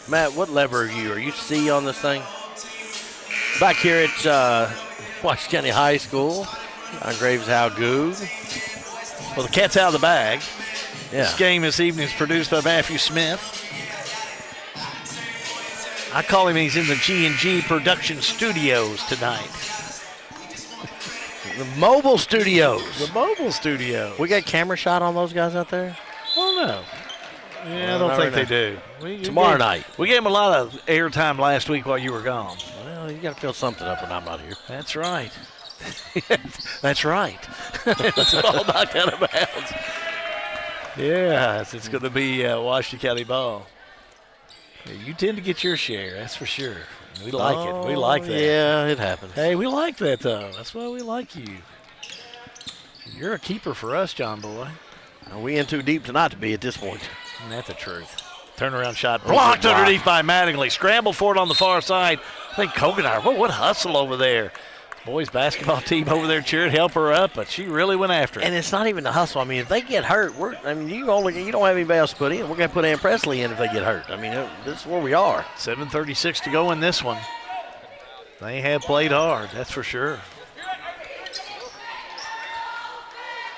Matt, what lever are you? Are you C on this thing? Back here at Washington County High School, on Graves How Goog. Well, the cat's out of the bag. Yeah. This game this evening is produced by Matthew Smith. I call him, he's in the G&G production studios tonight. The mobile studios. The mobile studio. We got camera shot on those guys out there? Oh, no. Yeah, I don't think they do. Tomorrow night. We gave them a lot of airtime last week while you were gone. Well, you got to fill something up when I'm not here. That's right. That's right. It's all knocked out of bounds. Yeah, it's going to be Washington County ball. You tend to get your share, that's for sure. We like it. We like that. Yeah, it happens. Hey, we like that, though. That's why we like you. You're a keeper for us, John Boy. We in too deep to not to be at this point. Isn't that the truth? Turnaround shot blocked underneath by Mattingly. Scramble for it on the far side. I think Kogenar, what hustle over there. Boys basketball team over there cheering, help her up, but she really went after it. And it's not even a hustle. I mean, if they get hurt, you don't have anybody else to put in. We're going to put Ann Presley in if they get hurt. I mean, this is where we are. 7:36 to go in this one. They have played hard, that's for sure.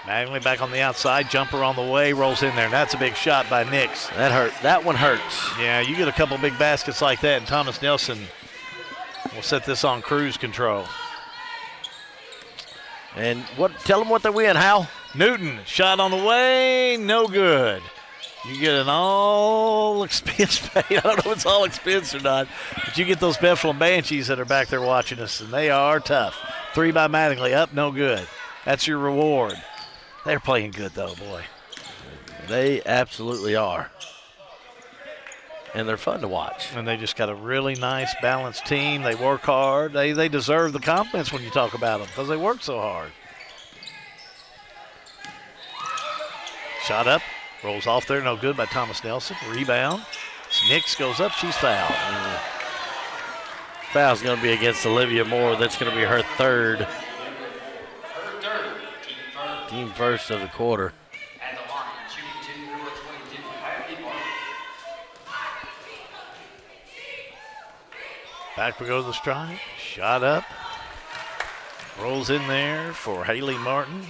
Mattingly back on the outside, jumper on the way, rolls in there, and that's a big shot by Nix. That hurt. That one hurts. Yeah, you get a couple big baskets like that, and Thomas Nelson will set this on cruise control. And tell them what they win, Hal. Newton, shot on the way, no good. You get an all expense paid. I don't know if it's all expense or not, but you get those Bethlehem Banshees that are back there watching us, and they are tough. 3 by Mattingly, up, no good. That's your reward. They're playing good, though, boy. They absolutely are. And they're fun to watch. And they just got a really nice, balanced team. They work hard. They deserve the compliments when you talk about them because they work so hard. Shot up, rolls off there, no good by Thomas Nelson. Rebound. Nix goes up, she's fouled. Foul's going to be against Olivia Moore. That's going to be her third. Team first of the quarter. Back we go to the strike. Shot up. Rolls in there for Haley Martin.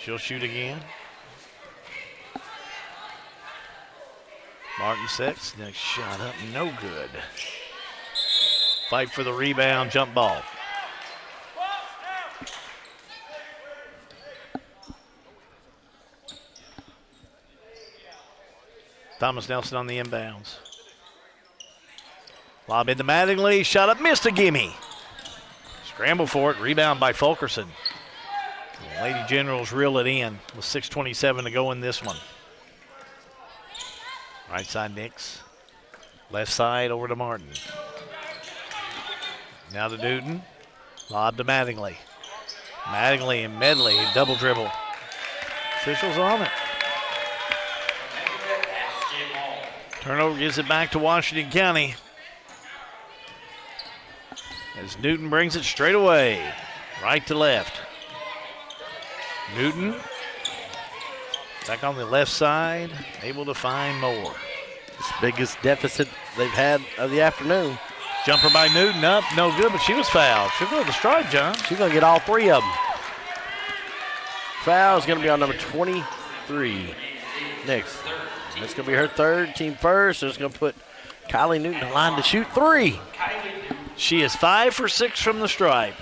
She'll shoot again. Martin sets. Next shot up. No good. Fight for the rebound. Jump ball. Thomas Nelson on the inbounds. Lob into Mattingly, shot up, missed a gimme. Scramble for it, rebound by Fulkerson. Lady Generals reel it in with 6:27 to go in this one. Right side Nix. Left side over to Martin. Now to Newton. Lob to Mattingly. Mattingly and Medley, double dribble. Officials on it. Turnover gives it back to Washington County. As Newton brings it straight away, right to left. Newton back on the left side, able to find more. It's the biggest deficit they've had of the afternoon. Jumper by Newton up, no good, but she was fouled. She'll go to the strike, John. She's going to get all 3 of them. Foul is going to be on number 23. Next. That's going to be her third, team first. So it's going to put Kylie Newton in line to shoot 3. She is 5 for 6 from the stripe.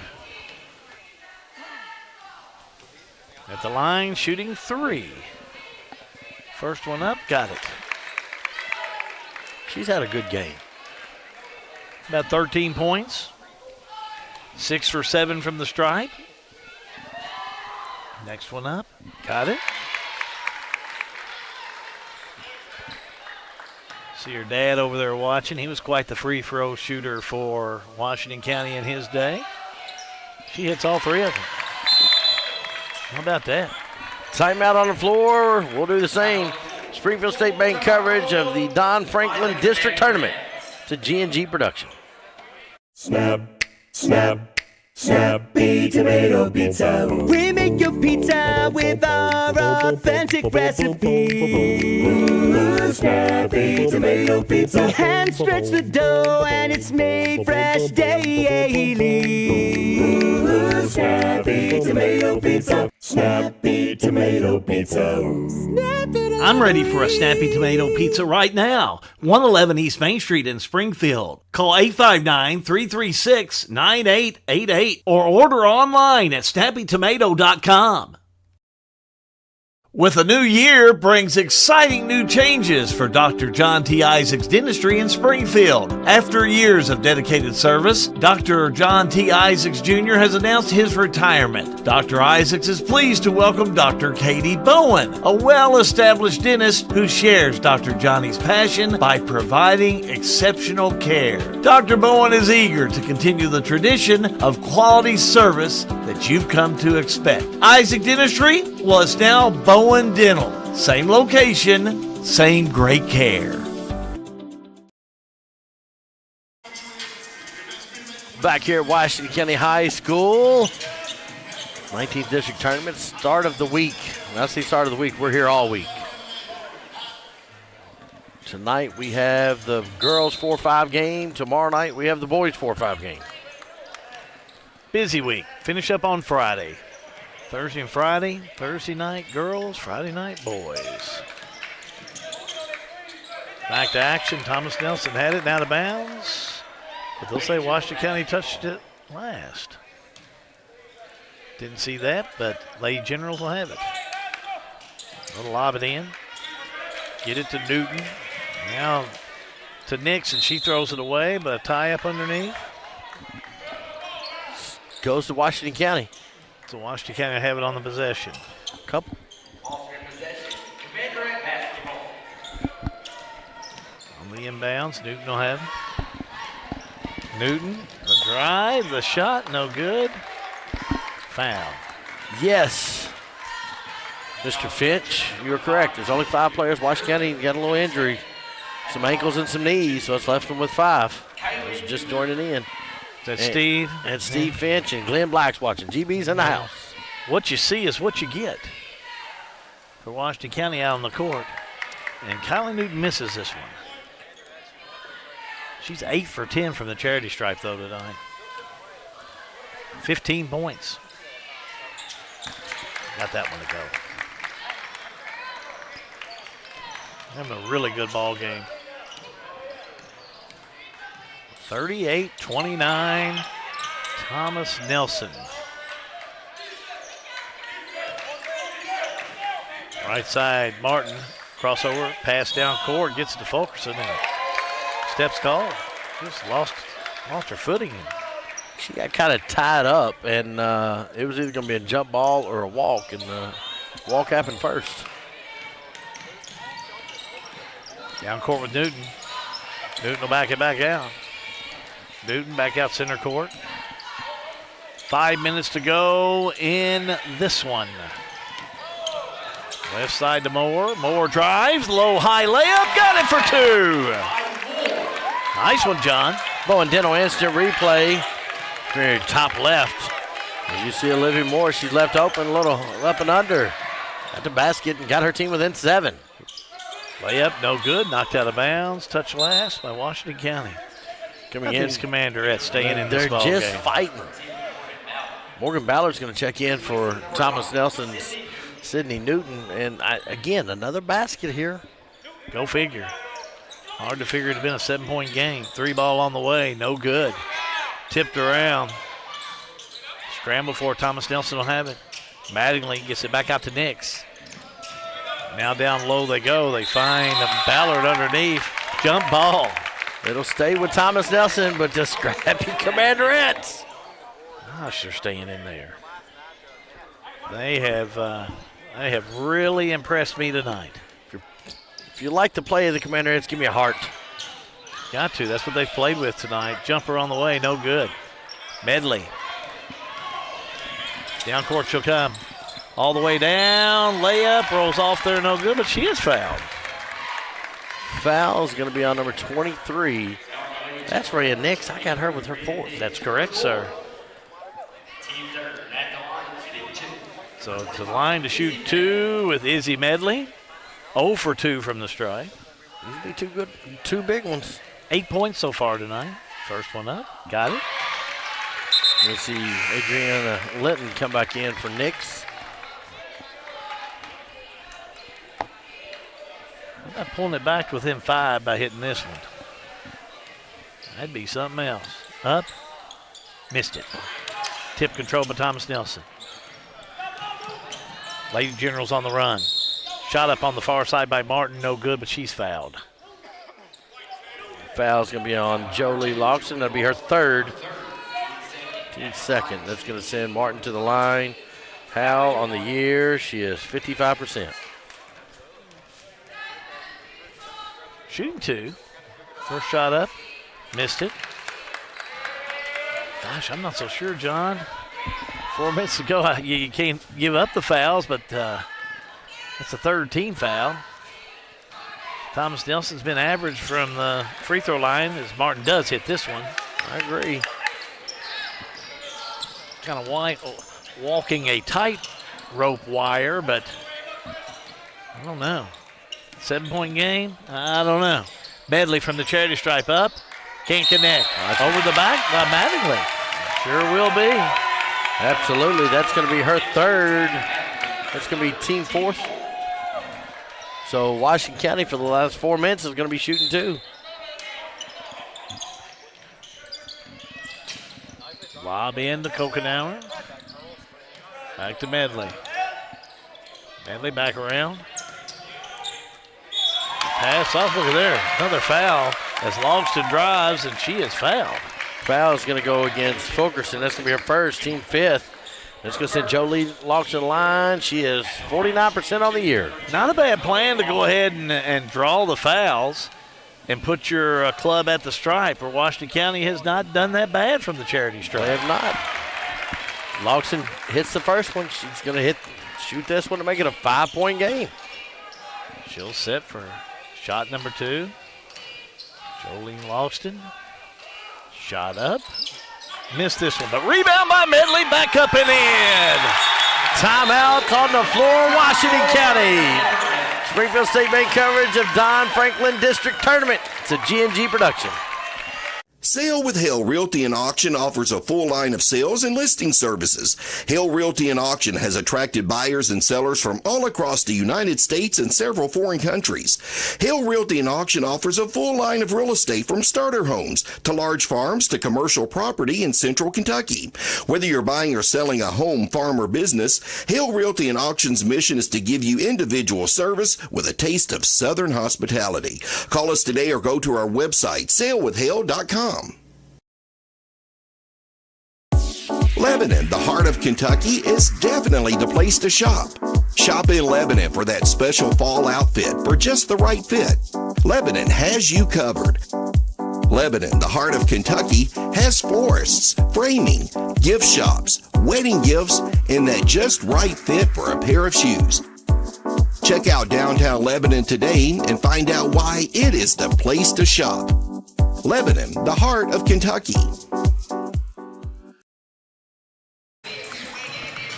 At the line, shooting 3. First one up, got it. She's had a good game. About 13 points. 6 for 7 from the stripe. Next one up, got it. See her dad over there watching. He was quite the free throw shooter for Washington County in his day. She hits all 3 of them. How about that? Timeout on the floor. We'll do the same. Springfield State Bank coverage of the Don Franklin District Tournament to G&G Production. Snap, snap, Snappy Tomato Pizza. We make your pizza with our authentic recipe. Snappy Tomato Pizza. Hand stretch the dough and it's made fresh daily. Snappy Tomato Pizza. Snappy Tomato Pizza. I'm ready for a Snappy Tomato Pizza right now. 111 East Main Street in Springfield. Call 859-336-9888 or order online at snappytomato.com. With a new year brings exciting new changes for Dr. John T. Isaacs Dentistry in Springfield. After years of dedicated service, Dr. John T. Isaacs Jr. has announced his retirement. Dr. Isaacs is pleased to welcome Dr. Katie Bowen, a well-established dentist who shares Dr. Johnny's passion by providing exceptional care. Dr. Bowen is eager to continue the tradition of quality service that you've come to expect. Isaac Dentistry? Well, it's now Bowen Dental. Same location, same great care. Back here at Washington County High School. 19th District Tournament, start of the week. When I say start of the week, we're here all week. Tonight we have the girls 4-5 game. Tomorrow night we have the boys 4-5 game. Busy week. Finish up on Friday. Thursday and Friday. Thursday night girls, Friday night boys. Back to action. Thomas Nelson had it out of bounds. But they'll say Washington County touched it last. Didn't see that, but Lady Generals will have it. They'll lob it in. Get it to Newton. Now to Nix, and she throws it away, but a tie up underneath. Goes to Washington County. So Washington County will have it on the possession. Couple. On the inbounds, Newton will have it. Newton, the drive, the shot, no good. Foul. Yes. Mr. Finch, you were correct. There's only 5 players. Washington County got a little injury. Some ankles and some knees, so it's left them with 5. Those just joining in. That's Steve. And Steve Finch and Glenn Black's watching. GB's in the house. What you see is what you get for Washington County out on the court. And Kylie Newton misses this one. She's 8 for 10 from the charity stripe, though, tonight. 15 points. Got that one to go. Having a really good ball game. 38-29, Thomas Nelson. Right side, Martin, crossover, pass down court, gets to Fulkerson, and steps called. Just lost her footing. She got kind of tied up, and it was either going to be a jump ball or a walk, and the walk happened first. Down court with Newton. Newton will back it back out. Newton back out center court. 5 minutes to go in this one. Left side to Moore. Moore drives, low high layup, got it for 2. Nice one, John. Bowen Dental instant replay. Very top left. As you see Olivia Moore, she's left open a little up and under. Got the basket and got her team within 7. Layup, no good. Knocked out of bounds. Touch last by Washington County. Coming in, Commanderette staying in this ball game. They're just fighting. Morgan Ballard's going to check in for Thomas Nelson's Sydney Newton. And again, another basket here. Go figure. Hard to figure it had been a 7-point game. 3 ball on the way, no good. Tipped around. Scramble for Thomas Nelson will have it. Mattingly gets it back out to Nix. Now down low they go. They find Ballard underneath. Jump ball. It'll stay with Thomas Nelson, but just scrappy Commanderettes. Gosh, they're staying in there. They have really impressed me tonight. If you like the play of the Commanderettes, give me a heart. Got to. That's what they've played with tonight. Jumper on the way, no good. Medley. Down court she'll come. All the way down. Layup rolls off there, no good, but she is fouled. Foul is going to be on number 23. That's Rhea Nix. I got her with her fourth. That's correct, sir. So it's a line to shoot 2 with Izzy Medley. 0 for 2 from the strike. These would be two big ones. 8 points so far tonight. First one up. Got it. We'll see Adriana Linton come back in for Nix. I'm not pulling it back within 5 by hitting this one. That'd be something else. Up. Missed it. Tip control by Thomas Nelson. Lady Generals on the run. Shot up on the far side by Martin. No good, but she's fouled. Foul's going to be on Jolie Loxton. That'll be her third. Team second. That's going to send Martin to the line. Howell on the year. She is 55%. Shooting 2. First shot up. Missed it. Gosh, I'm not so sure, John. 4 minutes ago, you can't give up the fouls, but that's the third team foul. Thomas Nelson's been average from the free throw line as Martin does hit this one. I agree. Kind of walking a tight rope wire, but I don't know. 7-point game? I don't know. Medley from the charity stripe up. Can't connect. Over the back by Mattingly. Sure will be. Absolutely. That's going to be her third. That's going to be team fourth. So Washington County for the last 4 minutes is going to be shooting 2. Lob in to Kokenauer. Back to Medley. Medley back around. Pass off, look at there. Another foul as Logston drives, and she is fouled. Foul is going to go against Fulkerson. That's going to be her first, team fifth. That's going to send Jolie Logston line. She is 49% on the year. Not a bad plan to go ahead and draw the fouls and put your club at the stripe, where Washington County has not done that bad from the charity stripe. They have not. Logston hits the first one. She's going to shoot this one to make it a 5-point game. She'll set for shot number 2. Jolene Logston. Shot up. Missed this one, but rebound by Medley. Back up and in. Timeout on the floor, Washington County. Springfield State Bank coverage of Don Franklin District Tournament. It's a G&G production. Sale with Hale Realty and Auction offers a full line of sales and listing services. Hale Realty and Auction has attracted buyers and sellers from all across the United States and several foreign countries. Hale Realty and Auction offers a full line of real estate from starter homes to large farms to commercial property in central Kentucky. Whether you're buying or selling a home, farm, or business, Hale Realty and Auction's mission is to give you individual service with a taste of Southern hospitality. Call us today or go to our website, salewithhale.com. Lebanon, the heart of Kentucky, is definitely the place to shop. Shop in Lebanon for that special fall outfit for just the right fit. Lebanon has you covered. Lebanon, the heart of Kentucky, has florists, framing, gift shops, wedding gifts, and that just right fit for a pair of shoes. Check out downtown Lebanon today and find out why it is the place to shop. Lebanon, the heart of Kentucky.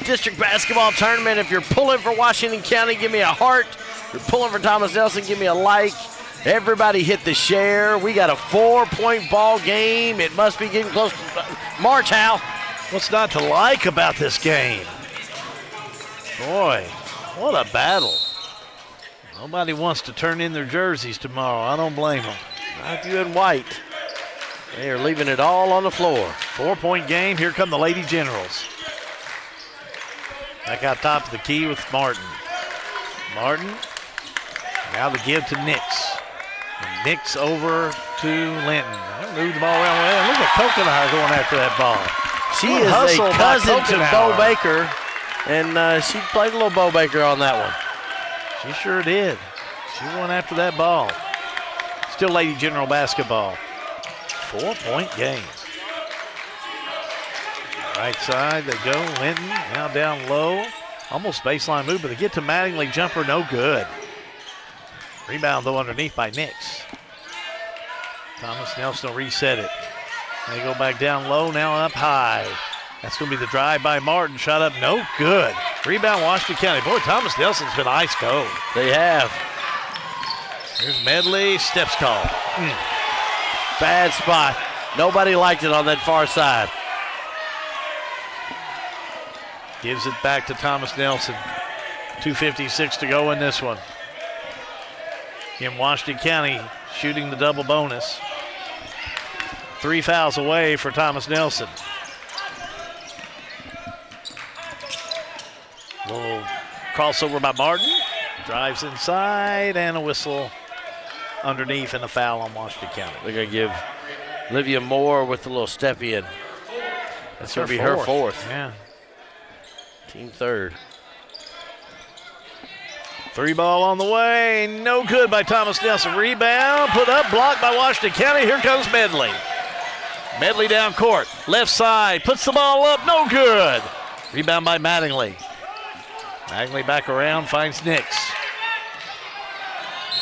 District basketball tournament. If you're pulling for Washington County, give me a heart. If you're pulling for Thomas Nelson, give me a like. Everybody hit the share. We got a 4-point ball game. It must be getting close to March, Hal. What's not to like about this game? Boy, what a battle. Nobody wants to turn in their jerseys tomorrow. I don't blame them. Not if you're in white. They are leaving it all on the floor. 4-point game. Here come the Lady Generals. Back out top of the key with Martin. Martin. Now the give to Nix. And Nix over to Linton. Move the ball around. Look at Coconut going after that ball. She is a cousin to Bo Baker, and she played a little Bo Baker on that one. She sure did. She went after that ball. Still Lady General basketball. 4-point game. Right side they go. Linton now down low. Almost baseline move, but they get to Mattingly. Jumper no good. Rebound though underneath by Nix. Thomas Nelson will reset it. They go back down low, now up high. That's going to be the drive by Martin. Shot up no good. Rebound Washington County. Boy, Thomas Nelson's been ice cold. They have. Here's Medley. Steps call. Bad spot. Nobody liked it on that far side. Gives it back to Thomas Nelson. 2:56 to go in this one. Again, Washington County shooting the double bonus. 3 fouls away for Thomas Nelson. Little crossover by Martin. Drives inside and a whistle underneath and a foul on Washington County. They're going to give Olivia Moore with a little step in. That's going to be her fourth. Yeah. Team third. 3 ball on the way. No good by Thomas Nelson. Rebound, put up, blocked by Washington County. Here comes Medley. Medley down court. Left side, puts the ball up, no good. Rebound by Mattingly. Mattingly back around, finds Nix.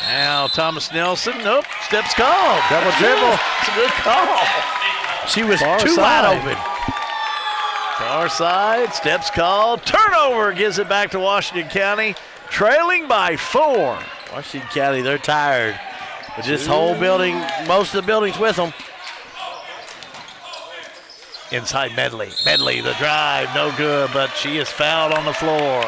Now Thomas Nelson, nope, steps called. Double dribble. It's a good call. She was too wide open. Far side, steps called. Turnover gives it back to Washington County, trailing by 4. Washington County, they're tired. But this whole building, most of the building's with them. Inside Medley. Medley, the drive, no good, but she is fouled on the floor.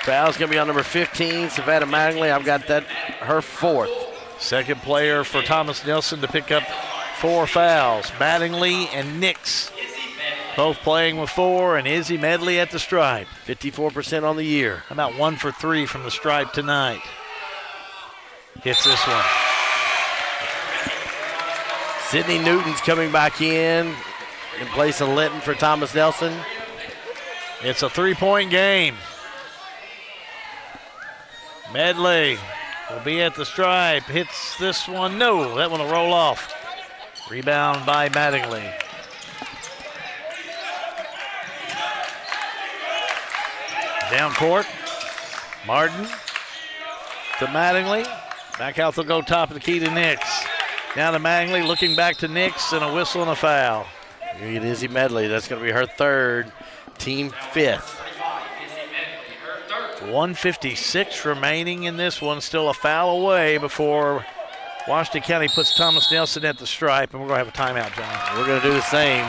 Foul's going to be on number 15, Savannah Mattingly. I've got that, her fourth. Second player for Thomas Nelson to pick up 4 fouls. Mattingly and Nix both playing with 4, and Izzy Medley at the stripe. 54% on the year. About 1 for 3 from the stripe tonight. Hits this one. Sydney Newton's coming back in place of Linton for Thomas Nelson. It's a 3-point game. Medley will be at the stripe. Hits this one. No, that one will roll off. Rebound by Mattingly. Down court. Martin to Mattingly. Back out, they'll go top of the key to Nix. Now to Mattingly, looking back to Nix, and a whistle and a foul. You get Izzy Medley. That's going to be her third, team 5th. 1:56 remaining in this one. Still a foul away before Washington County puts Thomas Nelson at the stripe, and we're going to have a timeout, John. We're going to do the same.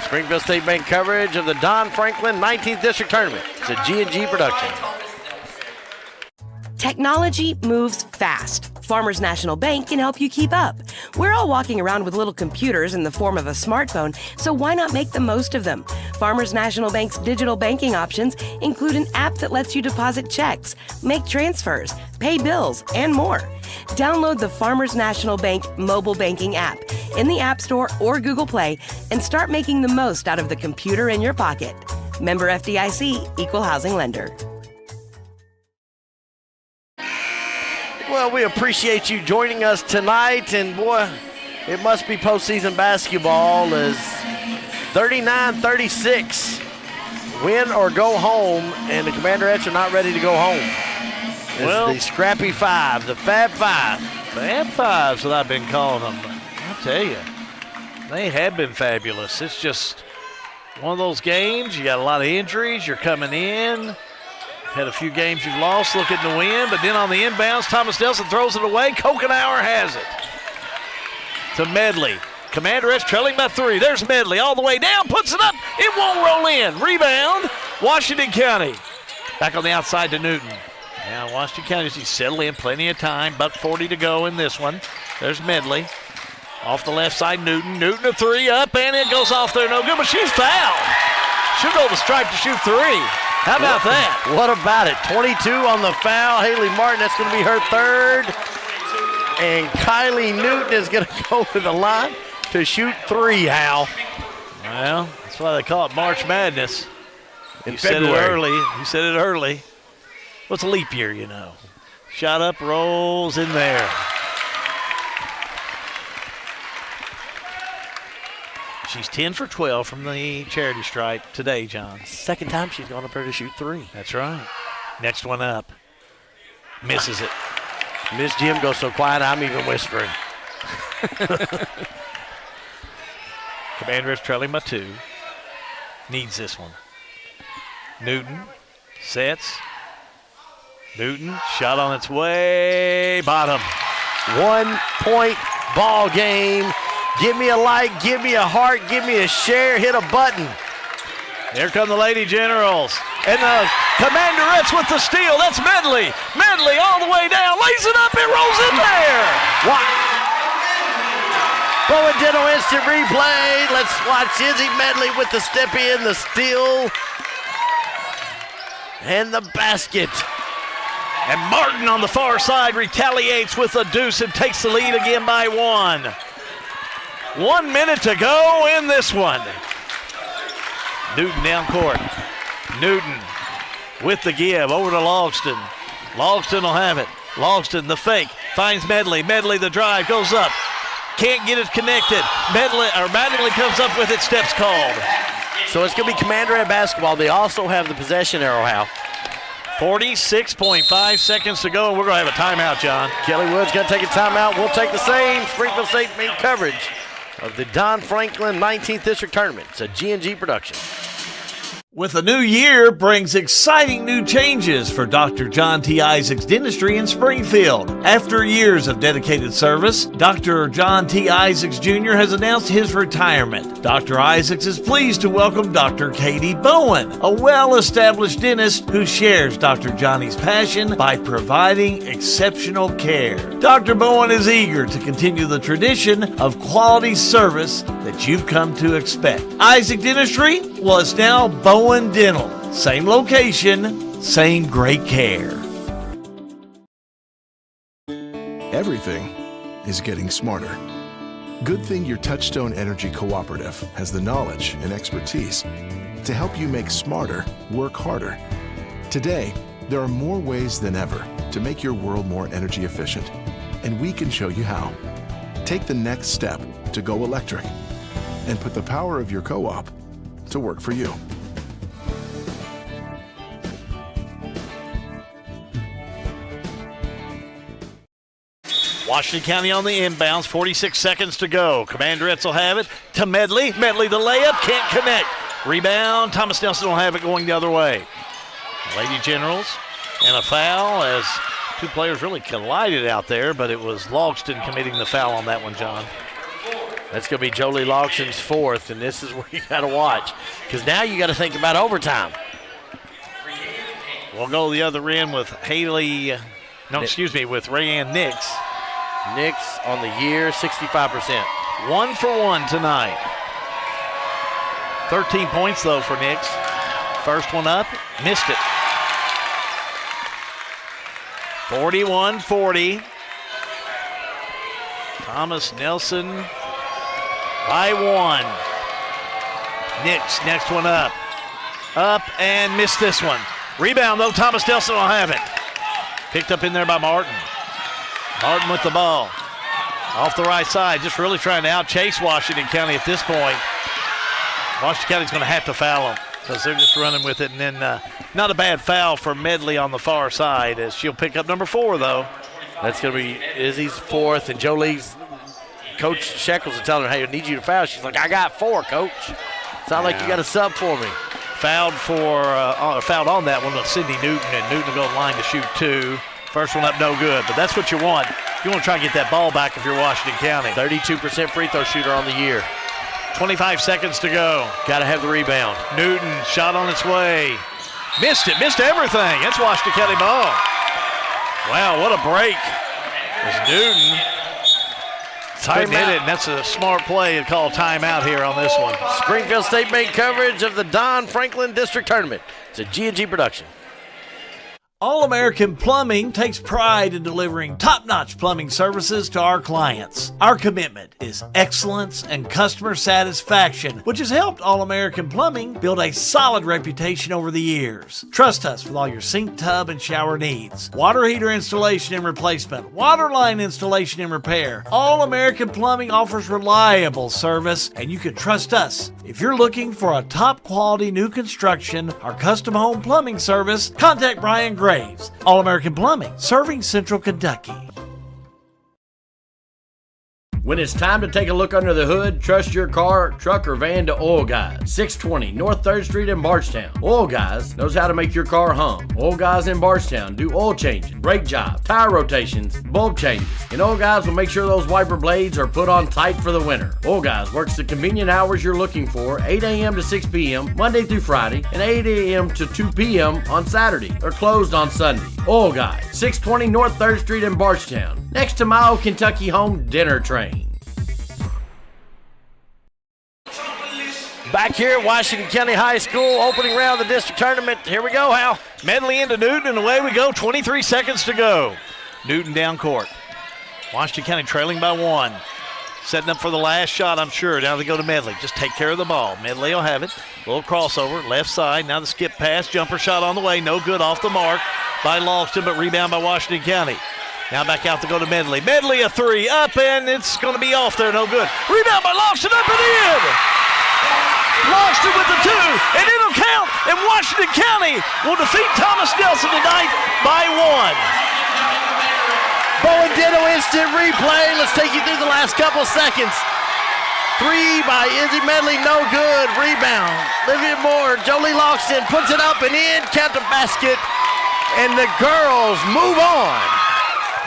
Springfield State Bank coverage of the Don Franklin 19th District Tournament. It's a G&G production. Technology moves fast. Farmers National Bank can help you keep up. We're all walking around with little computers in the form of a smartphone, so why not make the most of them? Farmers National Bank's digital banking options include an app that lets you deposit checks, make transfers, pay bills, and more. Download the Farmers National Bank mobile banking app in the App Store or Google Play and start making the most out of the computer in your pocket. Member FDIC, Equal Housing Lender. Well, we appreciate you joining us tonight, and boy, it must be postseason basketball as 39-36, win or go home, and the Commanderettes are not ready to go home. Well, the Scrappy Five, the Fab Five. Fab Five's what I've been calling them. I'll tell you, they have been fabulous. It's just one of those games. You got a lot of injuries. You're coming in. Had a few games you've lost, looking to win, but then on the inbounds, Thomas Nelson throws it away. Kokenauer has it. To Medley. Commanderettes trailing by 3. There's Medley all the way down, puts it up. It won't roll in. Rebound, Washington County. Back on the outside to Newton. Now Washington County, he's settled in, plenty of time. $1:40 to go in this one. There's Medley. Off the left side, Newton. Newton a three up, and it goes off there. No good, but she's fouled. She'll go to the stripe to shoot three. How about that? What about it? 22 on the foul. Haley Martin, that's going to be her third. And Kylie Newton is going to go to the line to shoot three, Hal. Well, that's why they call it March Madness. In February. February. Said it early. You said it early. What's a leap year, you know? Shot up, rolls in there. She's 10 for 12 from the charity stripe today, John. Second time she's gone up there to shoot three. That's right. Next one up. Misses it. Miss Jim goes so quiet, I'm even whispering. Commanderess trailing by 2. Needs this one. Newton sets. Newton, shot on its way, bottom. 1 point ball game. Give me a like, give me a heart, give me a share, hit a button. Here come the Lady Generals. And the Commanderettes with the steal. That's Medley. Medley all the way down, lays it up, it rolls in there. What? Bowen Dental instant replay. Let's watch Izzy Medley with the step in, the steal, and the basket. And Martin on the far side retaliates with a deuce and takes the lead again by 1. 1 minute to go in this one. Newton down court. Newton with the give over to Logston. Logston will have it. Logston, the fake, finds Medley. Medley, the drive, goes up. Can't get it connected. Mattingly comes up with it, steps called. So it's going to be Commanderette basketball. They also have the possession arrow, Hal. 46.5 seconds to go, and we're going to have a timeout, John. Kelly Wood's going to take a timeout. We'll take the same. Springfield State main coverage of the Don Franklin 19th District Tournament. It's a G&G production. With a new year brings exciting new changes for Dr. John T. Isaacs Dentistry in Springfield. After years of dedicated service, Dr. John T. Isaacs Jr. has announced his retirement. Dr. Isaacs is pleased to welcome Dr. Katie Bowen, a well-established dentist who shares Dr. Johnny's passion by providing exceptional care. Dr. Bowen is eager to continue the tradition of quality service that you've come to expect. Isaac Dentistry was now Bowen Dental. Same location, same great care. Everything is getting smarter. Good thing your Touchstone Energy Cooperative has the knowledge and expertise to help you make smarter work harder. Today, there are more ways than ever to make your world more energy efficient, and we can show you how. Take the next step to go electric and put the power of your co-op to work for you. Washington County on the inbounds, 46 seconds to go. Commanderettes will have it to Medley. Medley the layup, can't connect. Rebound, Thomas Nelson will have it going the other way. Lady Generals and a foul as two players really collided out there, but it was Logston committing the foul on that one, John. That's going to be Jolie Logston's fourth, and this is where you got to watch because now you got to think about overtime. We'll go the other end with with Rayanne Nix. Nix on the year, 65%. 1 for 1 tonight. 13 points, though, for Nix. First one up, missed it. 41-40. Thomas Nelson by 1. Nix, next one up. Up and missed this one. Rebound, though, Thomas Nelson will have it. Picked up in there by Martin. Martin with the ball. Off the right side, just really trying to out-chase Washington County at this point. Washington County's going to have to foul them because they're just running with it. And then not a bad foul for Medley on the far side as she'll pick up number 4, though. That's going to be Izzy's fourth, and Jolie's Coach Shekels is telling her, hey, I need you to foul. She's like, I got 4, Coach. Sound like you got a sub for me. Fouled on that one with Sydney Newton, and Newton will go to the line to shoot 2. First one up, no good, but that's what you want. You want to try and get that ball back if you're Washington County. 32% free throw shooter on the year. 25 seconds to go. Got to have the rebound. Newton, shot on its way. Missed it, missed everything. That's Washington County ball. Wow, what a break. It's Newton. Couldn't hit it, and that's a smart play to call timeout here on this one. Springfield State Bank coverage of the Don Franklin District Tournament. It's a G&G production. All-American Plumbing takes pride in delivering top-notch plumbing services to our clients. Our commitment is excellence and customer satisfaction, which has helped All-American Plumbing build a solid reputation over the years. Trust us with all your sink, tub, and shower needs. Water heater installation and replacement, water line installation and repair. All-American Plumbing offers reliable service, and you can trust us. If you're looking for a top-quality new construction or custom home plumbing service, contact Brian Graves, All-American Plumbing, serving Central Kentucky. When it's time to take a look under the hood, trust your car, truck, or van to Oil Guys. 620 North 3rd Street in Bardstown. Oil Guys knows how to make your car hum. Oil Guys in Bardstown do oil changing, brake jobs, tire rotations, bulb changes. And Oil Guys will make sure those wiper blades are put on tight for the winter. Oil Guys works the convenient hours you're looking for, 8 a.m. to 6 p.m. Monday through Friday, and 8 a.m. to 2 p.m. on Saturday. They're closed on Sunday. Oil Guys, 620 North 3rd Street in Bardstown, next to my old Kentucky Home Dinner Train. Back here at Washington County High School, opening round of the district tournament. Here we go, Hal. Medley into Newton, and away we go. 23 seconds to go. Newton down court. Washington County trailing by 1. Setting up for the last shot, I'm sure. Now they go to Medley. Just take care of the ball. Medley will have it. Little crossover, left side. Now the skip pass. Jumper shot on the way. No good, off the mark by Logston, but rebound by Washington County. Now back out to go to Medley. Medley a 3, up, and it's going to be off there. No good. Rebound by Logston, up and in. Logston with the 2, and it'll count, and Washington County will defeat Thomas Nelson tonight by 1. Bowen Ditto instant replay. Let's take you through the last couple seconds. 3 by Izzy Medley, no good. Rebound. Olivia Moore, Jolie Logston puts it up and in. Count the basket, and the girls move on.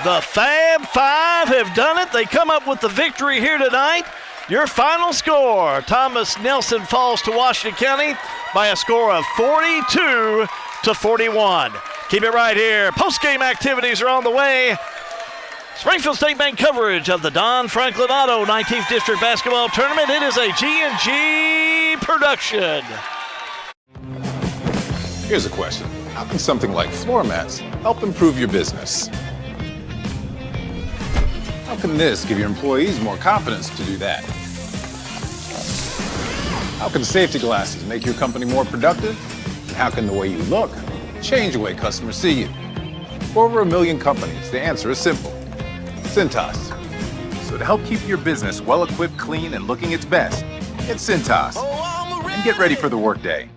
The Fab Five have done it. They come up with the victory here tonight. Your final score, Thomas Nelson falls to Washington County by a score of 42-41. Keep it right here. Post-game activities are on the way. Springfield State Bank coverage of the Don Franklin Auto 19th District Basketball Tournament. It is a G&G production. Here's a question. How can something like floor mats help improve your business? How can this give your employees more confidence to do that? How can safety glasses make your company more productive? And how can the way you look change the way customers see you? For over 1 million companies, the answer is simple. Cintas. So to help keep your business well-equipped, clean, and looking its best, get Cintas. And get ready for the workday.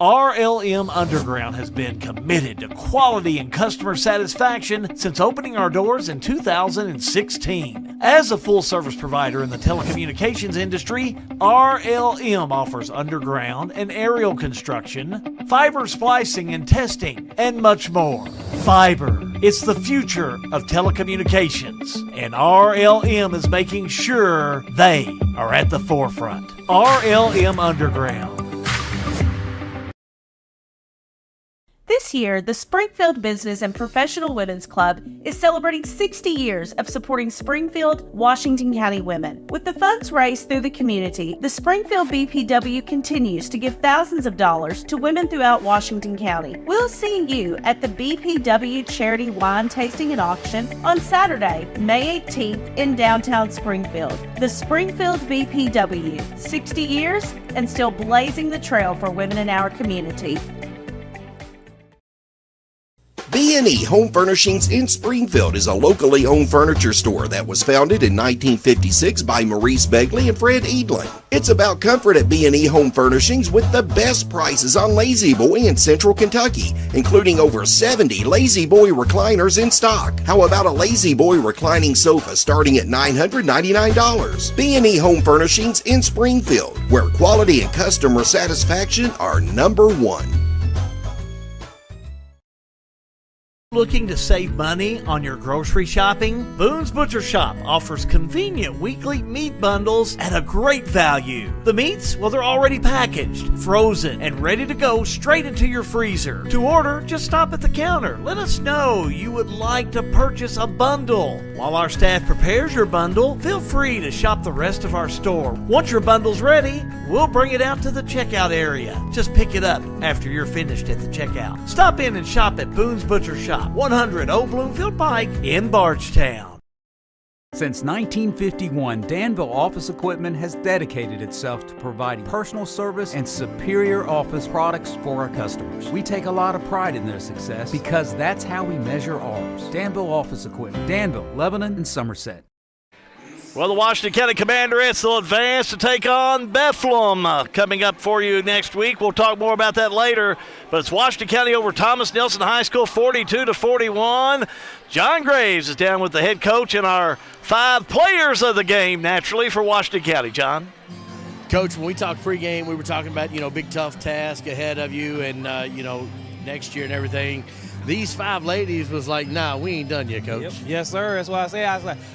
RLM Underground has been committed to quality and customer satisfaction since opening our doors in 2016. As a full-service provider in the telecommunications industry, RLM offers underground and aerial construction, fiber splicing and testing, and much more. Fiber, it's the future of telecommunications, and RLM is making sure they are at the forefront. RLM Underground. This year, the Springfield Business and Professional Women's Club is celebrating 60 years of supporting Springfield, Washington County women. With the funds raised through the community, the Springfield BPW continues to give thousands of dollars to women throughout Washington County. We'll see you at the BPW Charity Wine Tasting and Auction on Saturday, May 18th in downtown Springfield. The Springfield BPW, 60 years and still blazing the trail for women in our community. B&E Home Furnishings in Springfield is a locally owned furniture store that was founded in 1956 by Maurice Begley and Fred Edlin. It's about comfort at B&E Home Furnishings with the best prices on Lazy Boy in Central Kentucky, including over 70 Lazy Boy recliners in stock. How about a Lazy Boy reclining sofa starting at $999? B&E Home Furnishings in Springfield, where quality and customer satisfaction are number one. Looking to save money on your grocery shopping? Boone's Butcher Shop offers convenient weekly meat bundles at a great value. The meats, well, they're already packaged, frozen, and ready to go straight into your freezer. To order, just stop at the counter. Let us know you would like to purchase a bundle. While our staff prepares your bundle, feel free to shop the rest of our store. Once your bundle's ready, we'll bring it out to the checkout area. Just pick it up after you're finished at the checkout. Stop in and shop at Boone's Butcher Shop, 100 Old Bloomfield Pike in Bardstown. Since 1951, Danville Office Equipment has dedicated itself to providing personal service and superior office products for our customers. We take a lot of pride in their success because that's how we measure ours. Danville Office Equipment, Danville, Lebanon, and Somerset. Well, the Washington County Commanderettes will advance to take on Bethlehem coming up for you next week. We'll talk more about that later. But it's Washington County over Thomas Nelson High School, 42-41. John Graves is down with the head coach and our 5 players of the game, naturally, for Washington County. John? Coach, when we talked pregame, we were talking about, big tough task ahead of you and, next year and everything. These 5 ladies was like, nah, we ain't done yet, Coach. Yep. Yes, sir. That's why I say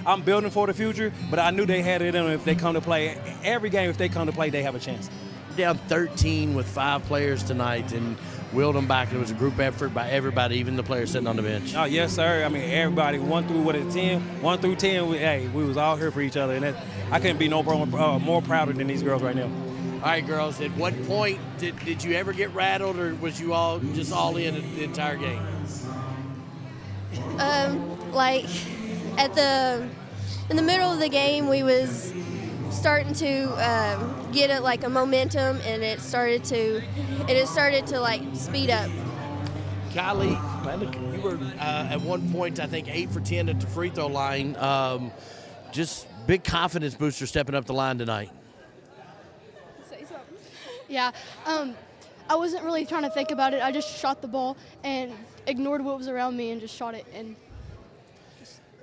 I'm building for the future, but I knew they had it in them if they come to play. Every game, if they come to play, they have a chance. Down 13 with 5 players tonight and willed them back. It was a group effort by everybody, even the players sitting on the bench. Oh, yes, sir. I mean, everybody, 1 through 10, we was all here for each other, and I couldn't be more prouder than these girls right now. All right, girls, at what point did you ever get rattled, or was you all just all in the entire game? In the middle of the game, we was starting to get a momentum, and it started to speed up. Kylie, you were at one point, I think, 8 for 10 at the free throw line. Just big confidence booster stepping up the line tonight. Yeah, I wasn't really trying to think about it. I just shot the ball and ignored what was around me and just shot it. And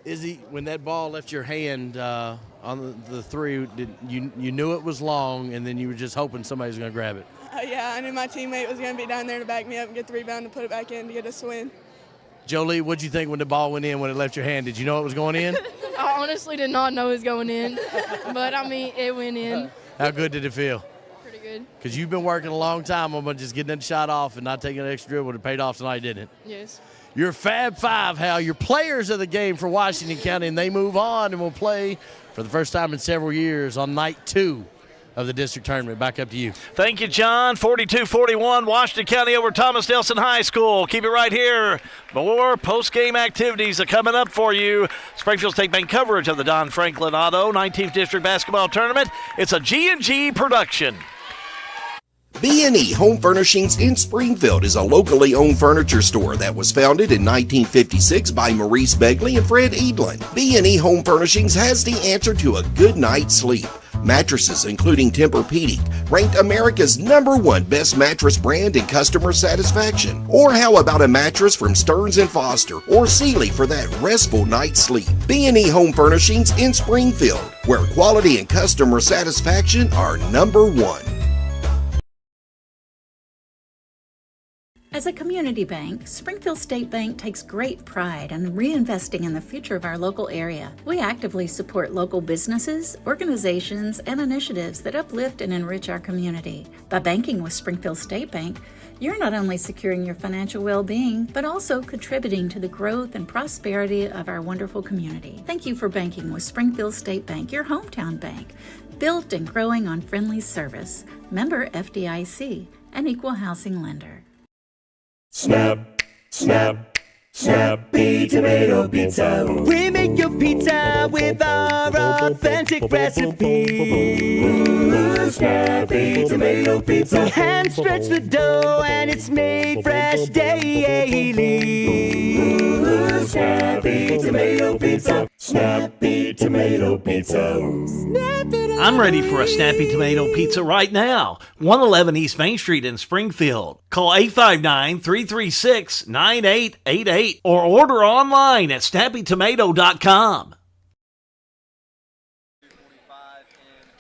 Izzy, when that ball left your hand on the 3, you knew it was long, and then you were just hoping somebody was going to grab it? Yeah, I knew my teammate was going to be down there to back me up and get the rebound and put it back in to get us a win. Jolie, what'd you think when the ball went in, when it left your hand? Did you know it was going in? I honestly did not know it was going in, but, it went in. How good did it feel? Good. Because you've been working a long time on just getting that shot off and not taking an extra dribble. It paid off tonight, didn't it? Yes. Your Fab 5, Hal, your players of the game for Washington County, and they move on and will play for the first time in several years on night 2 of the district tournament. Back up to you. Thank you, John. 42-41, Washington County over Thomas Nelson High School. Keep it right here. More post-game activities are coming up for you. Springfield State Bank coverage of the Don Franklin Auto 19th District Basketball Tournament. It's a G&G production. B&E Home Furnishings in Springfield is a locally owned furniture store that was founded in 1956 by Maurice Begley and Fred Edlin. B&E Home Furnishings has the answer to a good night's sleep. Mattresses, including Tempur-Pedic, ranked America's #1 best mattress brand in customer satisfaction. Or how about a mattress from Stearns & Foster or Sealy for that restful night's sleep? B&E Home Furnishings in Springfield, where quality and customer satisfaction are #1. As a community bank, Springfield State Bank takes great pride in reinvesting in the future of our local area. We actively support local businesses, organizations, and initiatives that uplift and enrich our community. By banking with Springfield State Bank, you're not only securing your financial well-being, but also contributing to the growth and prosperity of our wonderful community. Thank you for banking with Springfield State Bank, your hometown bank, built and growing on friendly service. Member FDIC, an equal housing lender. Snap, snap, Snappy Tomato Pizza. We make your pizza with our authentic recipe. Snappy Tomato Pizza. Hand stretch the dough and it's made fresh daily. Snappy Tomato Pizza. Snappy Tomato Pizza. I'm ready for a Snappy Tomato Pizza right now. 111 East Main Street in Springfield. Call 859-336-9888 or order online at snappytomato.com.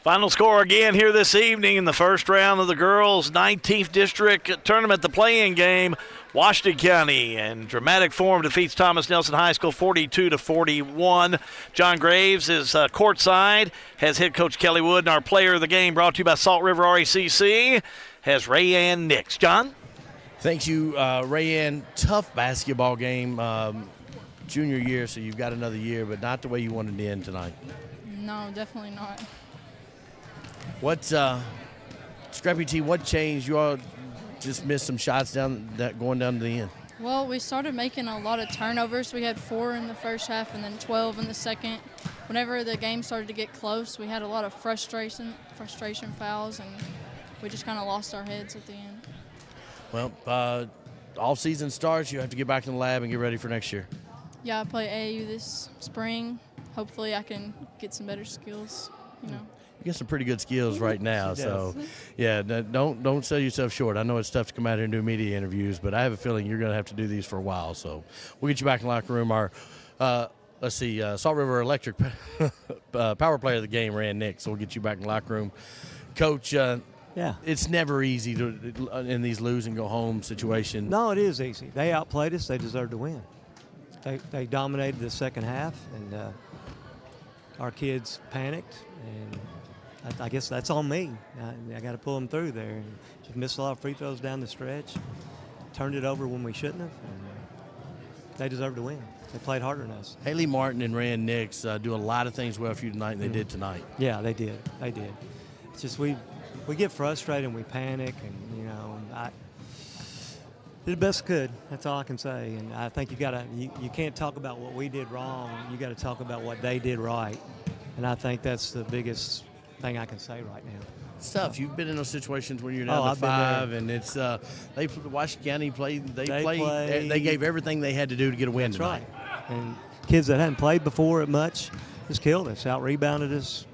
Final score again here this evening in the first round of the girls' 19th District Tournament, the play-in game. Washington County in dramatic form defeats Thomas Nelson High School 42-41. John Graves is courtside, has head coach Kelly Wood, and our player of the game, brought to you by Salt River RACC, has Rayanne Nix. John? Thank you, Rayanne. Tough basketball game, junior year, so you've got another year, but not the way you wanted to end tonight. No, definitely not. What, Scrappy T, what changed? You all just missed some shots going down to the end. Well, we started making a lot of turnovers. We had 4 in the first half and then 12 in the second. Whenever the game started to get close, we had a lot of frustration fouls, and we just kind of lost our heads at the end. Well, all season starts. You have to get back in the lab and get ready for next year. Yeah, I play AAU this spring. Hopefully I can get some better skills, you know. You got some pretty good skills right now, so yeah, don't sell yourself short. I know it's tough to come out here and do media interviews, but I have a feeling you're going to have to do these for a while. So we'll get you back in the locker room. Our let's see, Salt River Electric power player of the game ran Nix, so we'll get you back in the locker room, Coach. Yeah, it's never easy to in these lose and go home situations. No, it is easy. They outplayed us. They deserved to win. They dominated the second half, and our kids panicked, and I guess that's on me. I got to pull them through there. And just missed a lot of free throws down the stretch. Turned it over when we shouldn't have. And they deserve to win. They played harder than us. Haley Martin and Rand Nix do a lot of things well for you tonight, and they did tonight. Yeah, they did. They did. It's just we get frustrated and we panic, and I did the best I could. That's all I can say. And I think you can't talk about what we did wrong. You got to talk about what they did right. And I think that's the biggest thing I can say right now. It's tough. You've been in those situations when you're down to 5, and it's Washington County played. They gave everything they had to do to get a win tonight. Right. And kids that hadn't played before it much just killed us, out rebounded us,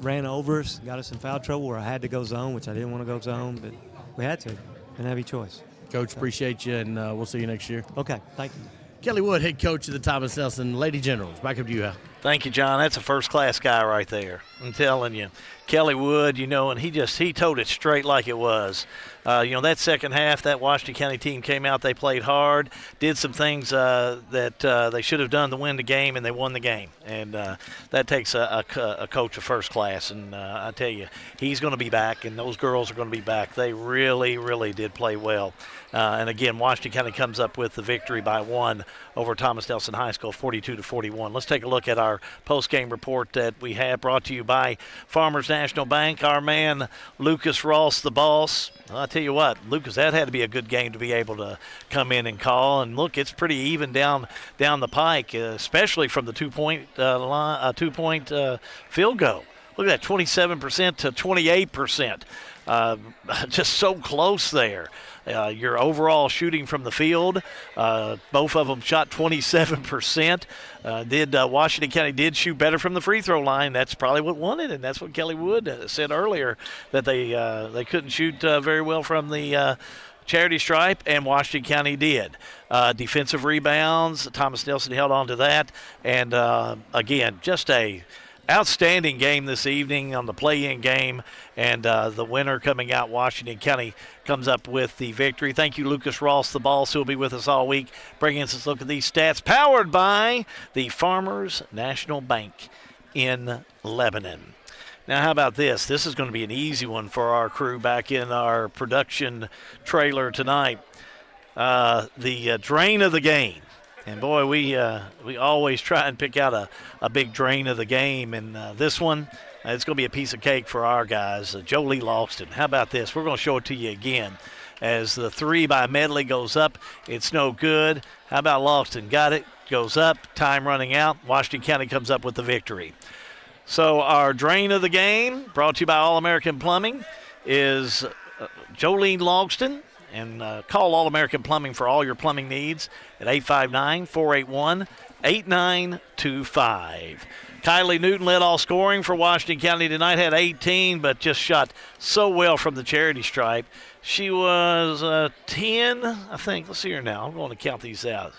ran over us, got us in foul trouble where I had to go zone, which I didn't want to go zone, but we had to. Didn't have any choice. Coach, appreciate you, and we'll see you next year. Okay, thank you. Kelly Wood, head coach of the Thomas Nelson Lady Generals. Back up to you, Hal. Thank you, John. That's a first-class guy right there. I'm telling you. Kelly Wood, and he told it straight like it was. That second half, that Washington County team came out, they played hard, did some things that they should have done to win the game, and they won the game. And that takes a coach of first class. And I tell you, he's going to be back, and those girls are going to be back. They really, really did play well. And again, Washington County comes up with the victory by 1 over Thomas Nelson High School, 42-41. Let's take a look at our post-game report that we have, brought to you by Farmers National Bank. Our man, Lucas Ross, the boss. I'll tell you what, Lucas, that had to be a good game to be able to come in and call. And look, it's pretty even down the pike, especially from the two-point field goal. Look at that, 27% to 28%. Just so close there. Your overall shooting from the field, both of them shot 27%. Washington County did shoot better from the free throw line. That's probably what won it, and that's what Kelly Wood said earlier, that they couldn't shoot very well from the charity stripe, and Washington County did. Defensive rebounds, Thomas Nelson held on to that, and again, just a outstanding game this evening on the play-in game, and the winner coming out, Washington County, comes up with the victory. Thank you, Lucas Ross, the boss, who will be with us all week, bringing us a look at these stats, powered by the Farmers National Bank in Lebanon. Now, how about this? This is going to be an easy one for our crew back in our production trailer tonight. The drain of the game. And, boy, we always try and pick out a big drain of the game. And this one, it's going to be a piece of cake for our guys. Jolie Logston. How about this? We're going to show it to you again. As the 3 by Medley goes up, it's no good. How about Logston? Got it. Goes up. Time running out. Washington County comes up with the victory. So our drain of the game, brought to you by All-American Plumbing, is Jolene Logston. And call All-American Plumbing for all your plumbing needs at 859-481-8925. Kylie Newton led all scoring for Washington County tonight, had 18, but just shot so well from the charity stripe. She was 10, I think. Let's see here now. I'm going to count these out.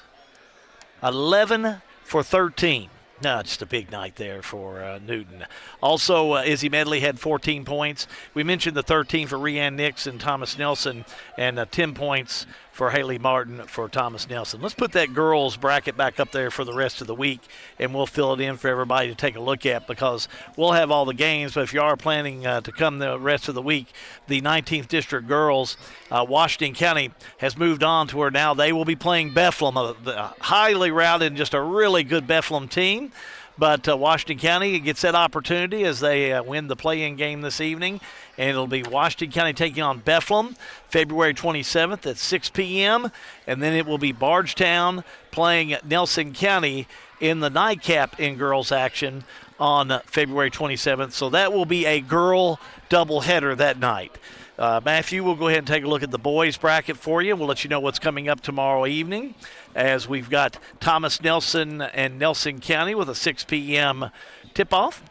11 for 13. No, just a big night there for Newton. Also, Izzy Medley had 14 points. We mentioned the 13 for Rhiann Nix and Thomas Nelson, and 10 points for Haley Martin for Thomas Nelson. Let's put that girls bracket back up there for the rest of the week, and we'll fill it in for everybody to take a look at, because we'll have all the games. But if you are planning to come the rest of the week, the 19th District girls, Washington County has moved on to where now they will be playing Bethlehem, a highly routed and just a really good Bethlehem team. But Washington County gets that opportunity as they win the play-in game this evening. And it'll be Washington County taking on Bethlehem February 27th at 6 p.m. And then it will be Bardstown playing Nelson County in the nightcap in girls action on February 27th. So that will be a girl doubleheader that night. Matthew, we'll go ahead and take a look at the boys bracket for you. We'll let you know what's coming up tomorrow evening, as we've got Thomas Nelson and Nelson County with a 6 p.m. tip-off.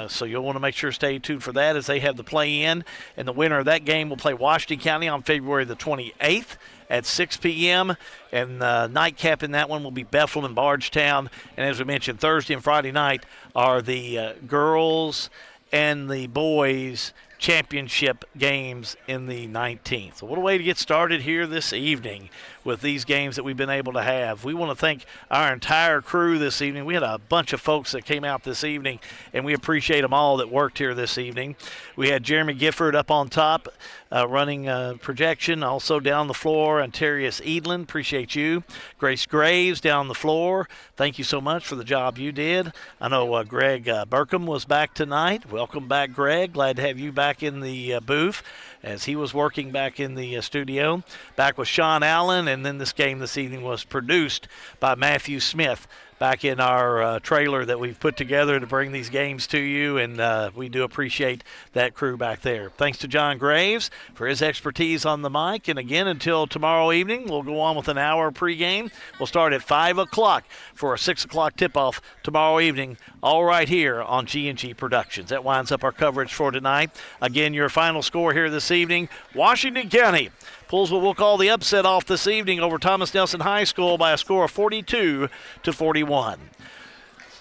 So you'll want to make sure to stay tuned for that as they have the play-in. And the winner of that game will play Washington County on February the 28th at 6 p.m. And nightcap in that one will be Bethlehem and Bardstown. And as we mentioned, Thursday and Friday night are the girls and the boys championship games in the 19th. So what a way to get started here this evening with these games that we've been able to have. We want to thank our entire crew this evening. We had a bunch of folks that came out this evening, and we appreciate them all that worked here this evening. We had Jeremy Gifford up on top running projection. Also down the floor, Antarius Edlin, appreciate you. Grace Graves down the floor, thank you so much for the job you did. I know Greg Burkham was back tonight. Welcome back, Greg. Glad to have you back in the booth as he was working back in the studio. Back with Sean Allen, and then this game this evening was produced by Matthew Smith back in our trailer that we've put together to bring these games to you, and we do appreciate that crew back there. Thanks to John Graves for his expertise on the mic, and again, until tomorrow evening, we'll go on with an hour pregame. We'll start at 5 o'clock for a 6 o'clock tip-off tomorrow evening, all right here on G&G Productions. That winds up our coverage for tonight. Again, your final score here this evening, Washington County pulls what we'll call the upset off this evening over Thomas Nelson High School by a score of 42-41.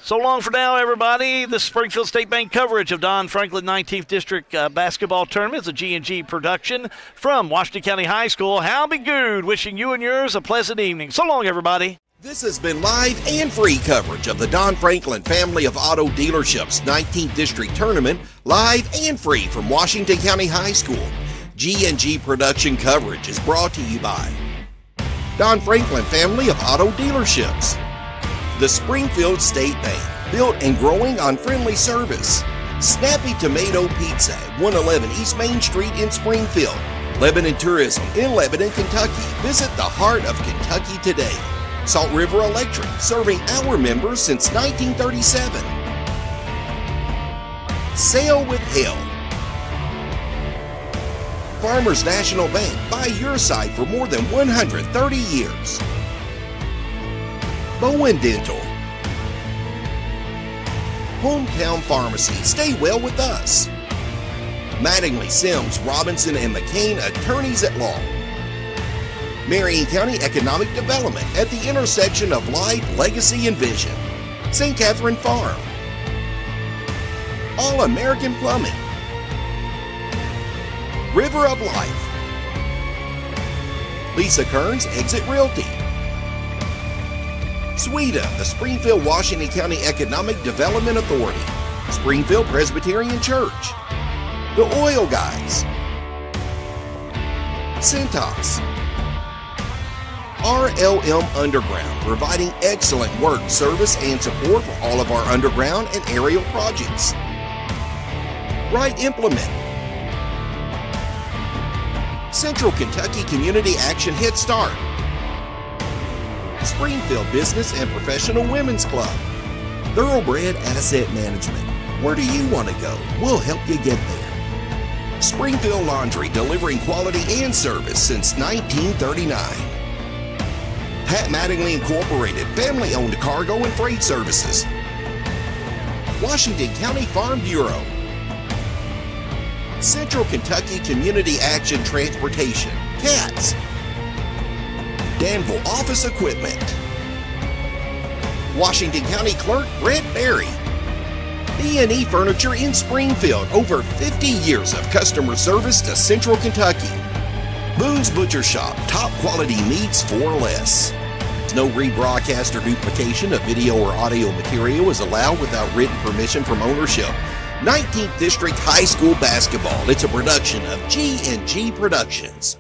So long for now, everybody. This is Springfield State Bank coverage of Don Franklin 19th District basketball tournament. It's a G&G production from Washington County High School. Hal be good. Wishing you and yours a pleasant evening. So long, everybody. This has been live and free coverage of the Don Franklin Family of Auto Dealerships 19th District Tournament, live and free from Washington County High School. G&G production coverage is brought to you by Don Franklin Family of Auto Dealerships, the Springfield State Bank, built and growing on friendly service, Snappy Tomato Pizza at 111 East Main Street in Springfield, Lebanon Tourism in Lebanon, Kentucky. Visit the heart of Kentucky today. Salt River Electric, serving our members since 1937. Sail with Hell. Farmers National Bank, by your side for more than 130 years. Bowen Dental. Hometown Pharmacy, stay well with us. Mattingly, Sims, Robinson, and McCain, attorneys at law. Marion County Economic Development at the intersection of life, legacy, and vision. St. Catherine Farm. All American Plumbing. River of Life. Lisa Kearns, Exit Realty. SWEDA, the Springfield Washington County Economic Development Authority. Springfield Presbyterian Church. The Oil Guys. Cintas. RLM Underground, providing excellent work, service, and support for all of our underground and aerial projects. Right Implement. Central Kentucky Community Action Head Start. Springfield Business and Professional Women's Club. Thoroughbred Asset Management. Where do you want to go? We'll help you get there. Springfield Laundry, delivering quality and service since 1939. Pat Mattingly Incorporated, family-owned cargo and freight services. Washington County Farm Bureau. Central Kentucky Community Action Transportation, CATS. Danville Office Equipment. Washington County Clerk Brett Berry. B&E Furniture in Springfield, over 50 years of customer service to Central Kentucky. Boone's Butcher Shop, top quality meats for less. No rebroadcast or duplication of video or audio material is allowed without written permission from ownership. 19th District High School Basketball. It's a production of G&G Productions.